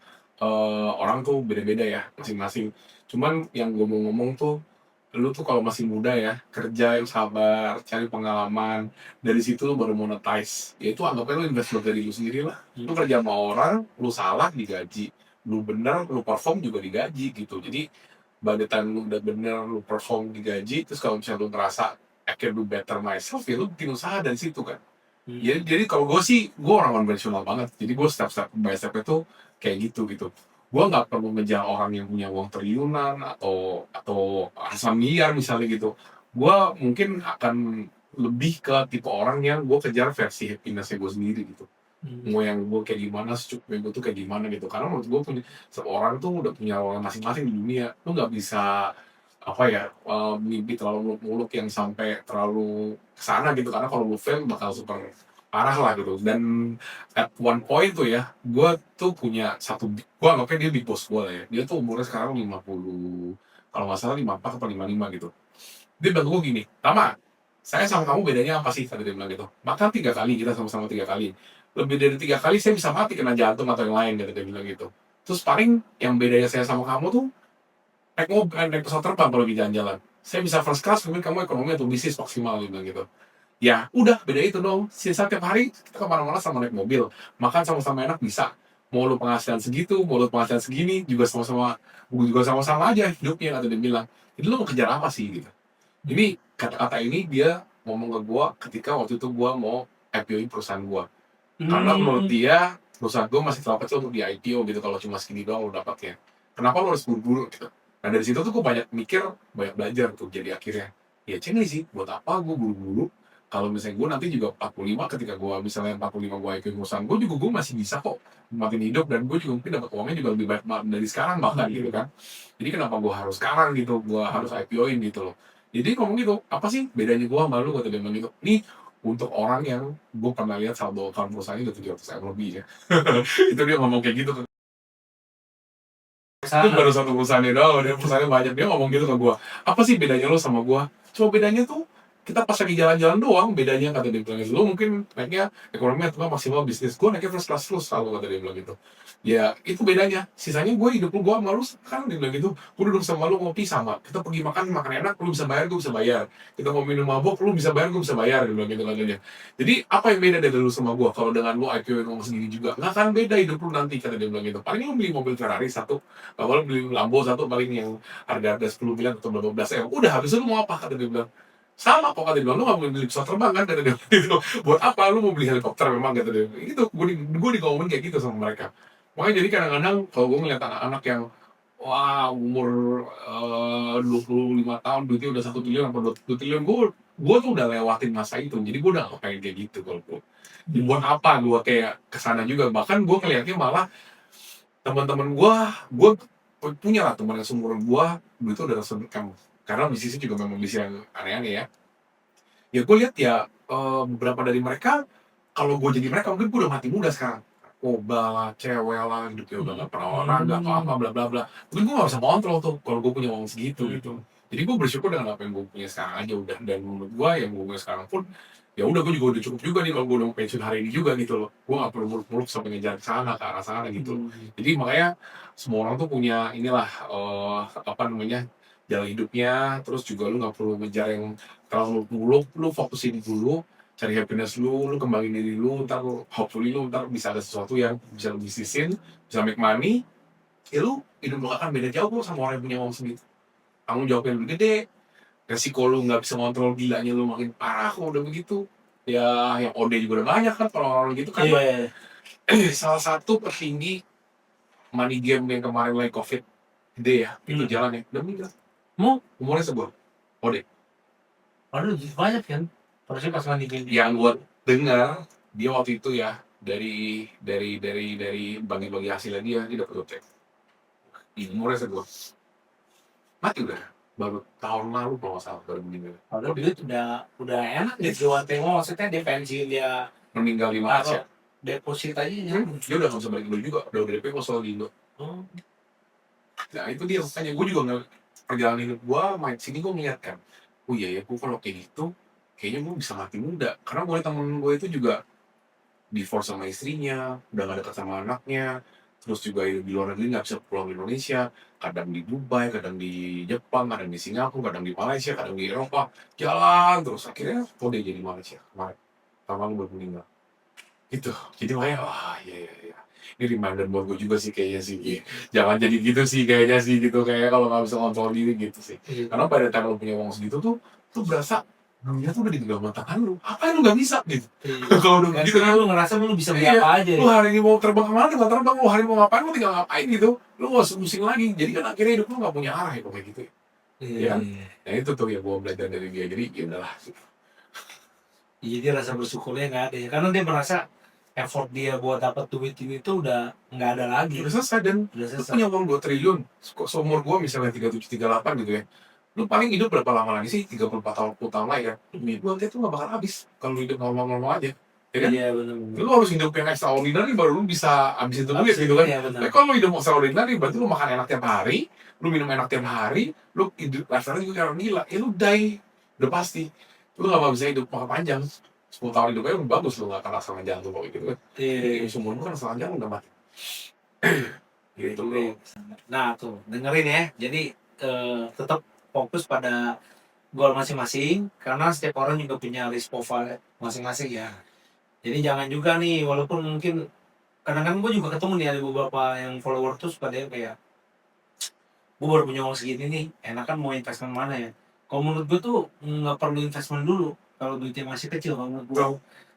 orang tuh beda-beda ya masing-masing. Cuman yang gue mau ngomong tuh, lu tuh kalau masih muda ya, kerja yang sabar, cari pengalaman, dari situ lu baru monetize. Ya itu anggapnya lu investment dari lu sendiri lah. Lu kerja sama orang, lu salah digaji, lu bener, lu perform juga digaji gitu. Jadi by the time lu udah bener, lu perform digaji, terus kalau misalnya lu ngerasa I can do better myself, ya lu bikin usaha dari situ kan. Ya, jadi kalau gue sih, gue orang konvensional banget. Jadi gue step-step by step itu kayak gitu gitu. Gue nggak perlu ngejar orang yang punya uang triliunan atau ratusan miliar misalnya gitu. Gue mungkin akan lebih ke tipe orang yang gue kejar versi happiness-nya gue sendiri gitu. Mau yang gue kayak gimana, secukupnya gue tuh kayak gimana gitu. Karena menurut gue punya seorang tuh udah punya role masing-masing di dunia. Lu nggak bisa apa ya mimpi terlalu muluk-muluk yang sampai terlalu kesana gitu, karena kalau lu fail bakal super parah lah gitu. Dan at one point tuh ya, gue tuh punya gue anggapnya dia big boss gue lah ya, dia tuh umurnya sekarang 50, kalau nggak salah 54 atau 55 gitu. Dia bilang gue gini, Tama, saya sama kamu bedanya apa sih, tadi dia bilang gitu. Maka 3 kali, kita sama-sama 3 kali, lebih dari 3 kali saya bisa mati kena jantung atau yang lain, gitu dia bilang gitu. Terus paling yang bedanya saya sama kamu tuh naik pesawat terbang kalau lagi jalan-jalan. Saya bisa first class, mungkin kamu ekonomi atau bisnis maksimal, dia bilang gitu. Ya udah, beda itu dong. Sisa tiap hari kita kemana-mana sama naik mobil, makan sama-sama enak bisa. Mau lu penghasilan segitu, mau lu penghasilan segini, juga sama-sama aja hidupnya, kata dia bilang. Jadi lu mau kejar apa sih gitu. Ini kata-kata ini dia ngomong ke gua ketika waktu itu gua mau IPO perusahaan gua. Karena menurut dia perusahaan gua masih terlalu kecil untuk di IPO gitu, kalau cuma segini doang lu dapatnya. Kenapa lu harus buru-buru gitu. Nah dari situ tuh gua banyak mikir, banyak belajar tuh, jadi akhirnya ya cengli sih, buat apa gua buru-buru. Kalau misalnya gue nanti juga 45, ketika gue misalnya 45 gue IPO perusahaan gue juga, gue masih bisa kok nikmatin hidup, dan gue juga mungkin dapat uangnya juga lebih banyak dari sekarang bahkan gitu kan. Jadi kenapa gue harus sekarang gitu, gue harus IPO-in gitu loh. Jadi ngomong gitu, apa sih bedanya gue sama lu, kata dia bilang gitu. Nih untuk orang yang gue pernah lihat saldo account perusahaannya udah 700 M lebih ya. Itu dia ngomong kayak gitu. Itu baru satu perusahaannya doang, dia perusahaannya banyak. Dia ngomong gitu ke gue, apa sih bedanya lo sama gue? Cuma bedanya tuh kita pas lagi jalan-jalan doang bedanya, kata dia bilang gitu. Lo mungkin naiknya ekonomi atau maksimal bisnis, gue naiknya first class terus selalu, kata dia bilang gitu. Ya itu bedanya, sisanya gue hidup lu, gue sama lu kan, dia bilang gitu. Gue duduk sama lu ngopi sama, kita pergi makan enak, lu bisa bayar, gue bisa bayar. Kita mau minum mabok, lu bisa bayar, gue bisa bayar, dia bilang gitu katanya. Jadi apa yang beda dari lu sama gue? Kalau dengan lu IQ yang ngomong segini juga nggak akan beda hidup lu nanti, kata dia bilang gitu. Paling lu beli mobil Ferrari satu, kalau beli Lambo satu, paling yang harga 10 miliar atau 12 M, udah habis itu lu mau apa, kata dia bilang. Sama kok, kata dia bilang, lu gak mau beli pesawat terbang kan, kata dia bilang gitu. Buat apa lu mau beli helikopter memang, kata dia gitu. Gue ngomongin kayak gitu sama mereka. Makanya jadi kadang-kadang kalau gue ngeliat anak-anak yang wah umur 25 tahun duitnya udah 1 triliun atau 2 triliun, gue tuh udah lewatin masa itu. Jadi gue udah gak pengen kayak gitu. Kalau gue buat apa gue kayak kesana juga. Bahkan gue ngeliatnya malah teman-teman gue punya lah teman yang seumuran gue, duitnya udah langsung kamu, karena bisnisnya juga memang bisnis yang aneh-aneh ya. Ya gue lihat ya beberapa dari mereka, kalau gue jadi mereka mungkin gue udah mati muda sekarang. Narkoba lah, cewek lah, hidupnya udah gak pernah olahraga atau apa bla bla bla. Mungkin gue gak bisa kontrol tuh kalau gue punya uang segitu gitu. Jadi gue bersyukur dengan apa yang gue punya sekarang aja udah. Dan menurut gue yang gue punya sekarang pun ya udah, gue juga udah cukup juga nih kalau gue udah mau pensiun hari ini juga gitu loh. Gue gak perlu muluk-muluk sampai ngejar ke sana ke arah sana gitu. Jadi makanya semua orang tuh punya inilah apa namanya, jalan hidupnya. Terus juga lu gak perlu ngejar yang terlalu muluk, lu fokusin dulu, cari happiness lu kembangin diri lu, ntar lu, hopefully lu ntar bisa ada sesuatu yang bisa lu bisnisin, bisa make money, ya lu hidup lu akan beda jauh kok sama orang yang punya uang segitu. Tanggung jawabnya lebih gede, resiko lu nggak bisa ngontrol gilanya lu makin parah kalau udah begitu. Ya yang OD juga udah banyak kan kalau orang gitu kan. Iya. Salah satu petinggi money game yang kemarin lagi covid gede ya, itu jalan ya, udah meninggal. Umurnya sebuah OD. Aduh, banyak kan? Harusnya pas mandi Yang gue dengar dia waktu itu ya, dari bagi-bagi hasilnya dia dapat gocek. Umurnya sebuah mati udah, baru tahun lalu kalau nggak salah baru meninggal. Padahal dia udah enak nih jiwa tengok, maksudnya dia pensiun, dia Meninggal 5 Asia. deposit aja ya. Dia udah nggak bisa balik dulu juga, udah DP kok soal di Indo. Nah itu dia makanya gue juga nggak, perjalanan hidup gue main sini gue ngeliat kan, oh iya ya, gue kalau kayak gitu kayaknya gue bisa mati muda. Karena gue temen gue itu juga divorce sama istrinya, udah gak dekat sama anaknya, terus juga hidup di luar negeri gak bisa pulang ke Indonesia, kadang di Dubai, kadang di Jepang, kadang di Singapura, kadang di Malaysia, kadang di Eropa, jalan terus. Akhirnya kok dia jadi Malaysia kemarin, tahun lalu baru meninggal gitu. Jadi makanya wah iya, ini reminder buat gue juga sih kayaknya sih, jangan jadi gitu sih kayaknya sih gitu, kayak kalau gak bisa kontrol diri gitu sih. Karena pada time lo punya uang segitu tuh berasa dunia tuh udah di genggam tangan lu, apa yang lu nggak bisa gitu. Iya. Kalau udah Gak gitu kan, lu ngerasa lu bisa beli iya, apa aja. lu hari ini mau terbang kemana tinggal terbang, lu hari ini mau ngapain lu tinggal ngapain gitu, lu nggak usah pusing lagi. Jadi kan akhirnya hidup lu nggak punya arah ya kayak gitu. Iya. Nah itu tuh ya gua belajar dari dia, jadi ya udahlah. Iya, dia rasa bersyukurnya nggak ada ya, karena dia merasa effort dia buat dapat duit ini tuh udah nggak ada lagi, Udah selesai, dan udah lu selesai. punya uang 2 triliun, seumur gua misalnya 37, 38 gitu ya. Lu paling hidup berapa lama lagi sih? 34 tahun, 40 tahun lagi kan? Duit lu nanti tuh gak bakal habis kalau lu hidup normal-normal aja. Ya kan? Iya benar-benar. Lu harus hidup yang extraordinary baru lu bisa habisin itu duit gitu kan. Iya benar. Tapi kalau lu hidup extraordinary berarti lu makan enak tiap hari, lu minum enak tiap hari, lu hidup lifestyle juga kayak orang gila. Ya lu die, udah pasti. Lu gak bakal bisa hidup makan panjang. 10 tahun hidupnya udah bagus, lu gak akan rasakan jantung kok gitu kan. Iya. Semua lu kan rasakan jantung udah mati. Gitu Iya. bro. Nah tuh dengerin ya, jadi tetap fokus pada goal masing-masing, karena setiap orang juga punya risk profile masing-masing ya. Jadi jangan juga nih, walaupun mungkin kadang-kadang gue juga ketemu nih ada beberapa yang follower tuh pada kayak, gue baru punya uang segini nih, enakan mau investment mana ya? Kalau menurut gue tuh nggak perlu investment dulu kalau duitnya masih kecil kalau menurut gue.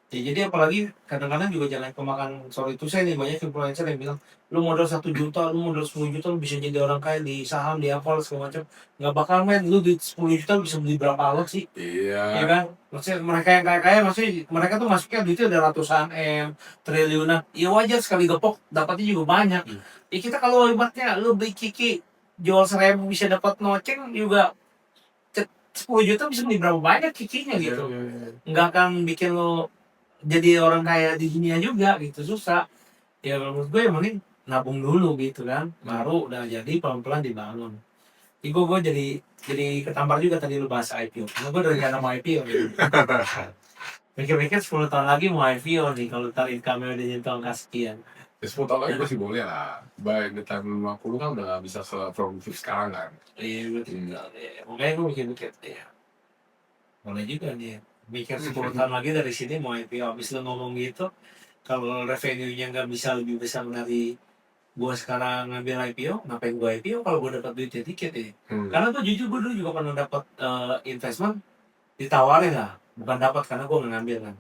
Ya, jadi apalagi kadang-kadang juga jangan kemakan, sorry itu saya nih banyak influencer yang bilang lu modal 1 juta, lu modal 10 juta lu bisa jadi orang kaya di saham, di apa segala macam. Nggak bakal, men, lu duit 10 juta bisa beli berapa lot sih? Iya. Ya kan? Maksudnya mereka yang kaya-kaya, maksudnya mereka tuh masuknya duitnya udah ratusan M, triliunan. Ya wajar sekali gepok, dapatnya juga banyak. Ya kita kalau ibaratnya lu beli kiki jual 1.000 bisa dapat noceng juga 10 juta bisa beli berapa banyak kikinya gitu. Nggak akan bikin lo jadi orang kaya di dunia juga gitu, susah. Ya menurut gue yang penting nabung dulu gitu kan, baru udah jadi pelan-pelan dibangun. Gue jadi ketampar juga tadi lu bahas IPO, karena gue udah rencana mau IPO gitu. Mikir-mikir 10 tahun lagi mau IPO nih, kalau ntar income-nya udah nyentuh angka sekian. Ya 10 tahun lagi masih boleh lah. By the time 50 kan udah gak bisa se-produktif sekarang kan. Iya betul. Makanya gue mikir-mikir, ya boleh juga nih mikir 10 tahun lagi dari sini mau IPO. Habis lu ngomong gitu, kalau revenue-nya nggak bisa lebih besar dari gue sekarang ngambil IPO, ngapain gue IPO kalau gue dapat duitnya dikit ya? Karena tuh jujur gue dulu juga pernah dapat investment, ditawarin lah, bukan dapat karena gue nggak ngambil kan.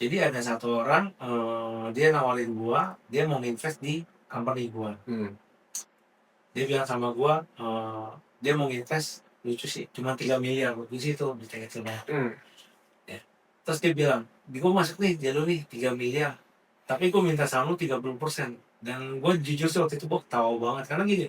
Jadi ada satu orang, dia nawarin gue, dia mau invest di company gue. Dia bilang sama gue, dia mau invest, lucu sih, cuma 3 miliar di situ, di kecil banget. Terus dia bilang, gue masuk nih jalur nih 3 miliar, tapi gue minta saham lu 30%. Dan gue jujur sih waktu itu gue ketawa banget, karena gini,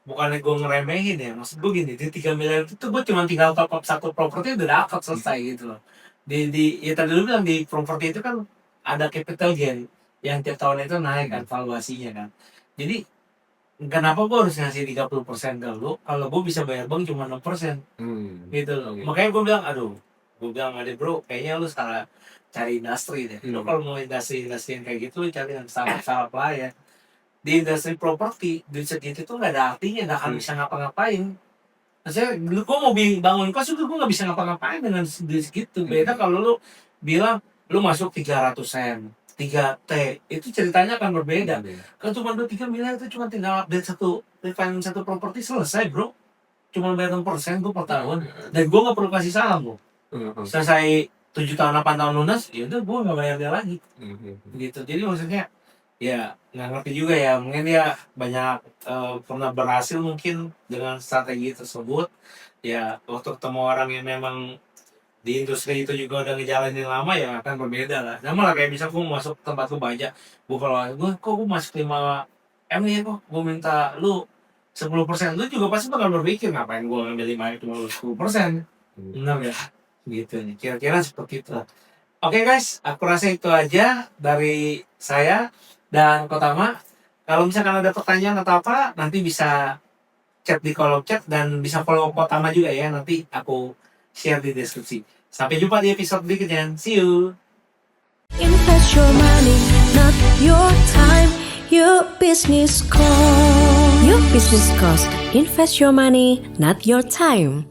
bukannya gue ngeremehin ya, maksud gue gini, di 3 miliar itu gue cuma tinggal top up 1 properti udah dapat selesai gitu loh. Ya tadi lu bilang di properti itu kan ada capital gain yang tiap tahun itu naik kan valuasinya kan. Jadi kenapa gue harus ngasih 30% ke lu kalau gue bisa bayar bank cuma 6% gitu loh. Makanya gue bilang, gue bilang ada bro, kayaknya lu salah cari industri deh. Lu kalau mau industri yang kayak gitu, lu cari yang startup lah ya. Di industri properti, duit segitu tuh nggak ada artinya, nggak akan bisa ngapa-ngapain. Maksudnya, gue mau bangun kos juga gue nggak bisa ngapa-ngapain dengan duit segitu. Beda kalau lu bilang lu masuk 300 M, 3T, itu ceritanya akan berbeda. Kan cuma 3 miliar itu cuma tinggal update satu properti selesai bro. Cuma bayar 6% tuh per tahun. Dan gue nggak perlu kasih saham bro. Selesai 7 tahun 8 tahun lunas, ya udah gue nggak bayar dia lagi. Gitu. Jadi maksudnya ya nggak ngerti juga ya, mungkin dia banyak pernah berhasil mungkin dengan strategi tersebut. Ya waktu ketemu orang yang memang di industri itu juga udah ngejalanin lama, ya akan berbeda lah. Sama lah kayak misal gue masuk tempat lu baca, gue masuk 5 M nih kok, gue minta lu 10%, lu juga pasti bakal berpikir ngapain gue ngambil 5 cuma 10%. Benar ya? Gitu nih, kira-kira seperti itu. Oke guys, aku rasa itu aja dari saya dan Kotama. Kalau misalkan ada pertanyaan atau apa, nanti bisa chat di kolom chat dan bisa follow Kotama juga ya, nanti aku share di deskripsi. Sampai jumpa di episode berikutnya. See you. Invest your money, not your time. Your business cost. Invest your money, not your time.